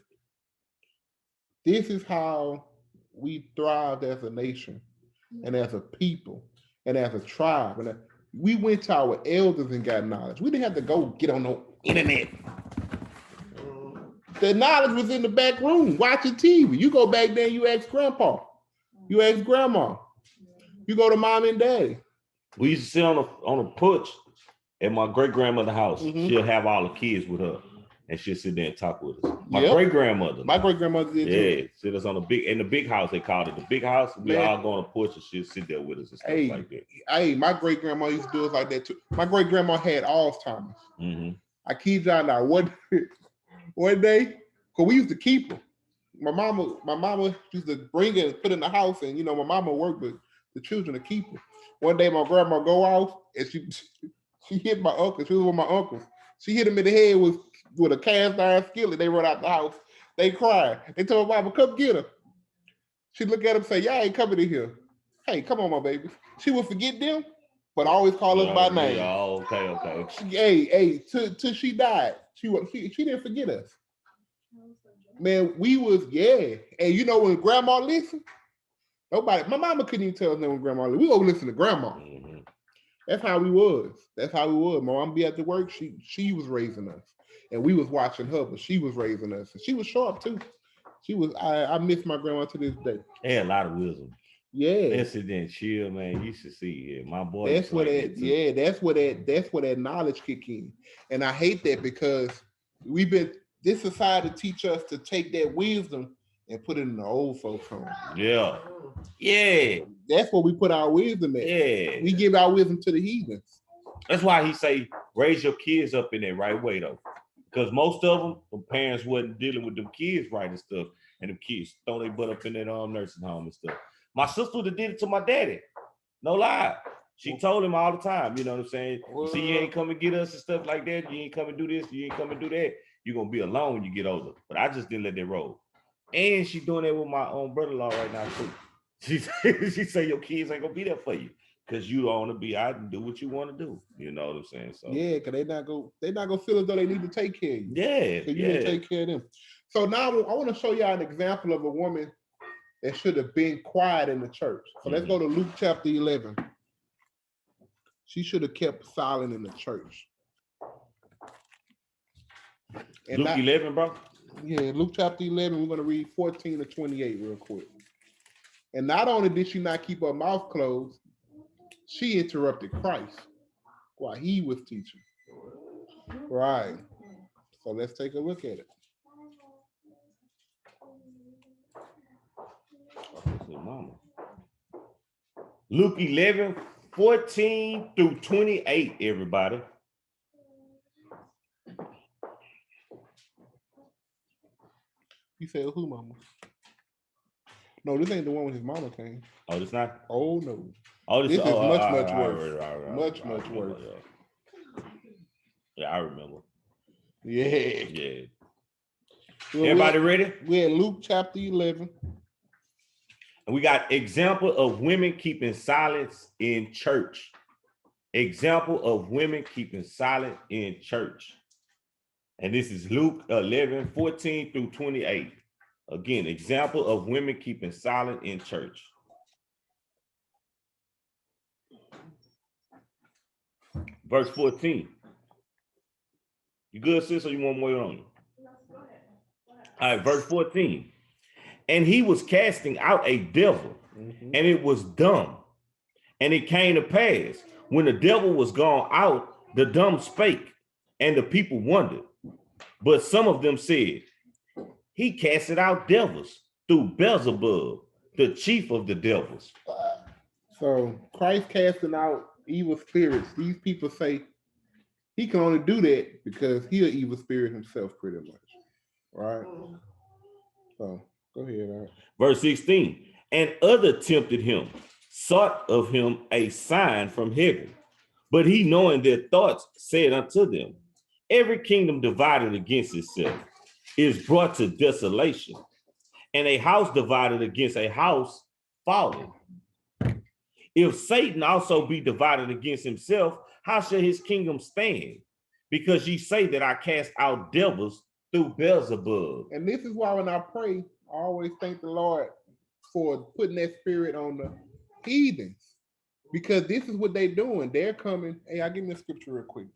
how we thrived as a nation and as a people and as a tribe. And we went to our elders and got knowledge. We didn't have to go get on the internet. The knowledge was in the back room, watching TV. You go back there, you ask grandpa. You ask grandma. You go to mom and daddy. We used to sit on a porch at my great-grandmother's house. She'll have all the kids with her. And she'll sit there and talk with us. My great-grandmother. My great-grandmother did too. Sit us on the big house, they called it the big house. We all go on a porch and she'll sit there with us and stuff like that. Hey, my great-grandma used to do it like that too. My great-grandma had Alzheimer's. I kid y'all now, one day, because we used to keep them. My mama used to bring it and put it in the house, and my mama worked with the children to keep them. One day my grandma go off and she hit my uncle. She was with my uncles. She hit him in the head with a cast iron skillet. They run out the house. They cried. They told mama, come get her. She'd look at them and say, y'all ain't coming in here. Hey, come on, my baby. She would forget them, but always call us by name. Oh, okay. Till she died. She didn't forget us. Man, we was, yeah. And you know when grandma listened, nobody, my mama couldn't even tell us when grandma listened. We go listen to grandma. Mhm. That's how we was. That's how we was. My mom be at the work. She was raising us. And we was watching her, but she was raising us. And she was sharp too. She was, I miss my grandma to this day. They had a lot of wisdom. Yeah. Let's sit there and chill, man. You should see it. My boy. That's what that, yeah, that's where that knowledge kick in. And I hate that because this society teach us to take that wisdom and put it in the old folks' home. Yeah. Yeah. That's where we put our wisdom at. Yeah. We give our wisdom to the heathens. That's why he say raise your kids up in that right way though. Because most of them, the parents wasn't dealing with them kids right and stuff. And them kids throw their butt up in that nursing home and stuff. My sister did it to my daddy. No lie. She told him all the time, you know what I'm saying? You see, you ain't come and get us and stuff like that. You ain't come and do this. You ain't come and do that. You're going to be alone when you get older. But I just didn't let that roll. And she doing that with my own brother-in-law right now too. She say your kids ain't going to be there for you because you don't want to be out and do what you want to do. You know what I'm saying? So yeah, because they're not gonna feel as though they need to take care of you. Yeah. So you need to take care of them. So now I want to show y'all an example of a woman that should have been quiet in the church. So let's go to Luke chapter 11. She should have kept silent in the church. And Luke 11, bro? Yeah, Luke chapter 11, we're going to read 14 to 28 real quick. And not only did she not keep her mouth closed, she interrupted Christ while he was teaching. Right. So let's take a look at it. Luke 11, 14 through 28, everybody. You said who, mama? No, this ain't the one when his mama came. Oh, this not? Oh, no. Oh, this is much worse. Much worse. Yeah, I remember. Yeah. Well, Everybody ready? We're at Luke chapter 11. And we got example of women keeping silence in church. Example of women keeping silent in church. And this is Luke 11, 14 through 28. Again, example of women keeping silent in church. Verse 14. You good, sis, or you want more on you? All right, verse 14. And he was casting out a devil, and it was dumb. And it came to pass, when the devil was gone out, the dumb spake, and the people wondered. But some of them said, he casted out devils through Beelzebub, the chief of the devils. So Christ casting out evil spirits. These people say he can only do that because he an evil spirit himself, pretty much. Right? So go ahead. Right? Verse 16. And other tempted him, sought of him a sign from heaven. But he, knowing their thoughts, said unto them, every kingdom divided against itself is brought to desolation, and a house divided against a house fallen. If Satan also be divided against himself, how shall his kingdom stand? Because ye say that I cast out devils through Beelzebub. And this is why when I pray, I always thank the Lord for putting that spirit on the heathens. Because this is what they're doing. They're coming. Hey, I'll give me a scripture real quick.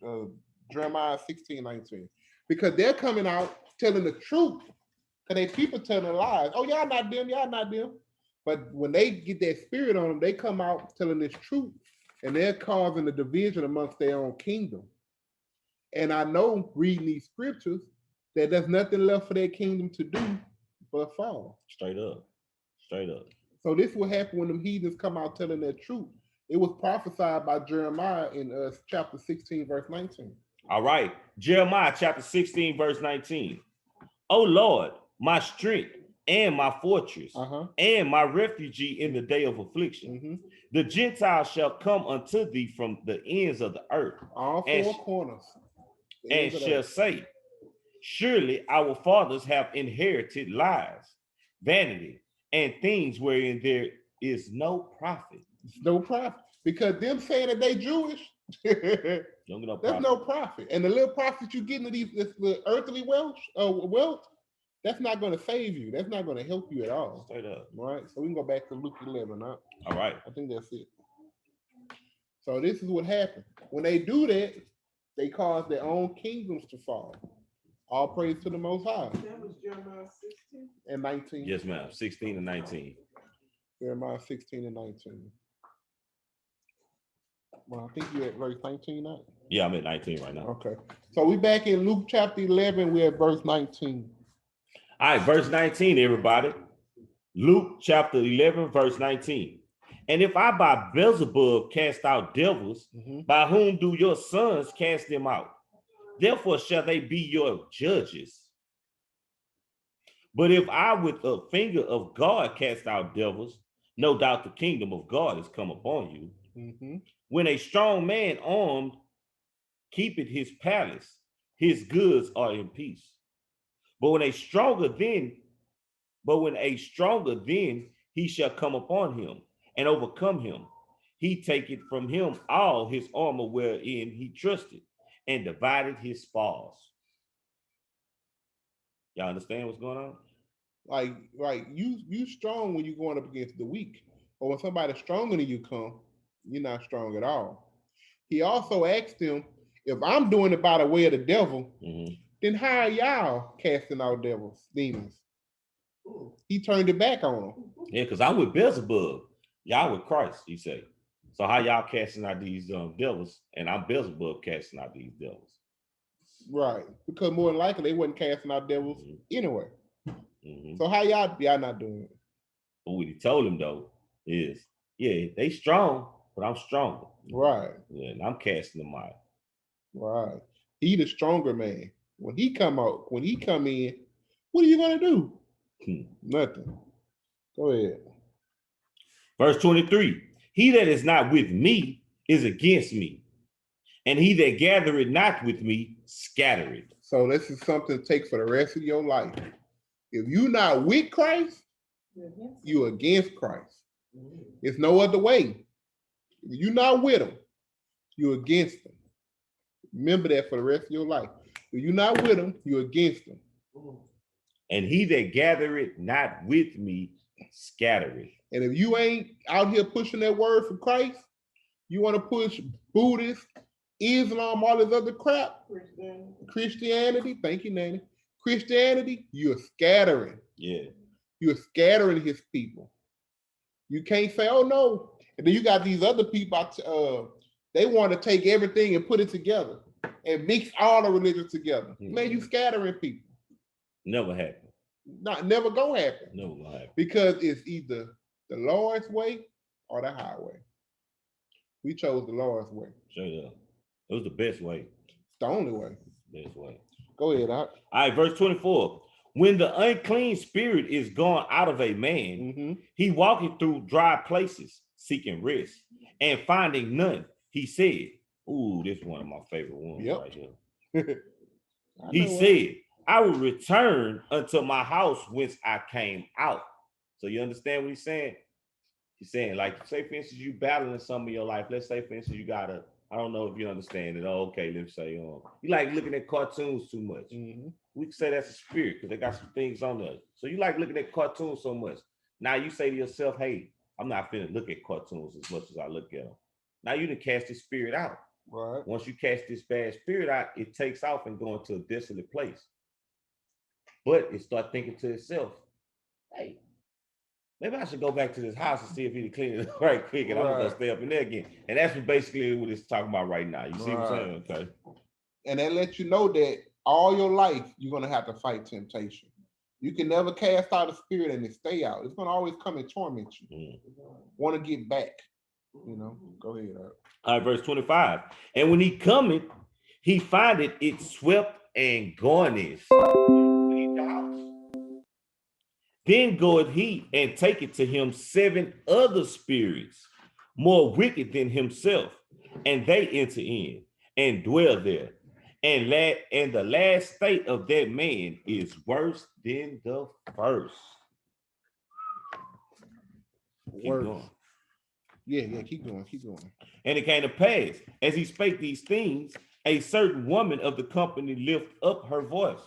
Jeremiah 16:19. Because they're coming out telling the truth. Because they people telling lies. Oh, y'all not them, y'all not them. But when they get that spirit on them, they come out telling this truth. And they're causing a division amongst their own kingdom. And I know reading these scriptures that there's nothing left for their kingdom to do but fall. Straight up. Straight up. So this will happen when them heathens come out telling their truth. It was prophesied by Jeremiah in chapter 16, verse 19. All right. Jeremiah chapter 16, verse 19. O Lord, my strength and my fortress and my refugee in the day of affliction. The Gentiles shall come unto thee from the ends of the earth. All four corners. And shall say, surely our fathers have inherited lies, vanity, and things wherein there is no profit. It's no profit. Because them saying that they Jewish, there's Don't get no profit. no profit. And the little profit you get into this little earthly wealth, that's not going to save you. That's not going to help you at all. Straight up. Right? So we can go back to Luke 11. Huh? All right. I think that's it. So this is what happened. When they do that, they cause their own kingdoms to fall. All praise to the Most High. That was Jeremiah 16. And 19. Yes, ma'am. 16 and 19. Jeremiah 16 and 19. Well, I think you're at verse 19 now. Yeah, I'm at 19 right now. Okay. So we back in Luke chapter 11. We're at verse 19. All right, verse 19, everybody. Luke chapter 11, verse 19. And if I by Beelzebub cast out devils, by whom do your sons cast them out? Therefore shall they be your judges. But if I with the finger of God cast out devils, no doubt the kingdom of God is come upon you. When a strong man armed keepeth his palace, his goods are in peace. But when a stronger then he shall come upon him and overcome him, he taketh from him all his armor wherein he trusted, and divided his spoils. Y'all understand what's going on? Like you strong when you're going up against the weak. But when somebody stronger than you come, you're not strong at all. He also asked him, if I'm doing it by the way of the devil, then how are y'all casting out demons? He turned it back on him. Yeah, because I'm with Beelzebub. Y'all with Christ, he said. So how y'all casting out these devils, and I'm Beelzebub casting out these devils? Right, because more than likely they wasn't casting out devils anyway. So how y'all not doing it? But what he told him though is, yeah, they strong, but I'm stronger. Right. Yeah, and I'm casting them out. Right. He the stronger man. When he come in, what are you gonna do? Nothing. Go ahead. Verse 23. He that is not with me is against me, and he that gathereth not with me scattereth. So this is something to take for the rest of your life. If you're not with Christ, you're against Christ. It's no other way. If you're not with him, you're against him. Remember that for the rest of your life. If you're not with him, you're against him. And he that gathereth not with me scattereth. And if you ain't out here pushing that word for Christ, you want to push Buddhist, Islam, all this other crap, Christianity, thank you, Nanny. Christianity, you're scattering. Yeah. You're scattering his people. You can't say, oh no. And then you got these other people, they want to take everything and put it together and mix all the religions together. Man, you scattering people. Never happen. Never gonna happen. Never gonna happen. Because it's either the Lord's way or the highway. We chose the Lord's way. Straight up. It was the best way. It's the only way. Best way. Go ahead, All right, verse 24. When the unclean spirit is gone out of a man, he walketh through dry places, seeking rest, and finding none. He said, ooh, this is one of my favorite ones right here. He said, I will return unto my house whence I came out. So you understand what he's saying? He's saying, like, say, for instance, you battling some of your life. Let's say, for instance, you got I don't know if you understand it. Oh, okay, let's say, you like looking at cartoons too much. We can say that's a spirit because they got some things on there. So you like looking at cartoons so much. Now you say to yourself, hey, I'm not finna look at cartoons as much as I look at them. Now you done cast this spirit out. Right. Once you cast this bad spirit out, it takes off and go into a desolate place. But it start thinking to itself, hey, maybe I should go back to this house and see if he can clean it right quick, and I'm gonna stay up in there again. And that's basically what it's talking about right now. You see what I'm saying? Okay. And that lets you know that all your life you're gonna have to fight temptation. You can never cast out a spirit and it stay out. It's gonna always come and torment you. Want to get back. Go ahead. All right, verse 25. And when he cometh, he findeth it swept and garnished. Then goeth he and taketh to him 7 other spirits, more wicked than himself, and they enter in and dwell there. And the last state of that man is worse than the first. Keep Worse. going. Yeah, keep going. And it came to pass, as he spake these things, a certain woman of the company lift up her voice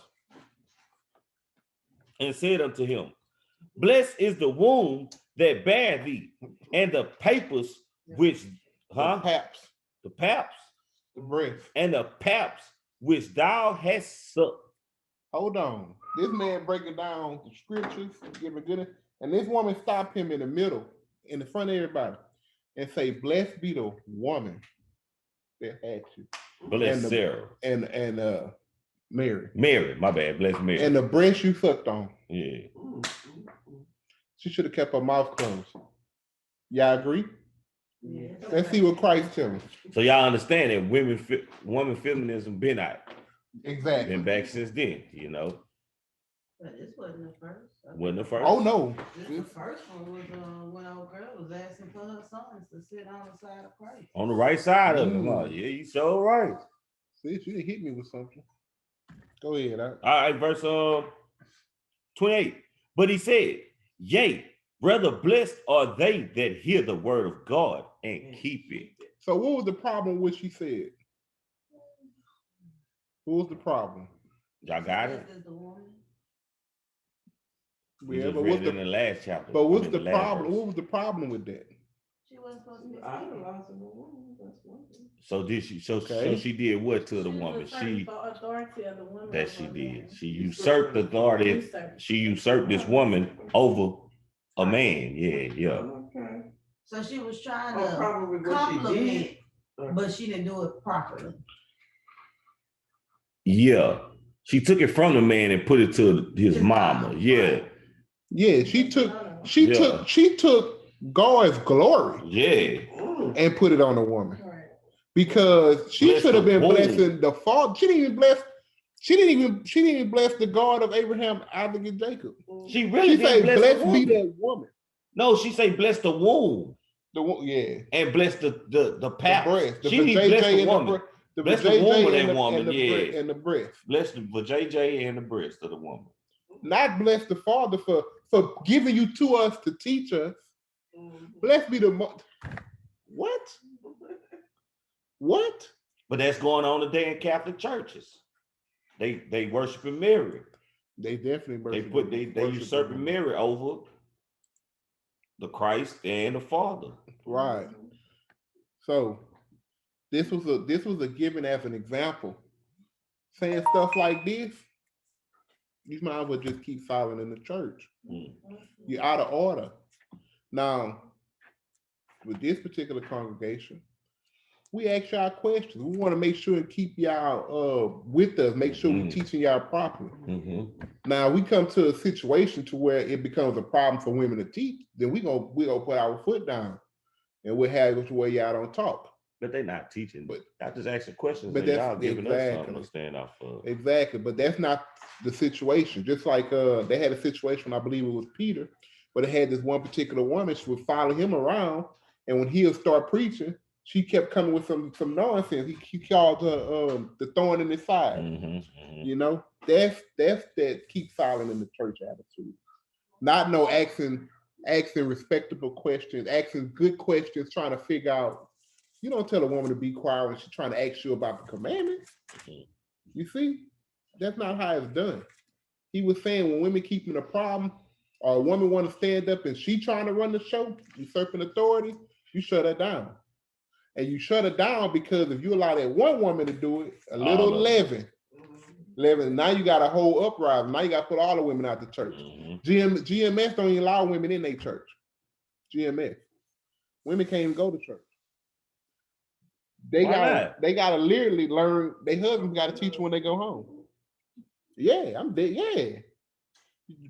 and said unto him, Blessed is the womb that bare thee, and the papers which, The paps, the paps, the breast. and the paps which thou hast sucked. Hold on. This man breaking down the scriptures, giving good, and this woman stopped him in the middle, in the front of everybody, and say, "Blessed be the woman that had you." Bless And the- Sarah. And Mary. Mary, my bad. Bless Mary. And the breast you sucked on. Yeah. She should have kept her mouth closed. Y'all agree? Yeah. Let's see what Christ telling. So y'all understand that women feminism been out. Exactly. Been back since then, you know. But this wasn't the first. Wasn't the first. Oh no. The first one was when old girl was asking for her sons to sit on the side of Christ. On the right side of him. Mm. Yeah, you so right. See, you didn't hit me with something. Go ahead. All right, verse 28. But he said, Yea, rather blessed are they that hear the word of God and keep it. So what was the problem with she said? What was the problem? Y'all got it? Blessed is the woman. We Yeah, just but read what's it in the the last chapter. but what's I mean, the last problem? verse. What was the problem with that? She wasn't supposed to be speaking. Idolizing the woman, that's one thing. So did she? So Okay. she did what to the She woman? usurped She the authority of the woman that over she a did. man. She usurped the authority. Usurped. She usurped this woman over a man. Yeah. Okay. So she was trying Oh, to probably what she compliment, did. but she didn't do it properly. Yeah. She took it from the man and put it to his mama. Yeah. Yeah, she took Yeah. she took God's glory Yeah. and put it on the woman. Right. Because she Bless should have the been womb. blessing the father. She didn't even bless the God of Abraham, Isaac, and Jacob. She really She say, did bless blessed the be woman. that woman. No, she say bless the womb Yeah. and bless the The paps. breast. The She need bless the vajayjay woman. Bless the woman and woman, yeah. And the breast. Bless the JJ and the breast of the woman. Not bless the father for giving you to us to teach us. Blessed be the what? What? But that's going on today in Catholic churches. They worshiping Mary. They definitely They usurping Mary over the Christ and the Father. Right. So this was a given as an example. Saying stuff like this, you might as well just keep silent in the church. You're out of order. Now, with this particular congregation, we ask y'all questions. We want to make sure and keep y'all with us, make sure we're teaching y'all properly. Now we come to a situation to where it becomes a problem for women to teach, then we gonna put our foot down and we'll have it where y'all don't talk. But they're not teaching. But I just asking questions. but And that's y'all giving us exactly. something to stand off of. Exactly, but that's not the situation. Just like they had a situation, I believe it was Peter, but it had this one particular woman. She would follow him around, and when he'll start preaching, she kept coming with some nonsense. He called her the thorn in his side. You know, that's that keep silent in the church attitude. Not no asking respectable questions, asking good questions, trying to figure out. You don't tell a woman to be quiet when she's trying to ask you about the commandments. You see, that's not how it's done. He was saying when women keeping a problem, or a woman want to stand up and she trying to run the show, usurping authority, you shut her down. And you shut her down because if you allow that one woman to do it, a little leaven, now you got a whole uprising. Now you got to put all the women out the church. GMS don't even allow women in their church. GMS. Women can't even go to church. They gotta literally learn. Their husbands got to teach when they go home. Yeah, I'm dead. Yeah,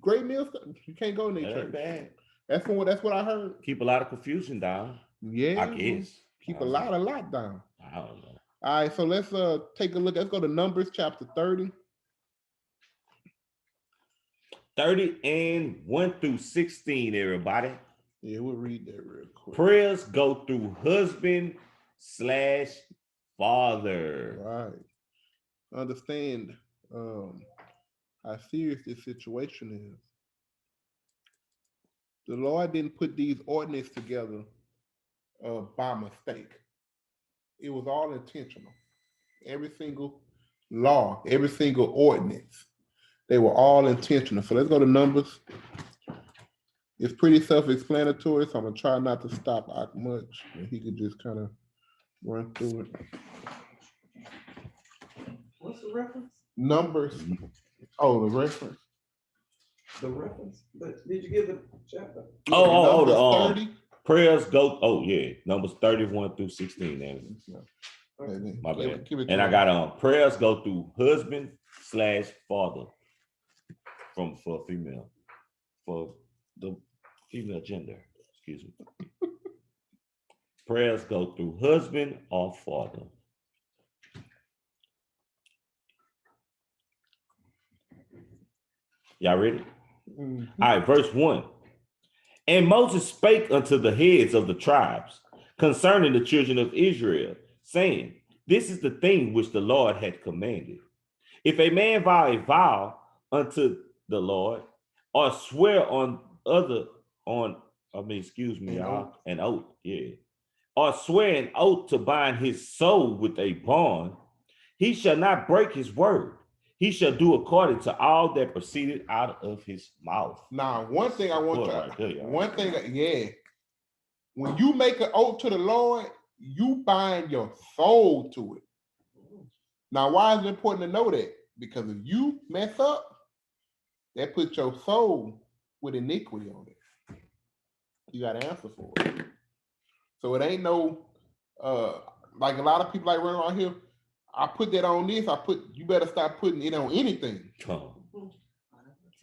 great meal stuff. You can't go in their church. Bad. That's what I heard. Keep a lot of confusion down. Yeah, I guess. Keep a lot down. I don't know. All right, so let's take a look. Let's go to Numbers chapter 30. 30 and 1 through 16, everybody. Yeah, we'll read that real quick. Prayers go through husband/father. Right. Understand how serious this situation is. The Lord didn't put these ordinances together by mistake. It was all intentional. Every single law, every single ordinance, they were all intentional. So let's go to Numbers. It's pretty self-explanatory, so I'm gonna try not to stop out much, and he could just kind of run through it. What's the reference? Numbers. Oh, the reference. The reference, but did you give the chapter? Oh, Numbers the 30. prayers go. Oh yeah, Numbers 31 through 16. And Okay. my Give bad. it- give it to And I him. got prayers go through husband/father for female, for the female gender. Excuse me. Prayers go through husband or father. Y'all ready? Mhm. All right, verse 1. And Moses spake unto the heads of the tribes concerning the children of Israel, saying, This is the thing which the Lord had commanded. If a man vow a vow unto the Lord, or swear on an oath, or swear an oath to bind his soul with a bond, he shall not break his word. He shall do according to all that proceeded out of his mouth. Now, one thing I want Boy, to, right there, y'all. one thing, yeah. When you make an oath to the Lord, you bind your soul to it. Now, why is it important to know that? Because if you mess up, that puts your soul with iniquity on it. You got to answer for it. So it ain't no, like a lot of people like running around here, I put that on this, you better stop putting it on anything.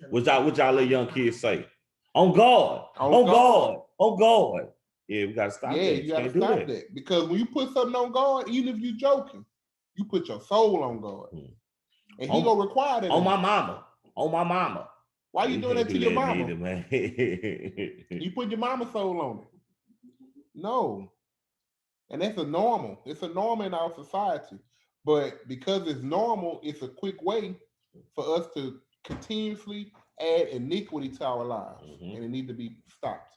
What y'all little young kids say? On God, On on God. God, on God. Yeah, we gotta stop Yeah, that. you got to Can't do stop that. Because when you put something on God, even if you're joking, you put your soul on God. And he On- gonna require that. On of my you. mama. On my mama. Why you doing that to your mama? Neither, man. You put your mama's soul on it. No. And that's a normal. It's a normal in our society. But because it's normal, it's a quick way for us to continuously add iniquity to our lives. Mhm. And it needs to be stopped.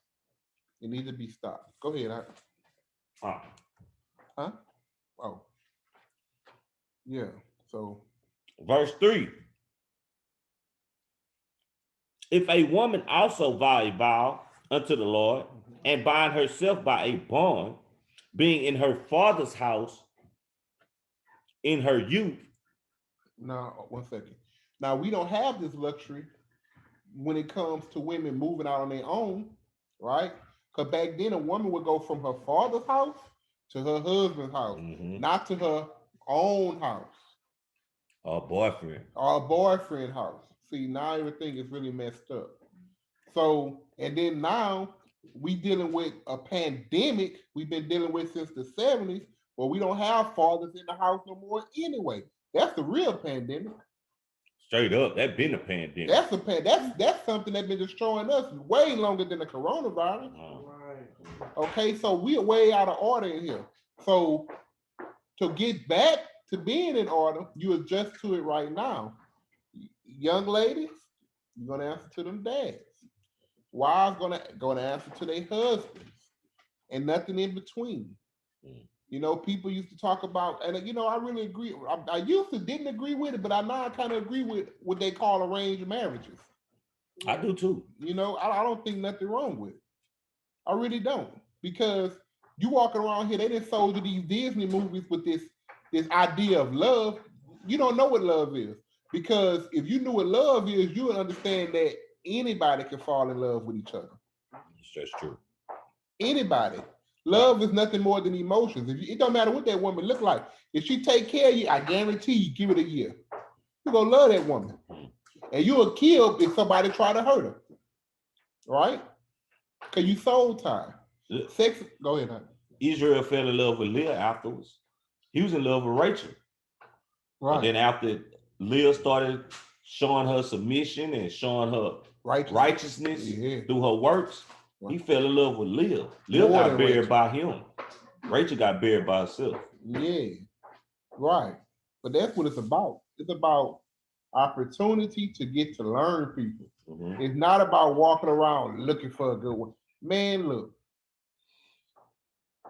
It needs to be stopped. Go ahead. Huh? Oh. Yeah. So Verse 3. If a woman also vow a vow unto the Lord and bind herself by a bond, being in her father's house in her youth. now, 1 second. Now we don't have this luxury when it comes to women moving out on their own, right? Because back then a woman would go from her father's house to her husband's house, not to her own house. Or boyfriend. Or a boyfriend house. See, now everything is really messed up. So, and then now we dealing with a pandemic we've been dealing with since the 70s, where we don't have fathers in the house no more anyway. That's the real pandemic. Straight up, that been a pandemic. That's something that's been destroying us way longer than the coronavirus. Right. Okay, so we are way out of order in here. So to get back to being in order, you adjust to it right now. Young ladies, you're gonna answer to them dads. Wives gonna answer to their husbands, and nothing in between. You know, people used to talk about, and I really agree. I used to didn't agree with it, but I now kind of agree with what they call arranged marriages. I do too. You know, I don't think nothing wrong with it. I really don't, because you walking around here, they didn't sold you these Disney movies with this idea of love. You don't know what love is, because if you knew what love is, you would understand that anybody can fall in love with each other. That's true. Anybody. Love is nothing more than emotions. It don't matter what that woman look like. If she take care of you, I guarantee you, give it a year, you're gonna love that woman. And you'll kill if somebody try to hurt her. Right? Because you soul tied. Sex, go ahead, honey. Israel fell in love with Leah afterwards. He was in love with Rachel. Right. And then after Leah started showing her submission and showing her righteousness through her works, he fell in love with Leah. Leah More got than buried Rachel. by him. Rachel got buried by herself. Yeah. Right. But that's what it's about. It's about opportunity to get to learn people. Mhm. It's not about walking around looking for a good one. Man, look,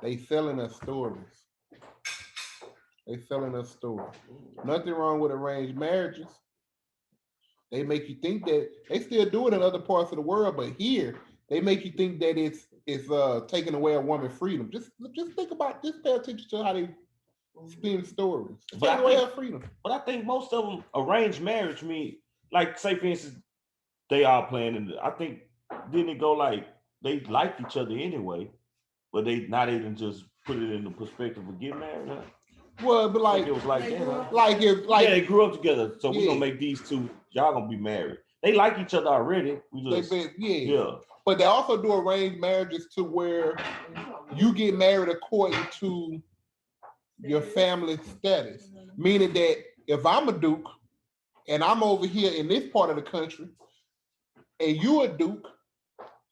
they selling us stories. They selling us stories. Nothing wrong with arranged marriages. They make you think that they still do it in other parts of the world, but here they make you think that it's taking away a woman's freedom. Just think about, just pay attention to how they spin stories. It's But I taking away think- her freedom. But I think most of them arranged marriage mean, like, say for instance, they all playing, and I think didn't it go like they liked each other anyway, but they didn't just put it in the perspective of getting married. Huh? Well, but Like like, it was like They that. grew Huh? up like if Yeah, they like grew up together, so we're Yeah. gonna make these two. Y'all gonna be married. They like each other already. We they just been, yeah. yeah. But they also do arranged marriages to where you get married according to your family status. Meaning that if I'm a duke and I'm over here in this part of the country and you a duke,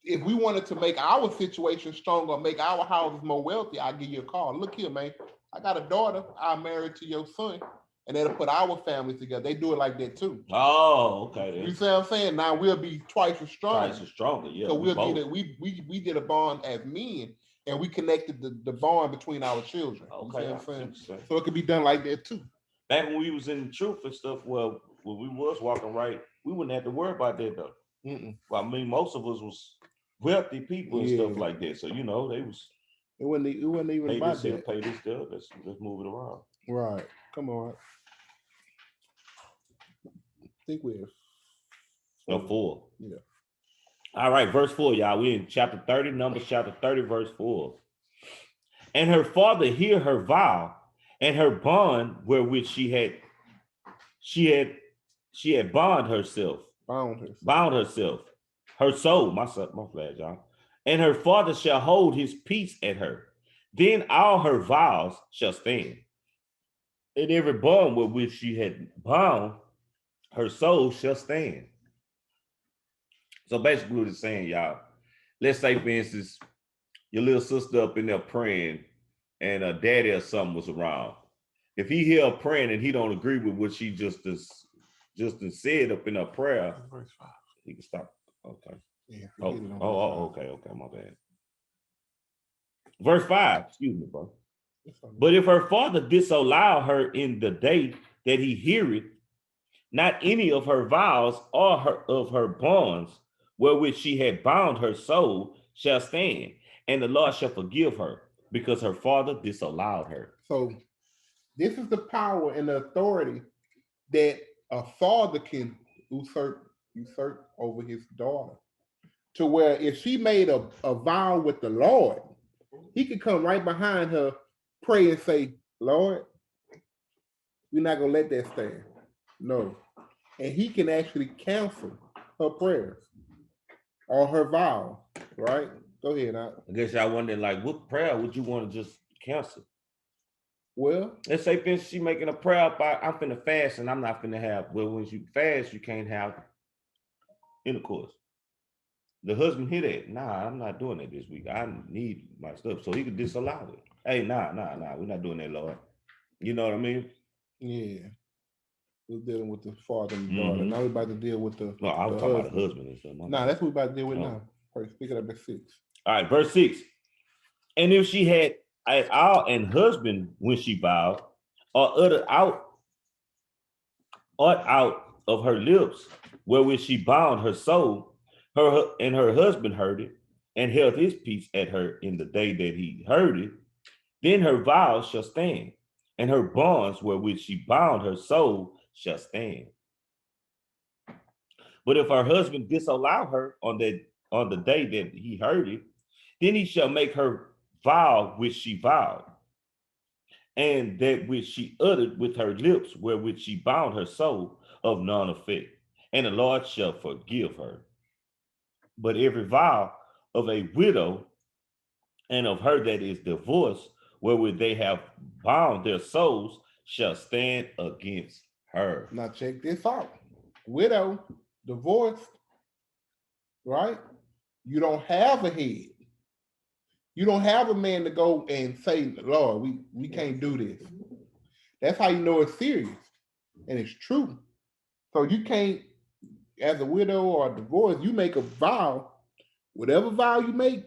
if we wanted to make our situation stronger, make our houses more wealthy, I'll give you a call. Look here, man. I got a daughter. I'm married to your son. And that'll put our families together. They do it like that too. Oh, okay. You Then. see what I'm saying? Now we'll be twice as strong. Twice as stronger. Yeah. So we we'll both. get it. We did a bond as men, and we connected the bond between our children. You Okay. see I what I'm see saying? what you're saying. So it could be done like that too. Back when we was in the truth and stuff, well, when we was walking right, we wouldn't have to worry about that though. Mm-mm. Well, I mean, most of us was wealthy people and stuff Yeah. like that. So you know, they was It wasn't even pay about this here, that. pay this there. Let's move it around. Right. Come on. I think we're No, 4. Yeah. All right, verse 4, y'all. We in chapter 30, Numbers chapter 30, verse 4. And her father hear her vow and her bond wherewith she had bound herself, her soul, my bad, y'all. And her father shall hold his peace at her. Then all her vows shall stand. And every bond wherewith she had bound, her soul shall stand. So basically what it's saying, y'all, let's say, for instance, your little sister up in there praying and daddy or something was around. If he hear her praying and he don't agree with what she just said up in her prayer, he can stop. Okay. Yeah. Okay, my bad. Verse 5, excuse me, bro. But if her father disallow her in the day that he heareth, not any of her vows or of her bonds wherewith she had bound her soul shall stand, and the Lord shall forgive her, because her father disallowed her. So this is the power and the authority that a father can usurp over his daughter. To where if she made a vow with the Lord, he could come right behind her, pray and say, Lord, we're not gonna let that stand. No. And he can actually cancel her prayers or her vow, right? Go ahead. I guess y'all wondering, like, what prayer would you want to just cancel? Well, let's say, for instance, she making a prayer about, I'm finna fast and I'm not finna have, well, when you fast, you can't have intercourse. The husband hear that, nah, I'm not doing it this week. I need my stuff. So he could disallow it. Hey, nah, we're not doing that, Lord. You know what I mean? Yeah. We're dealing with the father and the daughter. Now we're about to deal with the No, I was talking about the husband and stuff. Nah, that's what we're about to deal with now. Speak it up at 6. All right, verse 6. And if she had at all an husband when she vowed, or uttered out of her lips, wherewith she bound her soul, her husband heard it, and held his peace at her in the day that he heard it, then her vows shall stand, and her bonds wherewith she bound her soul shall stand. But if her husband disallow her on the day that he heard it, then he shall make her vow which she vowed, and that which she uttered with her lips, wherewith she bound her soul, of none effect, and the Lord shall forgive her. But every vow of a widow and of her that is divorced, wherewith they have bound their souls, shall stand against her. Now check this out. Widow, divorced, right? You don't have a head. You don't have a man to go and say, Lord, we can't do this. That's how you know it's serious. And it's true. So you can't, as a widow or divorced, you make a vow. Whatever vow you make,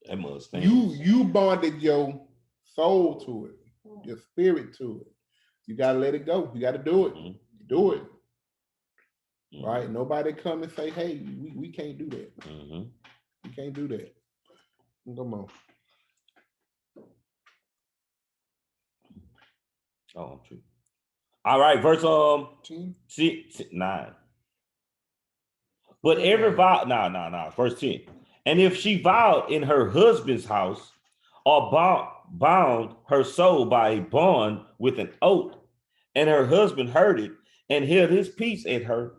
That must stand. you bonded your soul to it, your spirit to it. You gotta let it go. You gotta do it. Mhm. Do it. Mhm. Right? Nobody come and say, hey, we can't do that. Mhm. We can't do that. Come on. Oh, I'm true. All right, verse 10. 9. But every vow, verse 10. And if she vowed in her husband's house or bound her soul by a bond with an oath, and her husband heard it and held his peace at her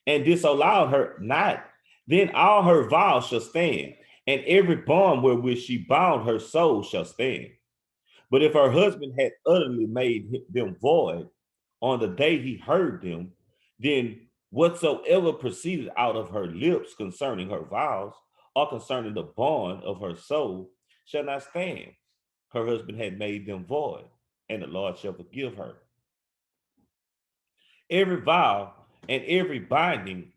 and disallowed her not, then all her vows shall stand, and every bond wherewith she bound her soul shall stand. But if her husband had utterly made them void on the day he heard them, then whatsoever proceeded out of her lips concerning her vows or concerning the bond of her soul shall not stand. Her husband had made them void, and the Lord shall forgive her. Every vow and every binding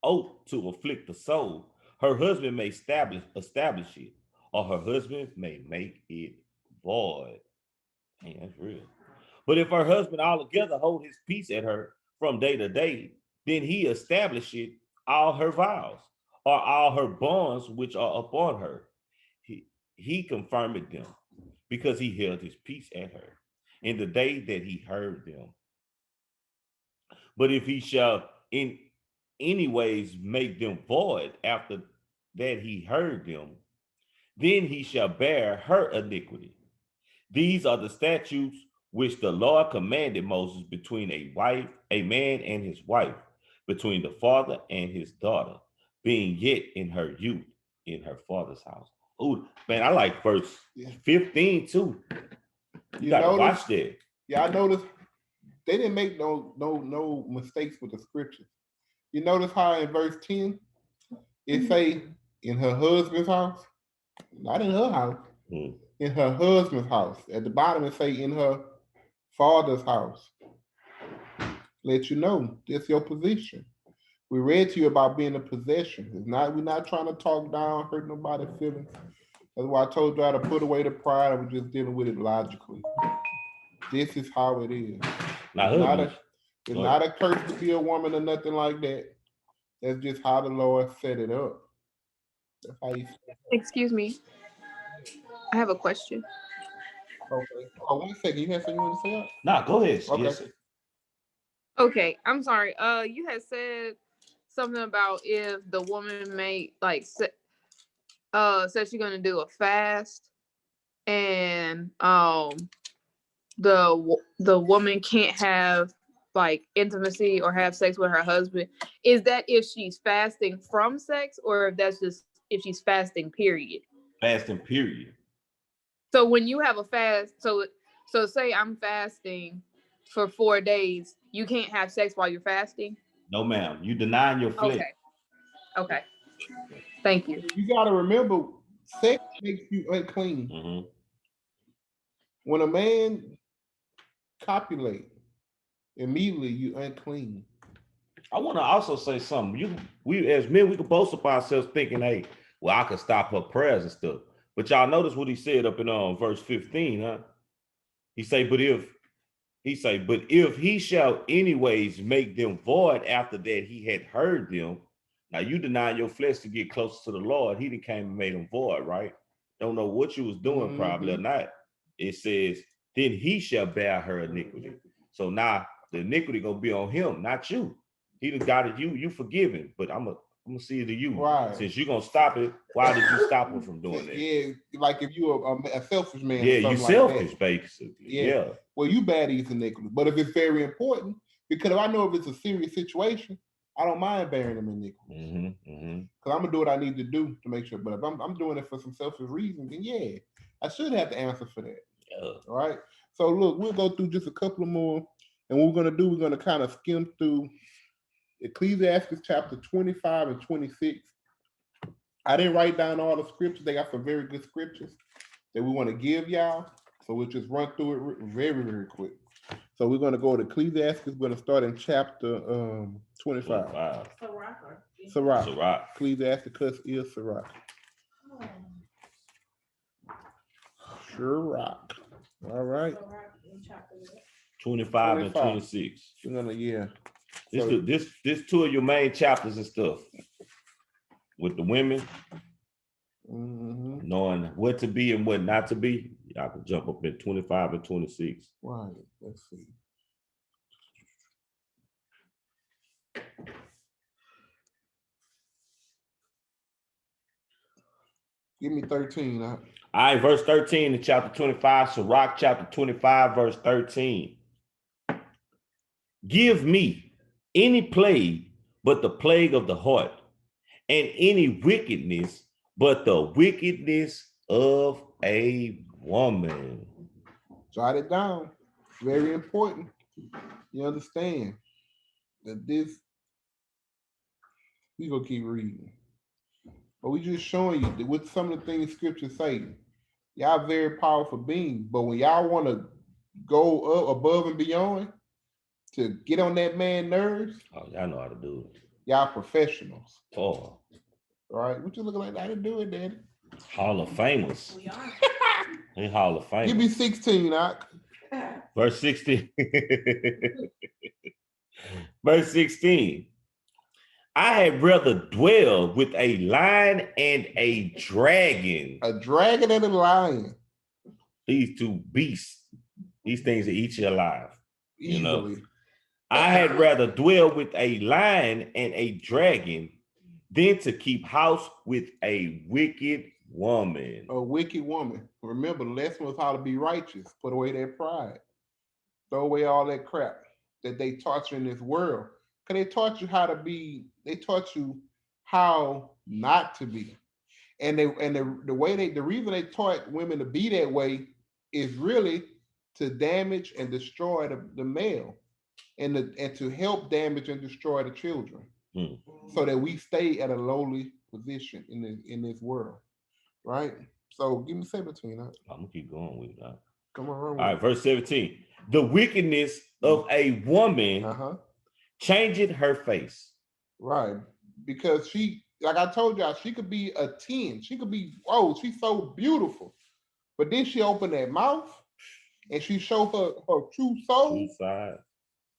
oath to afflict the soul, her husband may establish it, or her husband may make it void. Hey, that's real. But if her husband altogether hold his peace at her from day to day, then he establisheth all her vows, or all her bonds which are upon her. He confirmed them, because he held his peace at her in the day that he heard them. But if he shall in any ways make them void after that he heard them, then he shall bear her iniquity. These are the statutes which the Lord commanded Moses between a man and his wife, between the father and his daughter, being yet in her youth in her father's house. Oh man, I like verse 15 too. You gotta watch that. Yeah, I noticed they didn't make no mistakes with the scriptures. You notice how in verse 10 it say in her husband's house, not in her house, in her husband's house. At the bottom it say in her father's house. Let you know that's your position. We read to you about being a possession. We're not trying to talk down, hurt nobody's feelings. That's why I told you how to put away the pride. We're just dealing with it logically. This is how it is. It's not a curse to be a woman or nothing like that. That's just how the Lord set it up. That's how he. Excuse me. I have a question. Okay. Oh, 1 second. You have something you want to say? Nah, go ahead. Okay. Yes. Okay, I'm sorry. You had said something about if the woman made said she's gonna do a fast, and the woman can't have intimacy or have sex with her husband. Is that if she's fasting from sex, or if that's just if she's fasting, period? Fasting, period. So when you have a fast, so say I'm fasting for 4 days, you can't have sex while you're fasting? No, ma'am. You denying your flesh. Okay. Thank you. You got to remember, sex makes you unclean. Mm-hmm. When a man copulate, immediately you unclean. I want to also say something. We as men, we can boast of ourselves thinking, hey, well, I could stop her prayers and stuff. But y'all notice what he said up in verse 15, huh? But if he shall anyways make them void after that he had heard them. Now you deny your flesh to get closer to the Lord. He came and made them void, right? Don't know what you was doing, probably or not. It says, then he shall bear her iniquity. So now the iniquity gonna be on him, not you. He done got it. You forgiven, but I'm gonna see it to you. Right. Since you're gonna stop it, why did you stop her from doing that? Yeah, like if you're a selfish man. Yeah, you selfish, basically. Yeah. Well, you bad these iniquities. But if it's very important, because if I know if it's a serious situation, I don't mind bearing them iniquities. Because I'm gonna do what I need to do to make sure. But if I'm doing it for some selfish reasons, then yeah, I should have the answer for that. Yeah. All right. So look, we'll go through just a couple of more, and what we're gonna kind of skim through Ecclesiastes chapter 25 and 26. I didn't write down all the scriptures. They got some very good scriptures that we want to give y'all. So we'll just run through it very, very quick. So we're gonna go to Ecclesiastes. We're gonna start in chapter 25. 25. Sirach. Sirach. Ecclesiasticus is Sirach. Sirach. All right. 25 and 25. 26. We're gonna, yeah. This, So- this two of your main chapters and stuff. With the women, Mhm. knowing what to be and what not to be. Y'all can jump up in 25 and 26. Right. Let's see. Give me 13. All right, verse 13 in chapter 25, Sirach chapter 25, verse 13. Give me any plague but the plague of the heart, and any wickedness but the wickedness of a woman. Jot it down. Very important. You understand that this, we gonna keep reading. But we just showing you that with some of the things scripture say, y'all very powerful beings. But when y'all want to go up above and beyond to get on that man's nerves, Oh, y'all know how to do it. y'all professionals. Oh, All right. What you looking like how to do it, Daddy? Hall of Famers. They Hall of Give me Famers. 16, Doc. Verse 16. Verse 16. I had rather dwell with a lion and a dragon. A dragon and a lion. These two beasts, these things that eat you alive. You know. Easily. I had rather dwell with a lion and a dragon than to keep house with a wicked woman. A wicked woman. Remember, the lesson was how to be righteous. Put away that pride. Throw away all that crap that they taught you in this world. Because they taught you how to be, they taught you how not to be. And the way the reason they taught women to be that way is really to damage and destroy the male and to help damage and destroy the children. So that we stay at a lowly position in this world. Right? So give me 17. Huh? I'm gonna keep going with that. Come on. All right, verse 17. The wickedness of a woman changing her face. Right. Because she, like I told y'all, she could be a 10. She could be, oh, she's so beautiful. But then she opened that mouth and she showed her true soul. Two sides.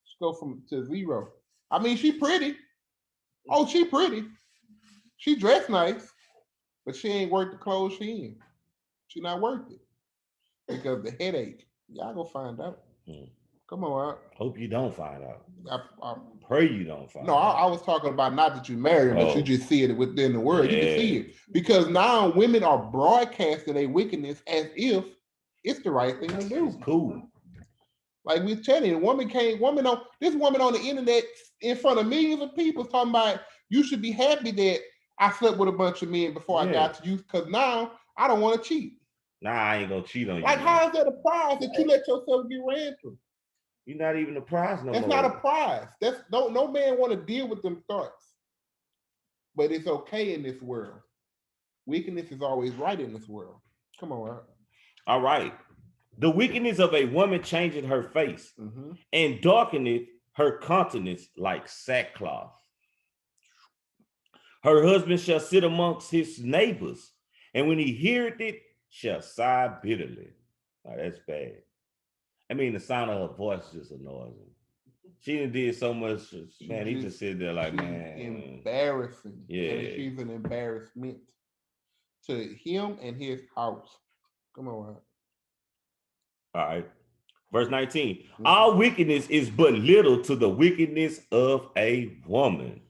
She go from to 0. I mean, she pretty. Oh, she pretty. She dressed nice, but she ain't worth the clothes she in. She not worth it. Because the headache. Y'all go find out. Come on out. Hope you don't find out. I Pray you don't find No, I was talking about not that you marry him, but you just see it within the world. You can see it. Because now women are broadcasting their wickedness as if it's the right thing to do. Cool. Like we're telling you, this woman on the internet in front of millions of people talking about you should be happy that I slept with a bunch of men before I got to you, because now I don't want to cheat. Nah, I ain't gonna cheat on you. Like, how is that a prize that you let yourself get ran through? You're not even a prize no That's more. not a prize. That's no man want to deal with them thoughts. But it's okay in this world. Wickedness is always right in this world. Come on, Rob. All right. The wickedness of a woman changing her face and darkeneth her countenance like sackcloth. Her husband shall sit amongst his neighbors, and when he heareth it, shall sigh bitterly. Oh, that's bad. I mean, the sound of her voice just annoys him. She did so much, man. He just sit there like, man. Embarrassing. Yeah. And she's an embarrassment to him and his house. Come on, Rob. All right. Verse 19. All wickedness is but little to the wickedness of a woman.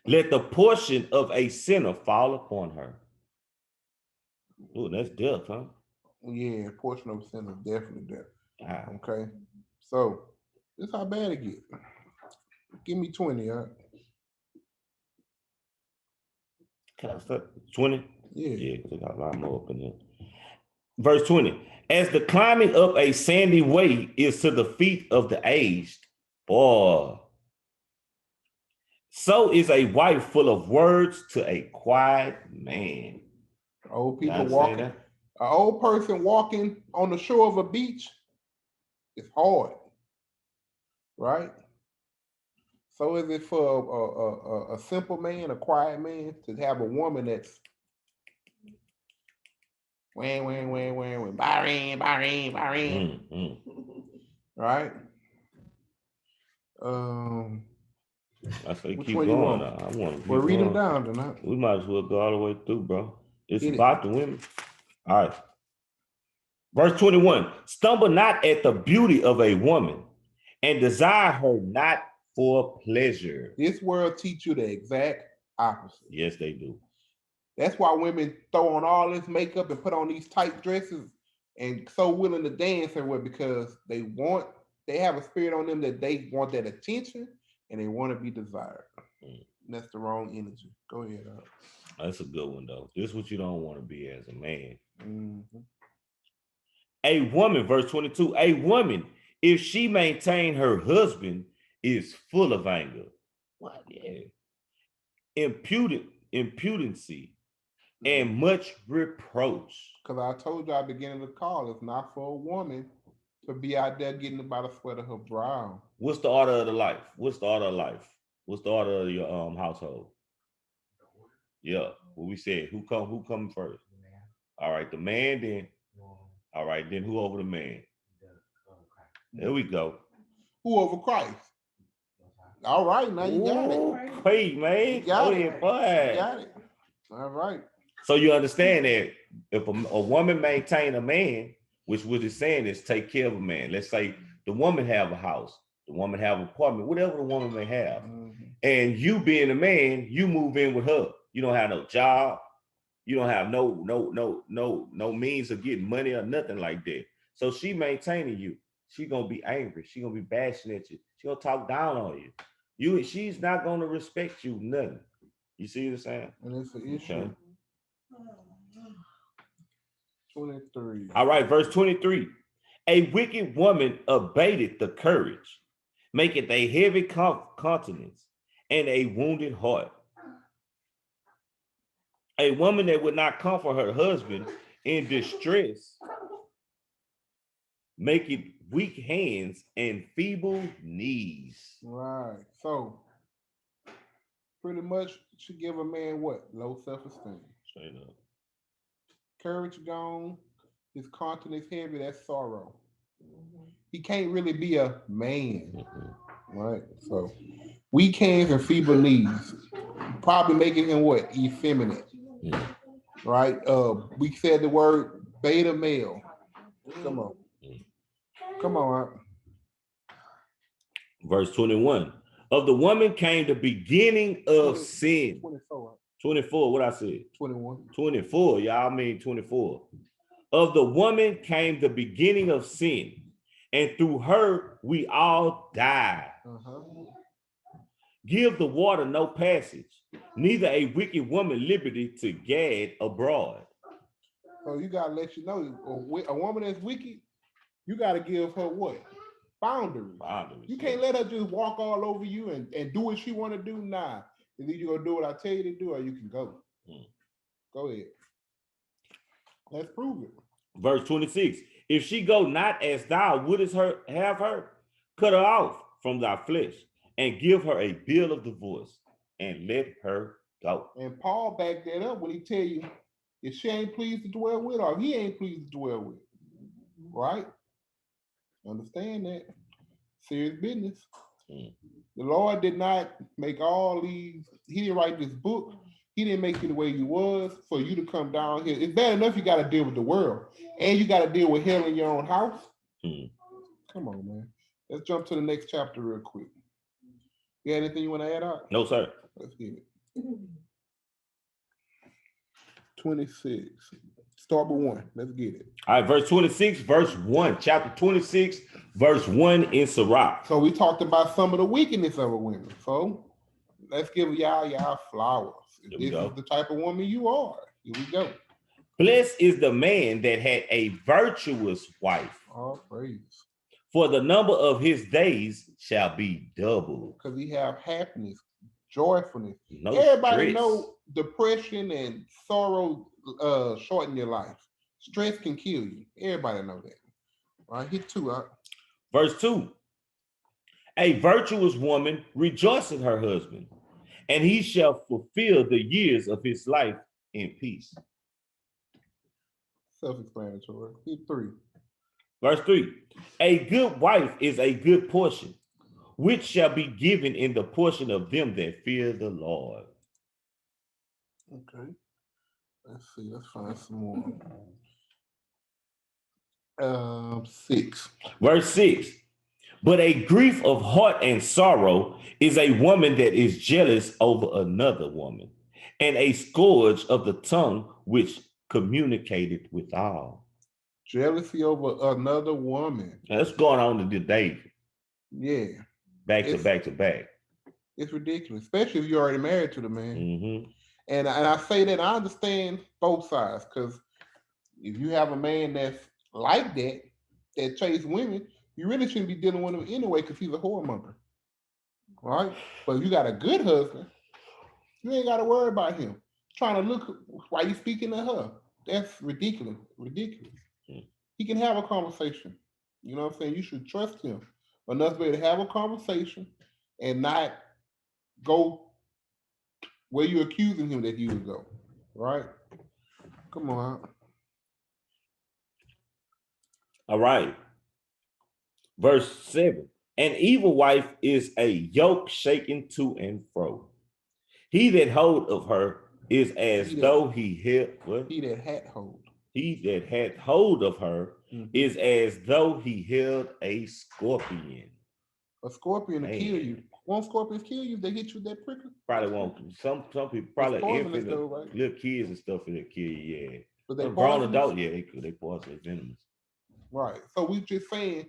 Let the portion of a sinner fall upon her. Oh, that's death, huh? Yeah, portion of sin is definitely death. Ah. Okay. So this how bad it get. Give me 20, huh? Can I start? 20? Yeah. Yeah, because I got a lot more up in here. Verse 20. As the climbing up a sandy way is to the feet of the aged, boy, so is a wife full of words to a quiet man. Old people Y'all say walking. that? An old person walking on the shore of a beach is hard. right? So is it for a simple man, a quiet man, to have a woman that's Bahrain, right? I say Which keep one you going. want? I want to keep Well, read them going. down tonight. We might as well go all the way through, bro. It's Hit it. about the women. All right. Verse 21. Stumble not at the beauty of a woman, and desire her not for pleasure. This world teach you the exact opposite. Yes, they do. That's why women throw on all this makeup and put on these tight dresses and so willing to dance everywhere because they have a spirit on them that they want that attention and they want to be desired. And that's the wrong energy. Go ahead. That's a good one, though. This is what you don't want to be as a man. Mm-hmm. A woman, verse 22, a woman, if she maintain her husband, is full of anger. What? Yeah. Impudency, and much reproach. Because I told you at the beginning of the call, it's not for a woman to be out there getting about a sweat of her brow. What's the order of the life? What's the order of life? What's the order of your household? Yeah, what we said. Who come first? All right, the man then. All right, then who over the man? There we go. Who over Christ? All right, now you got it. Wait, man. Got Go it. ahead, boy. Got it. All right. So you understand that if a woman maintain a man, which what it's saying is take care of a man. Let's say the woman have a house, the woman have an apartment, whatever the woman may have. Mm-hmm. And you being a man, you move in with her. You don't have no job. You don't have no means of getting money or nothing like that. So she maintaining you. She gonna be angry. She gonna be bashing at you. She gonna talk down on you. She's not gonna respect you, nothing. You see what I'm saying? And it's an issue. Okay. 23. All right, verse 23. A wicked woman abated the courage, maketh a heavy countenance and a wounded heart. A woman that would not comfort her husband in distress, make it weak hands and feeble knees. Right. So pretty much should give a man what? Low self-esteem. Straight up. Courage gone, his countenance heavy, that's sorrow. He can't really be a man. Right. So weak hands and feeble knees. Probably making him what? Effeminate. Right? We said the word beta male. Come on. Come on. Verse 21. Of the woman came the beginning of sin. 24. 24, what I said? 21. 24, y'all mean 24. Of the woman came the beginning of sin, and through her we all die. Give the water no passage, neither a wicked woman liberty to gad abroad. So you gotta let you know a woman that's wicked, you gotta give her what? Boundaries. You can't let her just walk all over you and do what she want to do. Nah. Either you gonna do what I tell you to do, or you can go. Go ahead. Let's prove it. Verse 26. If she go not as thou wouldest have her, cut her off from thy flesh, and give her a bill of divorce, and let her go. And Paul backed that up when he tell you if she ain't pleased to dwell with, or if he ain't pleased to dwell with. Right? Understand that. Serious business. The Lord did not make all these, he didn't write this book. He didn't make you the way you was for you to come down here. It's bad enough you got to deal with the world, and you got to deal with hell in your own house. Come on, man. Let's jump to the next chapter real quick. You got anything you want to add out? No, sir. Let's get it. 26. Start with 1. Let's get it. All right, verse 26, verse 1. Chapter 26, verse 1 in Sirach. So we talked about some of the wickedness of a woman. So let's give y'all flowers. This is the type of woman you are. Here we go. Blessed is the man that had a virtuous wife. All praise. For the number of his days shall be double. Because he have happiness, joyfulness. No Everybody stress. know depression and sorrow shorten your life. Stress can kill you. Everybody know that. All right, hit 2 out. Verse 2. A virtuous woman rejoices her husband, and he shall fulfill the years of his life in peace. Self-explanatory. Hit 3. Verse 3. A good wife is a good portion, which shall be given in the portion of them that fear the Lord. Okay. Let's see. Let's find some more. 6. Verse 6. But a grief of heart and sorrow is a woman that is jealous over another woman, and a scourge of the tongue which communicated with all. Jealousy over another woman. Now, that's going on today, Yeah. back to back to back. It's ridiculous, especially if you're already married to the man. Mm-hmm. And I say that I understand both sides, because if you have a man that's like that, that chase women, you really shouldn't be dealing with him anyway, because he's a whoremonger. Right? But if you got a good husband, you ain't got to worry about him trying to look while you speaking to her. That's ridiculous. Ridiculous. He can have a conversation. You know what I'm saying? You should trust him enough to be able to have a conversation and not go where you're accusing him that he would go. Right? Come on. All right. Verse 7. An evil wife is a yoke shaken to and fro. He that hold of her is as though he held what? He that had hold. He that had hold of her is as though he held a scorpion. A scorpion to kill you. Won't scorpions kill you if they hit you with that prickle? Probably won't. Some people probably poisonous infant, though, right? little kids and stuff that kill you, yeah. But they grown poisonous? adult, yeah, they poison venomous. Right. So we just saying,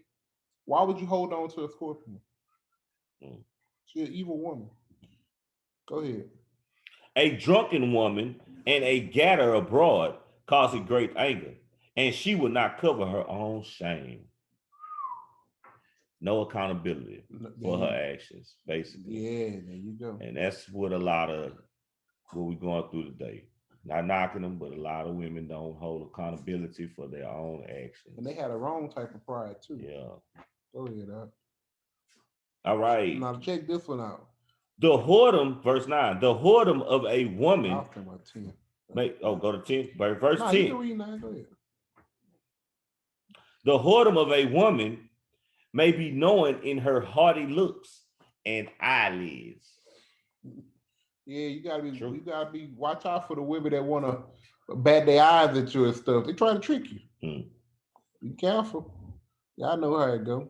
why would you hold on to a scorpion? She's an evil woman. Go ahead. A drunken woman and a gatter abroad causing great anger, and she will not cover her own shame. No accountability for her actions, basically. Yeah, there you go. And that's what a lot of what we're going through today. Not knocking them, but a lot of women don't hold accountability for their own actions. And they had a wrong type of pride too. Yeah. Go ahead, All right. Now check this one out. The whoredom, verse 9, the whoredom of a woman. I'll talk about 10. Go to 10. Verse 10. You can read 9, go ahead. The whoredom of a woman may be known in her haughty looks and eyelids. Yeah, you gotta be watch out for the women that wanna bat their eyes at you and stuff. They try to trick you. Be careful. Y'all know how it go.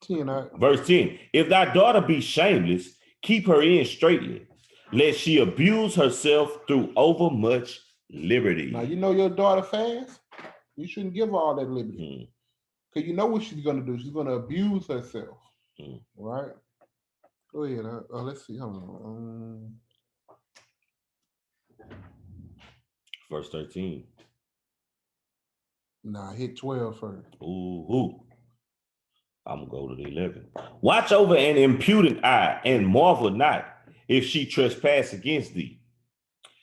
10 out. Verse 10. If thy daughter be shameless, keep her in straightly, lest she abuse herself through overmuch liberty. Now you know your daughter fast. You shouldn't give her all that liberty. Because you know what she's gonna do. She's gonna abuse herself. Right? Go ahead. Let's see. Hold on. Verse 13. Nah, hit 12 first. Ooh. I'm gonna go to the 11. Watch over an impudent eye and marvel not if she trespass against thee.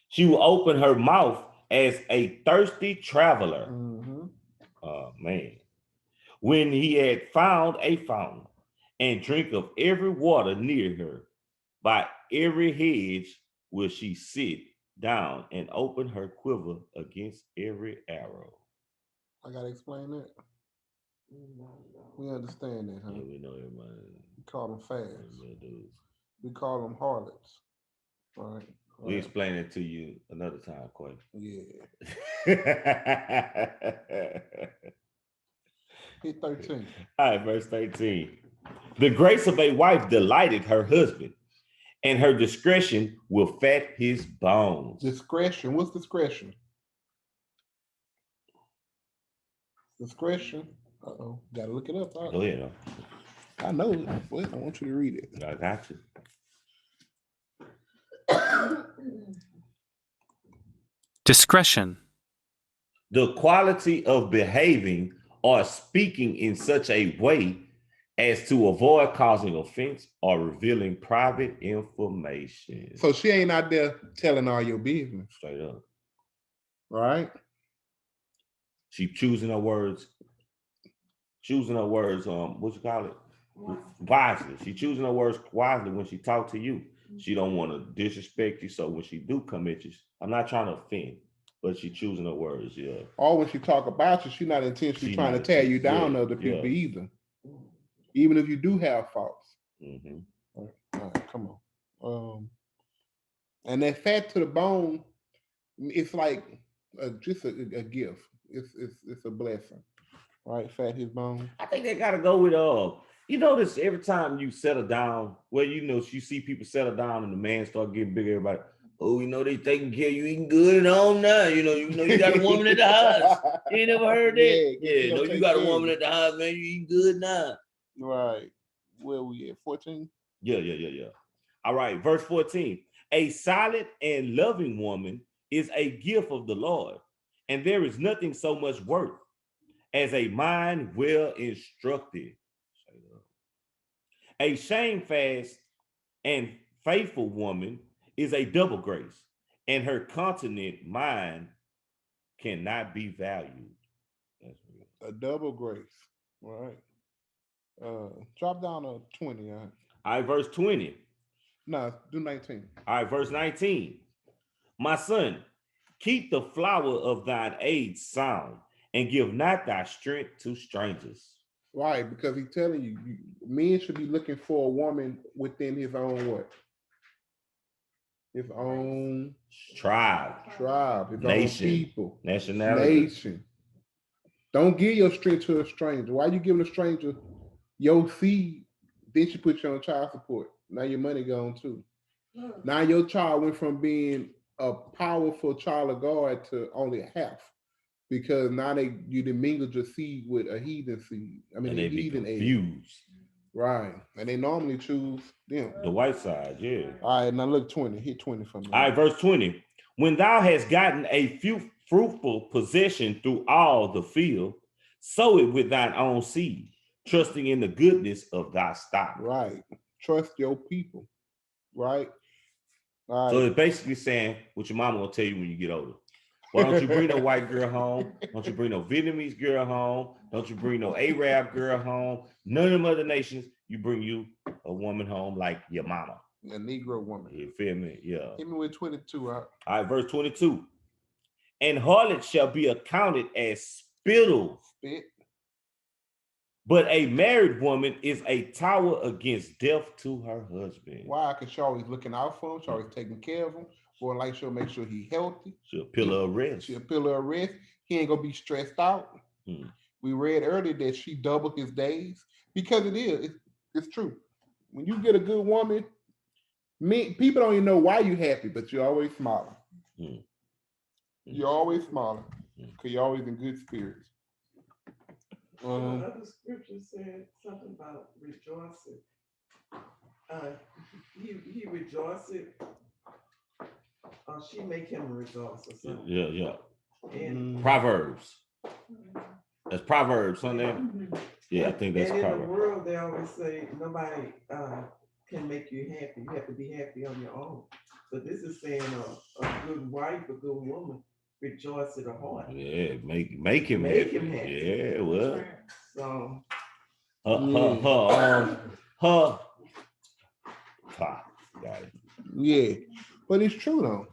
She will open her mouth as a thirsty traveler. Oh man. When he had found a fountain and drink of every water near her, by every hedge will she sit down and open her quiver against every arrow. I gotta explain that. We understand that, huh? Yeah, we know everybody. We call them fags. We call them harlots. Right? We explain it to you another time, Quay. Yeah. Hit 13. All right, verse 13. The grace of a wife delighted her husband, and her discretion will fat his bones. Discretion. What's discretion? Discretion. Uh-oh. Gotta look it up. Go ahead. I know it. Well, I want you to read it. I got you. Discretion. The quality of behaving or speaking in such a way as to avoid causing offense or revealing private information. So she ain't out there telling all your business. Straight up. Right? She choosing her words. What you call it? wisely. She choosing her words wisely when she talk to you. She don't want to disrespect you. So when she do come at you, I'm not trying to offend, but she choosing her words. Yeah. Or when she talk about you, she's not intentionally She trying to not tear you down yeah, to other people yeah. either. Even if you do have faults. Mm-hmm. All right, come on. And that fat to the bone, it's like just a gift. It's a blessing, right? Fat his bone. I think they gotta go with you notice every time you settle down, well, you know, you see people settle down and the man start getting bigger, everybody, oh, you know, they taking care of you, eating good and all now. You know, you got a woman at the house. You ain't never heard that? Yeah, no, you got a woman at the house, man. You eating good now. Right. Where we at? 14? Yeah. All right, verse 14. A silent and loving woman is a gift of the Lord, and there is nothing so much worth as a mind well instructed. A shamefast and faithful woman is a double grace, and her continent mind cannot be valued. That's real. A double grace. All right. Drop down to 20. All right, verse 20. No, do 19. All right, verse 19. My son, keep the flower of thine age sound, and give not thy strength to strangers. Right, because he's telling you, men should be looking for a woman within his own what? His own tribe, his nation, own people, nationality. Nation. Don't give your strength to a stranger. Why you giving a stranger your seed? Then she put you on child support. Now your money gone too. Now your child went from being a powerful child of God to only a half. Because now you mingled your seed with a heathen seed. I mean, and a they be heathen confused. egg. Right. And they normally choose them. The white side, yeah. All right, now look 20. Hit 20 for me. All right, verse 20. When thou hast gotten a few fruitful possession through all the field, sow it with thine own seed, trusting in the goodness of thy stock. Right. Trust your people. Right. All right. So it's basically saying what your mama will tell you when you get older. Why don't you bring no white girl home? Don't you bring no Vietnamese girl home? Don't you bring no Arab girl home? None of them other nations. You bring you a woman home like your mama. A Negro woman. You feel me? Yeah. Hit me with 22. All right, verse 22. And harlots shall be accounted as spittle. Spit. But a married woman is a tower against death to her husband. Why? Because she always looking out for him. She always taking care of him. Or like she'll make sure he's healthy. She'll pillar of rest. She'll pillar of rest. He ain't gonna be stressed out. We read earlier that she doubled his days because it is. It's true. When you get a good woman, people don't even know why you're happy, but you're always smiling. You're always smiling because you're always in good spirits. Another scripture said something about rejoicing. He rejoiced. She make him rejoice or something. Yeah. And Proverbs. That's Proverbs, Sunday. Yeah, I think that's and Proverbs. In the world, they always say nobody can make you happy. You have to be happy on your own. But this is saying a good wife, a good woman, rejoice in the heart. Yeah, make him happy. Yeah, well. So her. Got it. Yeah, but it's true though.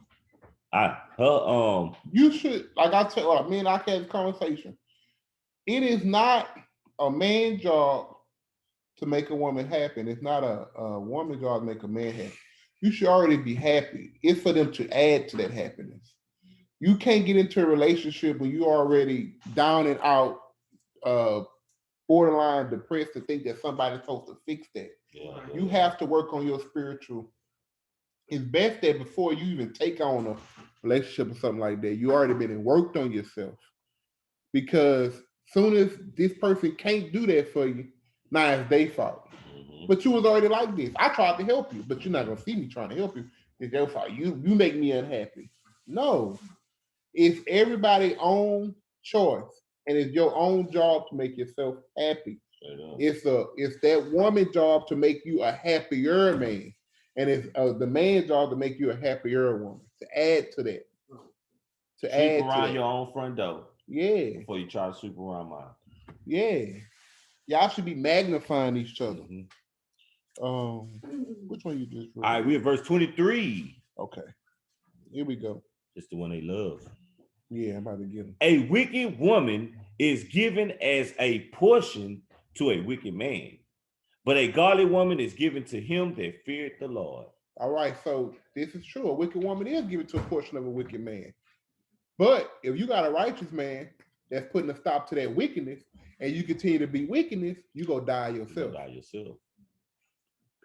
You should, like I tell, me and I had a conversation. It is not a man's job to make a woman happy. And it's not a woman's job to make a man happy. You should already be happy. It's for them to add to that happiness. You can't get into a relationship when you're already down and out, borderline depressed, to think that somebody's supposed to fix that. You have to work on your spiritual. It's best that before you even take on a relationship or something like that, you already been and worked on yourself. Because soon as this person can't do that for you, now it's their fault. But you was already like this. I tried to help you, but you're not gonna see me trying to help you. It's their fault. You make me unhappy. No, it's everybody's own choice, and it's your own job to make yourself happy. It's that woman's job to make you a happier man, and it's the man's job to make you a happier woman. To add to that, Sweep around your own front door. Yeah. Before you try to sweep around mine. Yeah. Y'all should be magnifying each other. Mhm. Which one you just read? All right, we're at verse 23. Okay. Here we go. It's the one they love. Yeah, I'm about to get him. A wicked woman is given as a portion to a wicked man, but a godly woman is given to him that feared the Lord. All right, so this is true. A wicked woman is given to a portion of a wicked man. But if you got a righteous man that's putting a stop to that wickedness, and you continue to be wickedness, you go die You yourself. die yourself.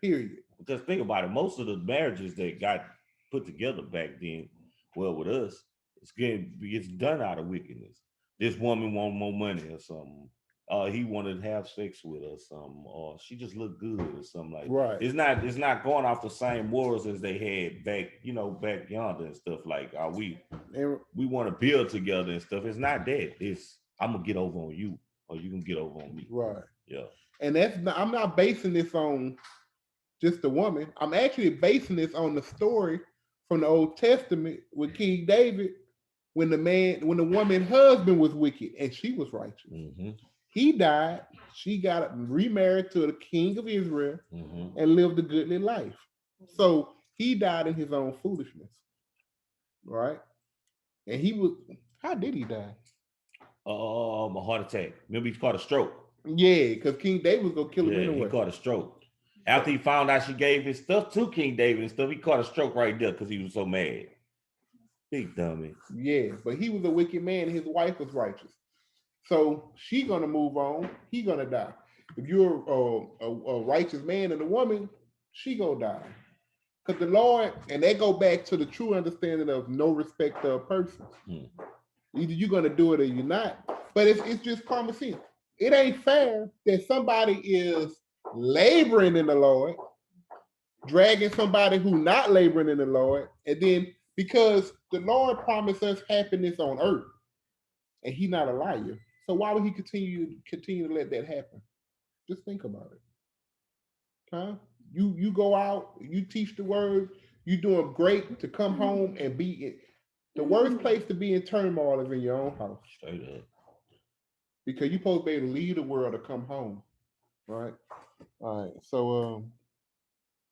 Period. Because think about it, most of the marriages that got put together back then, well, with us, it's done out of wickedness. This woman want more money or something. He wanted to have sex with her or something, or she just looked good or something like that. Right. It's not going off the same morals as they had back, back yonder and stuff like we want to build together and stuff. It's not that. It's I'm gonna get over on you, or you can get over on me. Right. Yeah. And I'm not basing this on just the woman. I'm actually basing this on the story from the Old Testament with King David, when the woman husband was wicked and she was righteous. Mm-hmm. He died. She got remarried to the king of Israel and lived a goodly life. So he died in his own foolishness, right? And how did he die? A heart attack. Remember, he caught a stroke. Yeah, because King David was gonna kill him Yeah, anyway. he caught a stroke. After he found out she gave his stuff to King David and stuff, he caught a stroke right there because he was so mad. Big dummy. Yeah, but he was a wicked man and his wife was righteous. So she gonna move on, he gonna die. If you're a righteous man and a woman, she gonna die. Because the Lord, and they go back to the true understanding of no respect of persons. Either you're gonna do it or you're not. But it's just common sense. It ain't fair that somebody is laboring in the Lord, dragging somebody who not laboring in the Lord, and then because the Lord promised us happiness on earth, and He's not a liar. So why would He continue to let that happen? Just think about it. Huh? You go out, you teach the word, you doing great to come home and be it. The worst place to be in turmoil is in your own house. Straight up. Because you're supposed to be able to leave the world to come home. Right? All right. So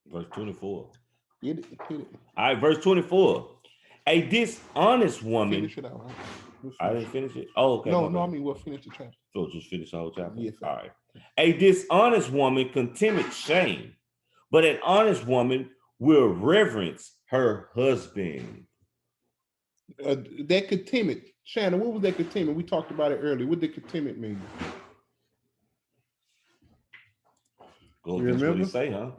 verse 24. Hit it. All right, verse 24. A dishonest woman. Finish it out. Right? I didn't finish it. Oh, okay. No, I mean we'll finish the chapter. So just finish the whole chapter? Yes, sir. All right. A dishonest woman contemneth shame, but an honest woman will reverence her husband. That contempt, Shannon, what was that contempt? We talked about it earlier. What did contempt mean? Go against what he say, huh?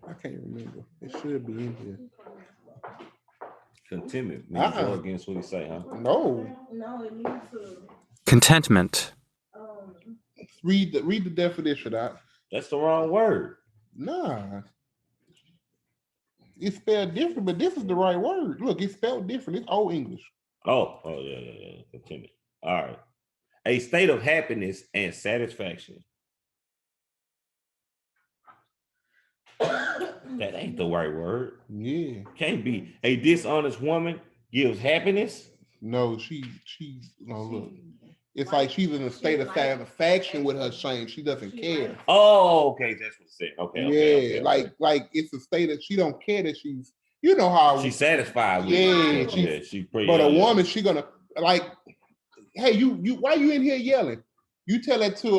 I can't remember. It should be in here. Contempt means go against what he say, huh? No, it means to Contentment. read the definition out. That's the wrong word. Nah. It's spelled different, but this is the right word. Look, it's spelled different. It's Old English. Oh, yeah. Contempt. All right. A state of happiness and satisfaction. That ain't the right word. Yeah. Can't be. A dishonest woman gives happiness. No, look. It's like she's in a state of satisfaction with her shame. She doesn't care. Oh, okay. That's what it said. Okay. Like it's a state that she don't care that she's, you know how she's satisfied with it. She's pretty. But a woman, she gonna like, hey, you why you in here yelling? You tell that to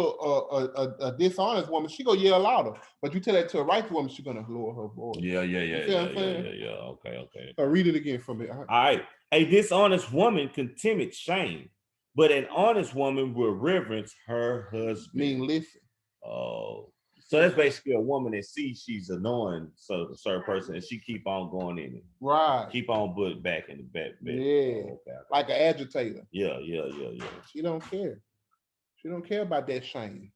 a dishonest woman, she gonna yell louder. But you tell that to a righteous woman, she gonna lower her voice. Yeah. Okay. So read it again for me. All right. A dishonest woman contemneth shame, but an honest woman will reverence her husband. Mean listen. Oh, so that's basically a woman that sees she's annoying a certain person, and she keep on going in it. Right. Keep on putting back in the back. Yeah. Okay. Like an agitator. Yeah. She don't care. She don't care about that shame.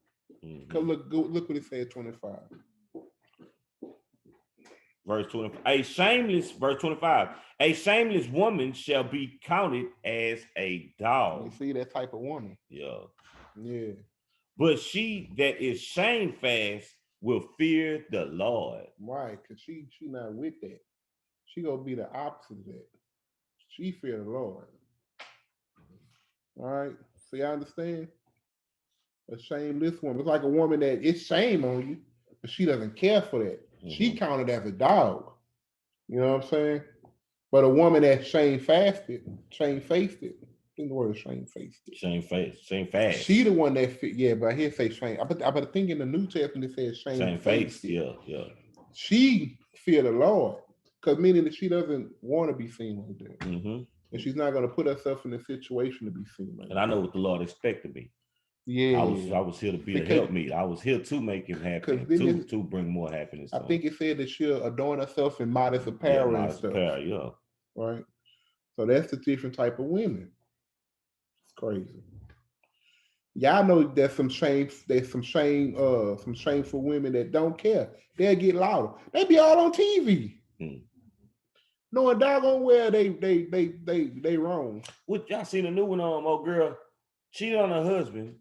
Cause look what it said 25. Verse 25. Verse 25. A shameless woman shall be counted as a dog. You see that type of woman. Yeah. But she that is shamefast will fear the Lord. Right, because she not with that. She gonna be the opposite of that. She fear the Lord. All right. See, I understand. A shameless woman. It's like a woman that it's shame on you, but she doesn't care for that. She counted as a dog. You know what I'm saying? But a woman that shamefaced it. I think the word is shamefaced it. Shame fast. She the one that fit, yeah, but I hear say shame. But think in the New Testament it says Shame face. shamefaced it. Yeah, yeah. She fear the Lord. Because meaning that she doesn't want to be seen like that. Mm-hmm. And she's not going to put herself in a situation to be seen like And I know what the Lord expected me. Yeah. I was here to be a helpmeet. I was here to make him happy, to bring more happiness. I think it said that she'll adorn herself in modest apparel and stuff. Yeah. Right. So that's the different type of women. It's crazy. Y'all know there's some shameful women that don't care. They'll get louder. They be all on TV. Knowing doggone well they wrong. What y'all seen a new one on old girl cheated on her husband.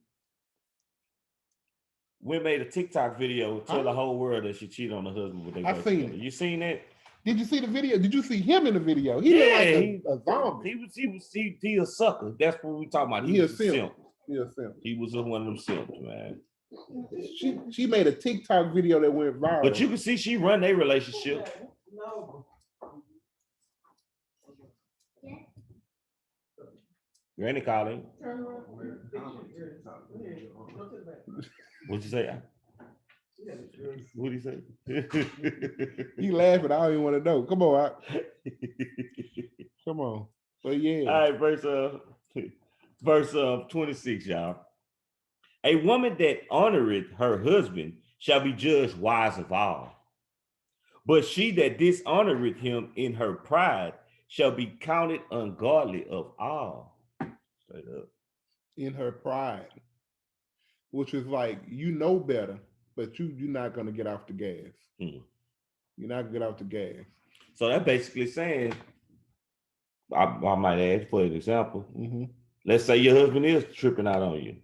We made a TikTok video tell the whole world that she cheated on her husband. With I seen it. You seen that? Did you see the video? Did you see him in the video? He looked like a zombie. He a sucker. That's what we talking about. He was a simp. He a simp. He was one of them simps, man. She made a TikTok video that went viral. But you can see she run their relationship. No. Granny calling. What'd you say? What'd he say? You laughing? I don't even want to know. Come on, come on. But yeah. All right, verse 26, y'all. A woman that honoreth her husband shall be judged wise of all. But she that dishonoreth him in her pride shall be counted ungodly of all. Straight up. In her pride, which is like, you know better, but you're not gonna get off the gas. You're not gonna get off the gas. So that basically saying, I might add for an example. Let's say your husband is tripping out on you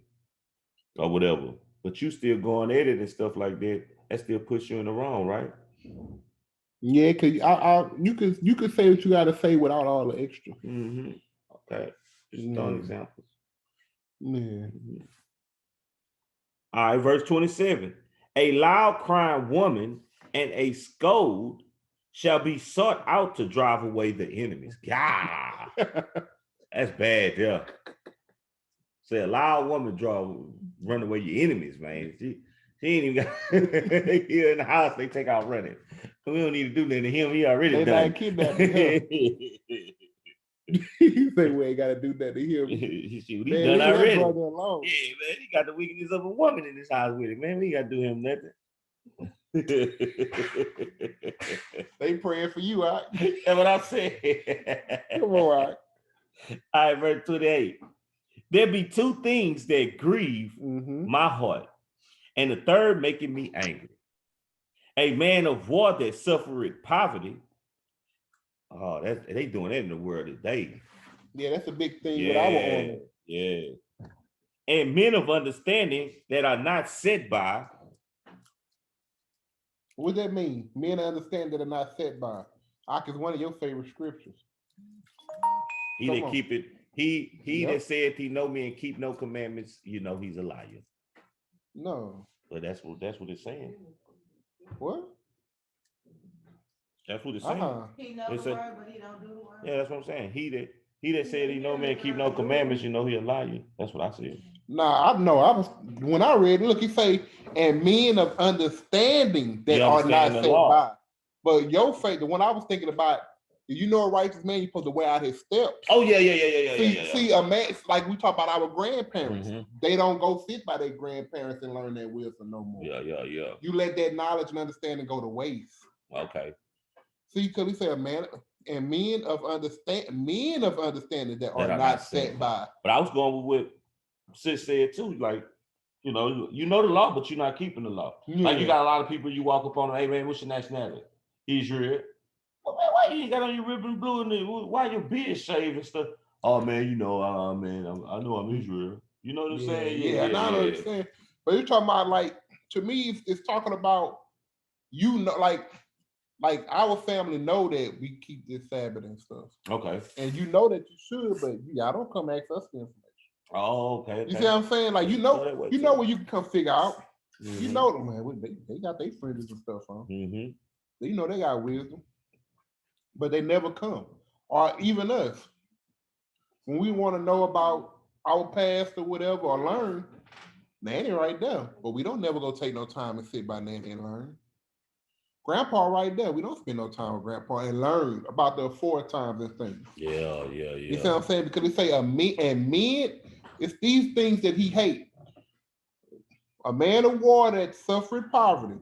or whatever, but you still going at it and stuff like that. That still puts you in the wrong, right? Yeah, because you could say what you got to say without all the extra. Okay, just throwing examples. Yeah. All right, verse 27. A loud crying woman and a scold shall be sought out to drive away the enemies. God, that's bad, yeah. Say a loud woman run away your enemies, man. She ain't even got here in the house, they take out running. We don't need to do that to him. He already done. He say we ain't gotta do that to him. He done already. Yeah, man, he got the weakness of a woman in his house with him, man. We gotta do him nothing. They praying for you, all right? That's what I said. Come on, all right. All right, verse 28. There be two things that grieve my heart, and the third making me angry. A man of war that suffereth poverty. Oh, they doing that in the world today. Yeah, that's a big thing with our own. Yeah. And men of understanding that are not set by. What does that mean? Men understand that are not set by. Is one of your favorite scriptures. He that keep it. He that saith he know me and keep no commandments, you know he's a liar. No. But that's what it's saying. What? That's what it's saying. He knows the word, but he don't do the word. Yeah, that's what I'm saying. He that said he know me and keep no commandments, you know he a liar. That's what I said. Nah, when I read it, look, he say, and men of understanding that are not set by. But your faith, the one I was thinking about, you know a righteous man, you're supposed to wear out his steps. Oh, yeah. See, a man, like we talk about our grandparents, they don't go sit by their grandparents and learn their wisdom no more. Yeah. You let that knowledge and understanding go to waste. Okay. See, because he said, man, and men of understanding that are not set by. But I was going with what Sis said too, like, you know the law, but you're not keeping the law. Yeah. Like you got a lot of people you walk up on, hey man, what's your nationality? Israel. Well, man, why you ain't got on your ribbon blue and why your beard shaved and stuff? Oh man, I know I'm Israel. You know what I'm saying? Yeah, I know what I'm saying. But you're talking about, like, to me, it's talking about, like our family know that we keep this Sabbath and stuff. Okay. And you know that you should, but y'all don't come ask us for information. Oh, okay. You see what I'm saying? Like, you know where you can come figure out. Mm-hmm. You know them, man. They got their fringes and stuff on. Mm-hmm. You know they got wisdom, but they never come. Or even us, when we want to know about our past or whatever, or learn, Nanny right there. But we don't never go take no time and sit by Nanny and learn. Grandpa right there. We don't spend no time with Grandpa and learn about the 4 times and things. Yeah. You see what I'm saying? Because they say men, it's these things that he hates. A man of war that suffered poverty,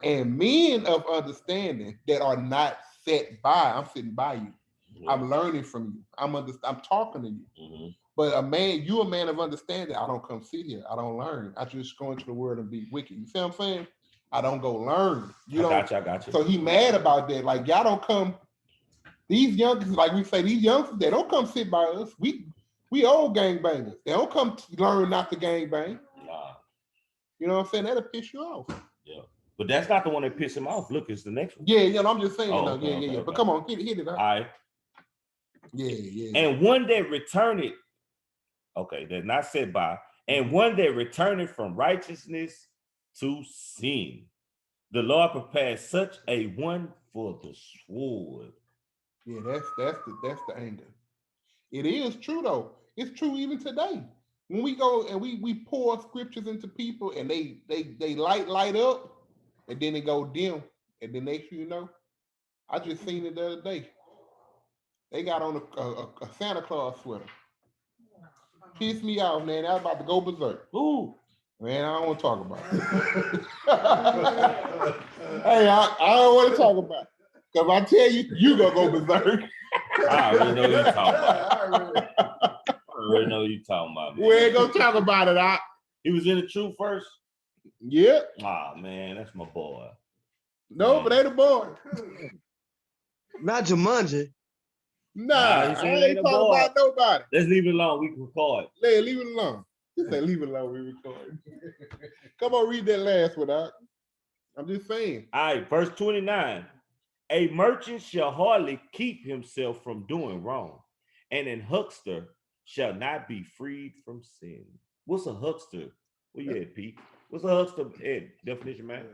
and men of understanding that are not set by. I'm sitting by you. Yeah. I'm learning from you. I'm talking to you. Mm-hmm. But a man of understanding. I don't come sit here. I don't learn. I just go into the word and be wicked. You see what I'm saying? I don't go learn. I got you. So he mad about that. Like, y'all don't come. These youngsters, like we say, these youngsters, they don't come sit by us. We old gangbangers. They don't come learn not to gangbang. Nah. You know what I'm saying? That'll piss you off. Yeah. But that's not the one that pissed him off. Look, it's the next one. Yeah, I'm just saying. Oh, Okay. okay. But come on, hit it. All right. Yeah. And one that returned, okay, they're not set by, and one that returned from righteousness to sin. The Lord prepared such a one for the sword. Yeah, that's the anger. It is true though. It's true even today. When we go and we pour scriptures into people and they light up and then they go dim, and then next you know, I just seen it the other day. They got on a Santa Claus sweater. Pissed me off, man. I was about to go berserk. Ooh. Man, I don't want to talk about it. Hey, I don't want to talk about it. Because if I tell you, you going to go berserk. I already know what you're talking about. I already know what you're talking about. Man. We ain't going to talk about it. He was in the truth first? Yep. Ah, man, that's my boy. No, but they the boy. Not Jumanji. Nah, I ain't talking about nobody. Let's leave it alone. We can record. Leave it alone. Just say leave it alone. We record. Come on, read that last one out. I'm just saying. All right, verse 29. A merchant shall hardly keep himself from doing wrong, and an huckster shall not be freed from sin. What's a huckster? Where you at, Pete? What's a huckster? Ed, definition, man.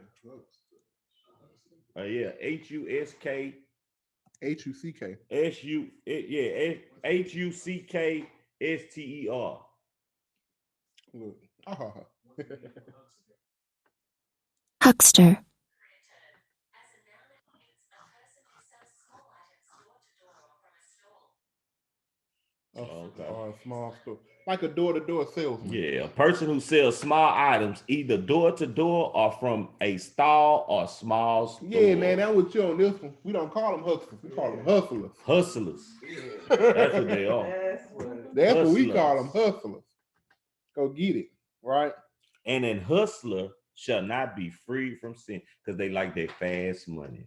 Yeah, H-U-S-K. H-U-C-K. H-U-C-K-S-T-E-R. Look. Huckster. Okay. Or a small store. Like a door-to-door salesman. Yeah, a person who sells small items, either door-to-door or from a stall or small store. Yeah, man, I'm with you on this one. We don't call them hucksters. We call them hustlers. Hustlers. That's what they are. That's what we call them, hustlers. Go get it, right? And an hustler shall not be free from sin because they like that fast money.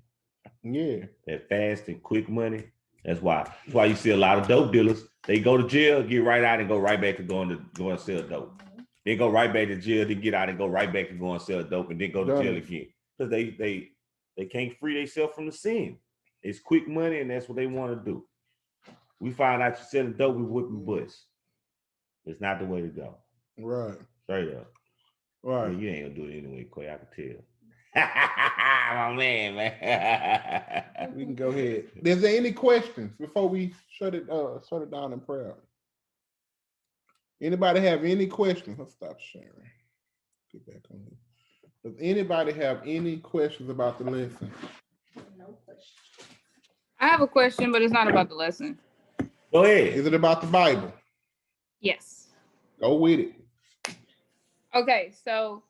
Yeah. That fast and quick money. That's why you see a lot of dope dealers. They go to jail, get right out, and go right back to go and sell dope. Then go right back to jail, then get out and go right back to go and sell dope, and then go to jail again. Because they can't free themselves from the sin. It's quick money, and that's what they want to do. We find out you're selling dope, we whipping butts. It's not the way to go. Right. Straight up. Right. Well, you ain't gonna do it anyway, Quay. I can tell. My man. We can go ahead. Is there any questions before we shut it down in prayer? Anybody have any questions? Let's stop sharing. Get back on here. Does anybody have any questions about the lesson? No question. I have a question, but it's not about the lesson. Go ahead. Is it about the Bible? Yes. Go with it. Okay, so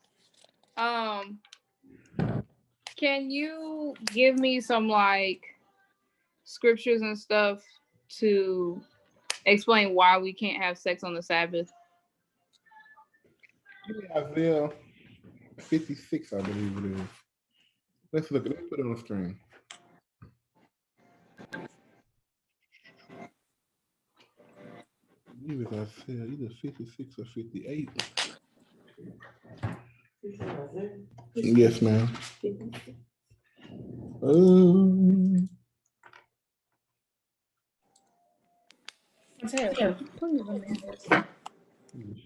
can you give me some like scriptures and stuff to explain why we can't have sex on the Sabbath? Isaiah 56, I believe it is. Let's put it on the screen. I believe it's Isaiah, either 56 or 58. Yes, ma'am.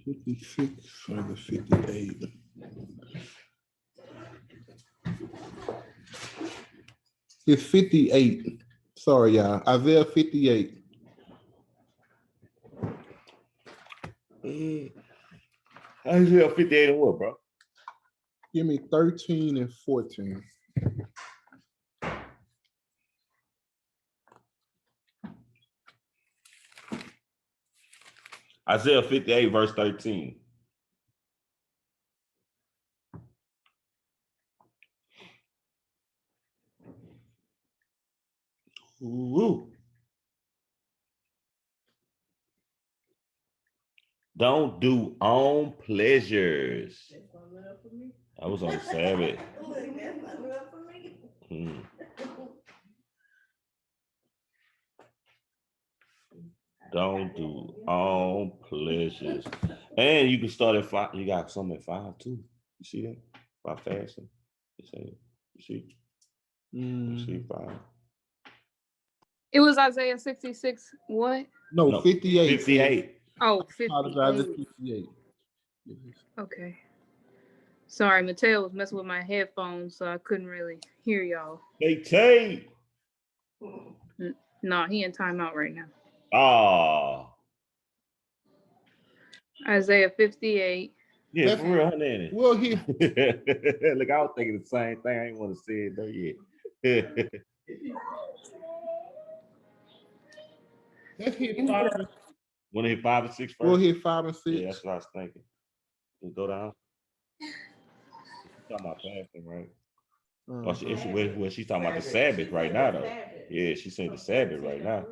56 or the 58. It's 58. Sorry, y'all. Isaiah 58. Isaiah 58 and what, bro? Give me 13 and 14. Isaiah 58, verse 13. Ooh. Don't do own pleasures. That's my love for me. I was on the Sabbath. Look, that's my love for me. Hmm. Don't do own pleasures. And you can start at 5. You got some at 5 too. You see that? By fasting. You see? You see 5. It was Isaiah 66. What? No, 58. 58. Oh, Apologize, 58. it's 58. Okay. Sorry, Mateo was messing with my headphones, so I couldn't really hear y'all. Hey. No, he in timeout right now. Oh. Isaiah 58. Yeah, for real, honey. Well, he Look, I was thinking the same thing. I ain't want to say it though yet. let's hit 5 and Want to hit 5 and 6 first? we'll hit 5 and 6. Yeah, that's what I was thinking. We'll go down. She's talking about fasting, right? Well, she's talking about the Sabbath right now, though. Yeah, she's saying the Sabbath right now.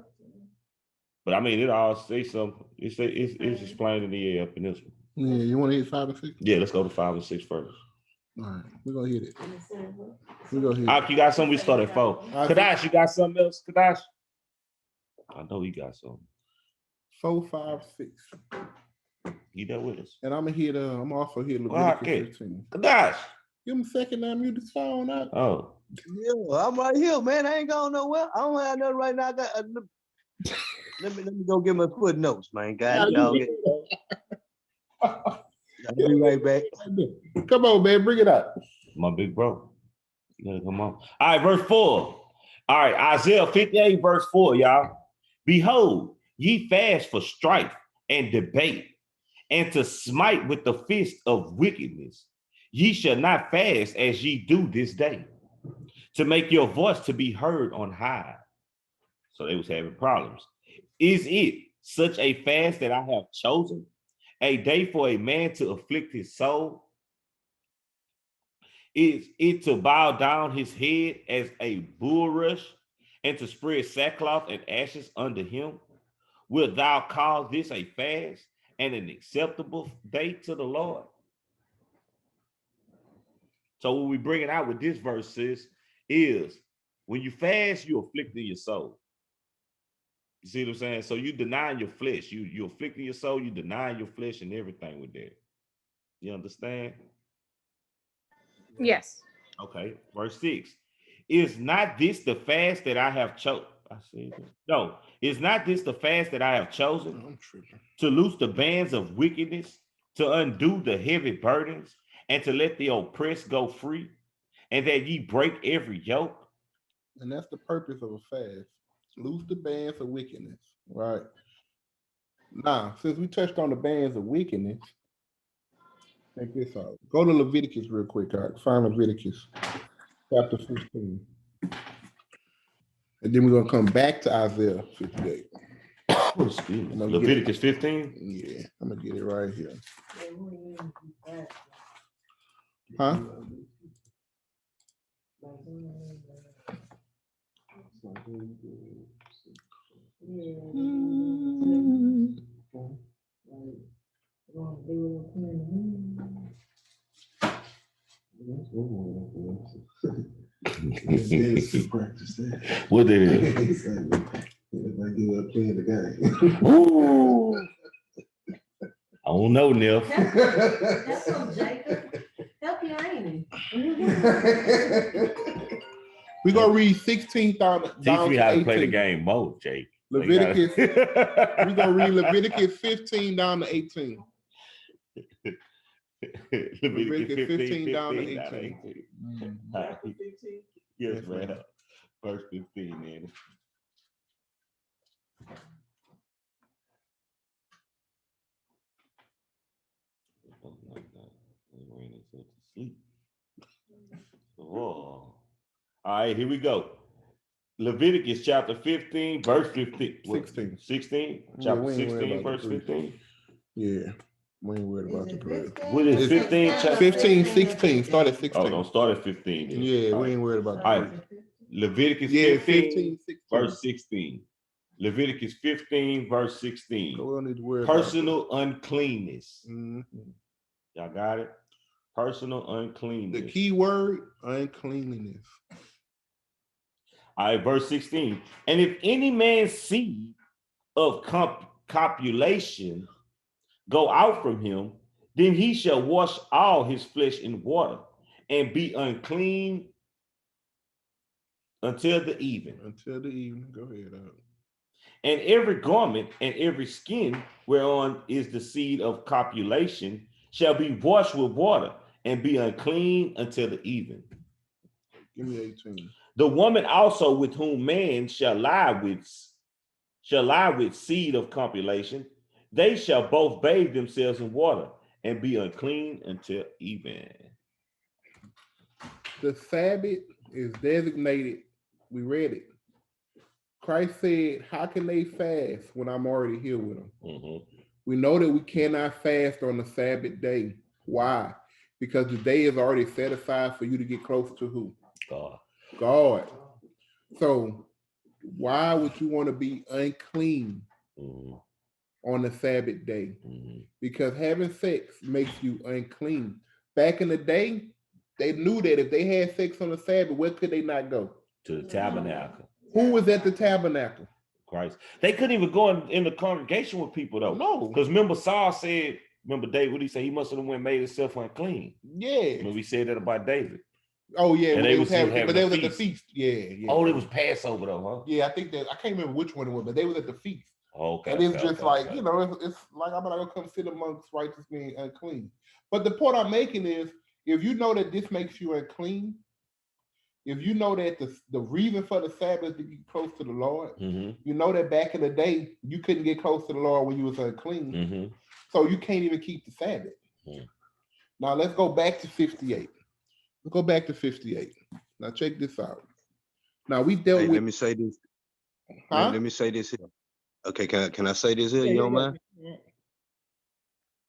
But I mean, it all say something. It's explained in the up in this one. Yeah, you want to hit 5 and 6? Yeah, let's go to 5 and 6 first. All right, we're gonna hit it. We're gonna hit Ak, you got something? We start at 4. Kadash, you got something else? Kadash? I know he got something. 4, 5, 6. You there with us? And I'm gonna hit. I'm also hit Okay. Leviticus 15. Kadash. Give him a second. Now mute this phone up. Oh. Yeah, I'm right here, man. I ain't going nowhere. I don't have nothing right now. Let me go get my footnotes, man. God, y'all get. I'll be right back. Come on, man. Bring it up. My big bro. You gotta come on. All right, verse 4. All right, Isaiah 58, verse 4, y'all. Behold, ye fast for strife and debate, and to smite with the fist of wickedness. Ye shall not fast as ye do this day, to make your voice to be heard on high. So they was having problems. Is it such a fast that I have chosen, a day for a man to afflict his soul? Is it to bow down his head as a bulrush, and to spread sackcloth and ashes under him? Wilt thou call this a fast and an acceptable day to the Lord? So what we bring it out with this verse is when you fast, you're afflicting your soul. You see what I'm saying? So you denying your flesh. You're afflicting your soul, you denying your flesh and everything with that. You understand? Yes. Okay, verse 6. Is not this the fast that I have chosen? I see this. No, is not this the fast that I have chosen? I'm tripping. To loose the bands of wickedness, to undo the heavy burdens, and to let the oppressed go free, and that ye break every yoke? And that's the purpose of a fast. Loose the bands of wickedness. Right. Now, since we touched on the bands of wickedness, check this out. Go to Leviticus real quick. All right? Find Leviticus chapter 15. And then we're gonna come back to Isaiah 58. Excuse me. Leviticus 15? Yeah, I'm gonna get it right here. Huh? What did it? Ooh. I don't know, Neil. That's so Jacob. Help you, ain't We're gonna read 16 down Teach me how to 18. play the game more, Jake. Leviticus. We're gonna read Leviticus 15 down to 18. Leviticus 15 down to 15, not 18. 18. Mhm. Chapter 15. Yes, Yes, ma'am. ma'am. Verse 15, man. Oh. All right, here we go. Leviticus chapter 15, verse 15. What? 16. 16? Yeah, Chapter we ain't worried 16, about the verse three. 15. Yeah, we ain't worried about Is the it prayer. 15 What is or 15 chapter? 15, 16. Start at Oh, 16. don't start at 15 then. Yeah, All we right. ain't worried about the All right. three. Leviticus Yeah, 15, 15, 16. verse 16. Leviticus 15, verse So 16. we don't need to worry about Personal uncleanness. Mhm. Y'all got it? Personal The uncleanness. key word, uncleanliness. All right, verse 16. And if any man's seed of copulation go out from him, then he shall wash all his flesh in water and be unclean until the even. Until the evening. Go ahead. And every garment and every skin whereon is the seed of copulation shall be washed with water and be unclean until the even. Give me 18. The woman also with whom man shall lie with seed of copulation, they shall both bathe themselves in water and be unclean until even. The Sabbath is designated. We read it. Christ said, how can they fast when I'm already here with them? Mhm. We know that we cannot fast on the Sabbath day. Why? Because the day is already set aside for you to get close to who? God. God. So why would you want to be unclean Mhm. on the Sabbath day? Mhm. Because having sex makes you unclean. Back in the day, they knew that if they had sex on the Sabbath, where could they not go? To the tabernacle. Who was at the tabernacle? Christ. They couldn't even go in the congregation with people though. No. Because remember Saul said, remember David, what he said? He must have went and made himself unclean. Yeah. When we said that about David. Oh yeah, And when they they was was having, but they a was at the feast. feast. Yeah. Oh, it was Passover though, huh? Yeah, I think that I can't remember which one it was, but they was at the feast. Okay. And it's okay, just okay, like, okay. you know, it's like I'm not gonna come sit amongst righteous being unclean. But the point I'm making is if you know that this makes you unclean, if you know that the reason for the Sabbath is to get close to the Lord, Mhm. you know that back in the day you couldn't get close to the Lord when you was unclean. Mhm. So you can't even keep the Sabbath. Mhm. Now let's go back to 58. Let's go back to 58. Now check this out. Now we dealt Hey, with let me say this. huh? Let me say this here. Okay, can I say this here? You don't mind?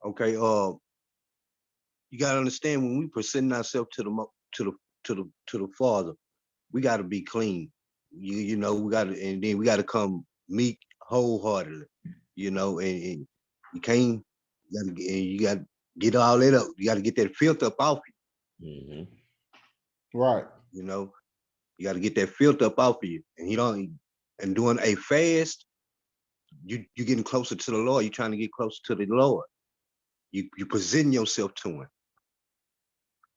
Okay, you gotta understand when we present ourselves to the Father, we gotta be clean. You know, we gotta, and then we gotta come meek wholeheartedly. You know, and you can't, you gotta get all that up. You gotta get that filth up off you. Mhm. Right. You know, you gotta get that filth up off of you. And and doing a fast, you getting closer to the Lord. You're trying to get closer to the Lord. You present yourself to Him.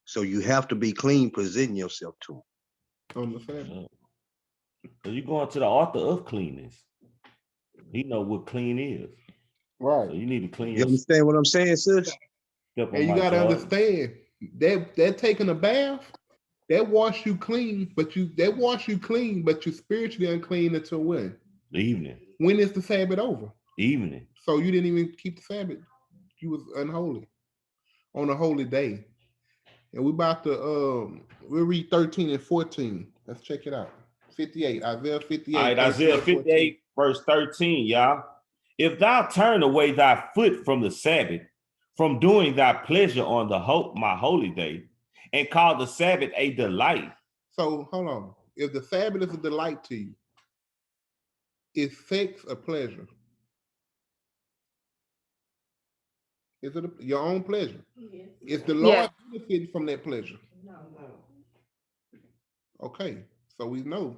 So you have to be clean, presenting yourself to Him. On the Sabbath. So you going to the author of cleanness. He know what clean is. Right. So you need to clean You yourself. understand what I'm saying, sis? Step on And you my gotta Jordan. understand that taking a bath, that wash you clean, but you spiritually unclean until when? The evening. When is the Sabbath over? Evening. So you didn't even keep the Sabbath. You was unholy on a holy day. And we about to we'll read 13 and 14. Let's check it out. 58, Isaiah 58. All right, 13 Isaiah and 14. 58, verse 13, y'all. If thou turn away thy foot from the Sabbath, from doing thy pleasure on my holy day, and call the Sabbath a delight. So hold on. If the Sabbath is a delight to you, is sex a pleasure? Is it your own pleasure? Yes. Is the Yeah. Lord benefiting from that pleasure? No. Okay, so we know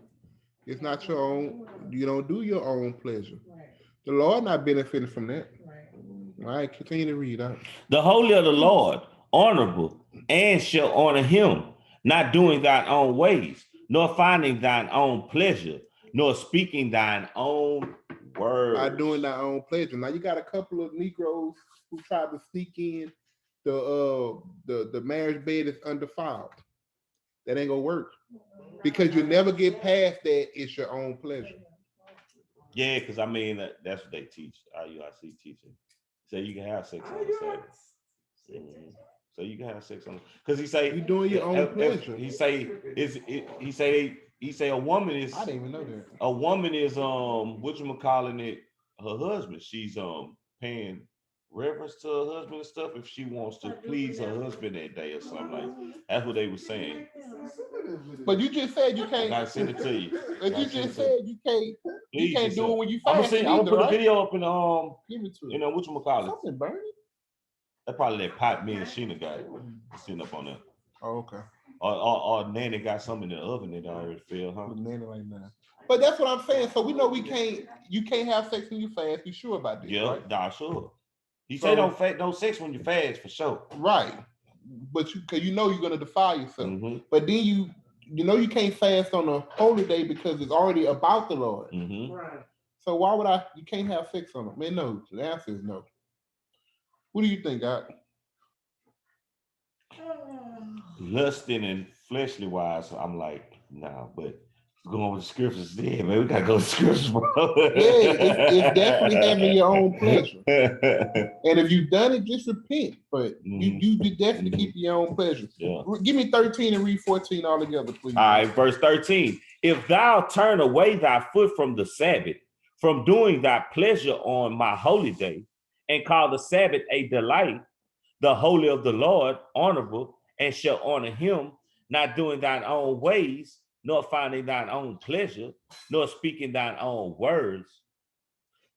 it's not your own. You don't do your own pleasure. Right. The Lord not benefiting from that. Right. All right, continue to read out. The holy of the Lord, honorable, and shall honor him, not doing thine own ways, nor finding thine own pleasure, nor speaking thine own words. Not doing their own pleasure. Now you got a couple of Negroes who tried to sneak in the marriage bed is undefiled. That ain't gonna work because you never get past that. It's your own pleasure. Yeah, because I mean that's what they teach. IUIC teaching. So you can have sex on the Sabbath. Mhm. So you can have sex on because he say You doing your own pleasure. He say a woman is. I didn't even know that. A woman is whatchamacallit it, her husband. She's paying reverence to her husband and stuff if she wants to please her husband that day or something like that. That's what they were saying. But you just said you can't. I gotta send it to you. But you just said you can't. Please, You can't do it when you I'm fast. gonna put a right? video up in Give it to you me. know whatchamacallit. Something burning. That's probably that pot me and Sheena got sitting up on there. Oh, okay. Or Nanny got something in the oven that I already feel, huh? Nanny like that. But that's what I'm saying. So we know you can't have sex when you fast. You sure about this? Yeah, right? nah, sure. He So- say don't sex when you fast for sure. Right. But because you know you're gonna defile yourself. Mm-hmm. But then you know you can't fast on a holy day because it's already about the Lord. Mm-hmm. Right. So why would you can't have sex on it? Man, no. The answer is no. What do you think, God? Lusting and fleshly wise, I'm like, nah, but going with the scriptures, yeah, man, we gotta go with the scriptures, bro. It's definitely having your own pleasure. And if you've done it, just repent. But you definitely keep your own pleasure. Yeah. Give me 13 and read 14 all together, please. All right, verse 13. If thou turn away thy foot from the Sabbath, from doing thy pleasure on my holy day, and call the Sabbath a delight, the holy of the Lord honorable, and shall honor him, not doing thine own ways, nor finding thine own pleasure, nor speaking thine own words,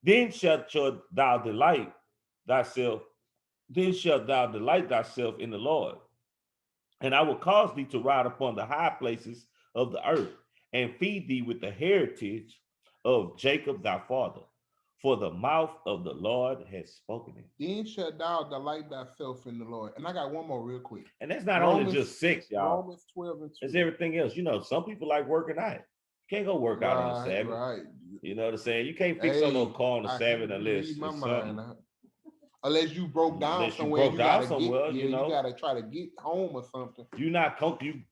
then shalt thou delight thyself in the Lord. And I will cause thee to ride upon the high places of the earth, and feed thee with the heritage of Jacob thy father. For the mouth of the Lord has spoken it. Then shalt thou delight thyself in the Lord. And I got one more real quick. And that's not only just sex, y'all. Romans 12 and 2. It's everything else. You know, some people like working out. You can't go work out on the Sabbath. Right. You know what I'm saying? You can't fix on no car on the Sabbath unless it's something. Unless you broke down Unless you somewhere, broke down somewhere, you know. You gotta try to get home or something. You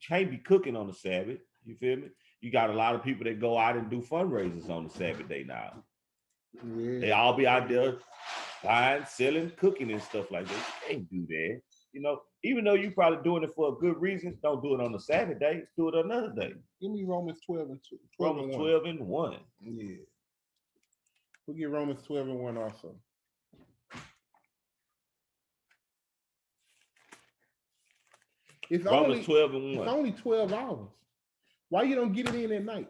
can't be cooking on the Sabbath. You feel me? You got a lot of people that go out and do fundraisers on the Sabbath day now. Yeah. They all be out there buying, selling, cooking and stuff like that. You can't do that. You know, even though you probably doing it for a good reason, don't do it on the Sabbath day. Do it another day. Give me Romans 12 and 2. Romans 12 and 1. Yeah. We'll get Romans 12 and 1 also. It's Romans 12 and 1. It's only 12 hours. Why you don't get it in at night?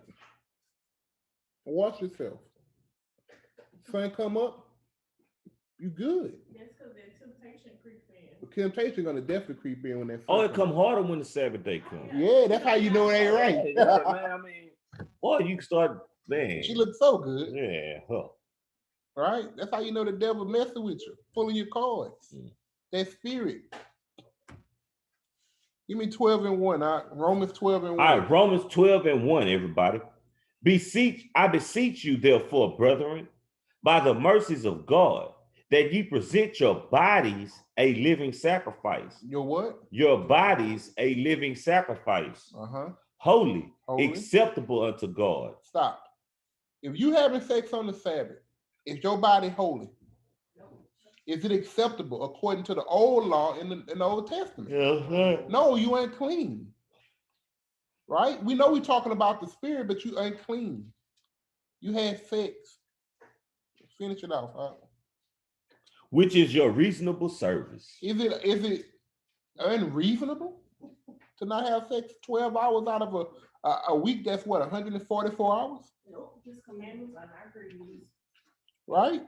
Wash yourself. Sun come up, you good. That's because that temptation creeps in. The temptation gonna definitely creep in when that. Oh, it come harder when the Sabbath day comes. Yeah, that's how you know it ain't right. Yeah, man, I mean, boy, you can start, man. She looks so good. Yeah, huh. Right? That's how you know the devil messing with you, pulling your cards. Mm. That spirit. Give me 12 and 1. Romans 12 and 1. All right, Romans 12 and 1, everybody. I beseech you, therefore, brethren, by the mercies of God, that ye present your bodies a living sacrifice. Your what? Your bodies a living sacrifice. Uh-huh. Holy, Holy, acceptable unto God. Stop. If you having sex on the Sabbath, is your body holy? Is it acceptable according to the old law in the Old Testament? Uh-huh. No, you ain't clean. Right? We know we're talking about the spirit, but you ain't clean. You had sex. Finish it off. Huh? Which is your reasonable service. Is it unreasonable to not have sex 12 hours out of a week? That's what, 144 hours? Nope, his commandments are not grievous. Right?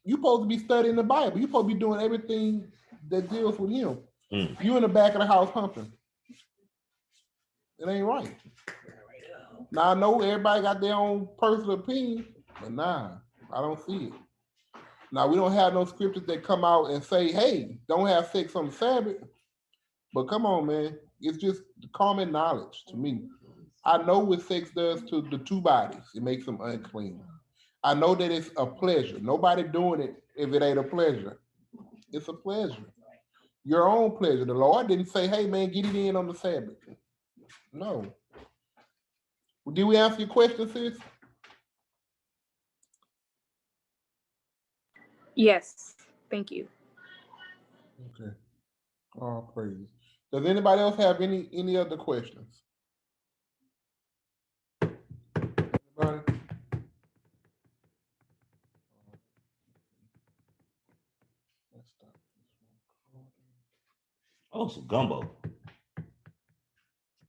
You're supposed to be studying the Bible. You're supposed to be doing everything that deals with him. Mm. You in the back of the house humping. It ain't right. Now I know everybody got their own personal opinion, but nah, I don't see it. Now we don't have no scriptures that come out and say, hey, don't have sex on the Sabbath. But come on, man. It's just common knowledge to me. I know what sex does to the two bodies. It makes them unclean. I know that it's a pleasure. Nobody doing it if it ain't a pleasure. It's a pleasure. your own pleasure. The Lord didn't say, hey man, get it in on the Sabbath. No. Did we answer your question, sis? Yes, thank you. Okay. All praises. Does anybody else have any other questions? Anybody? Let's stop this one. Oh, some gumbo.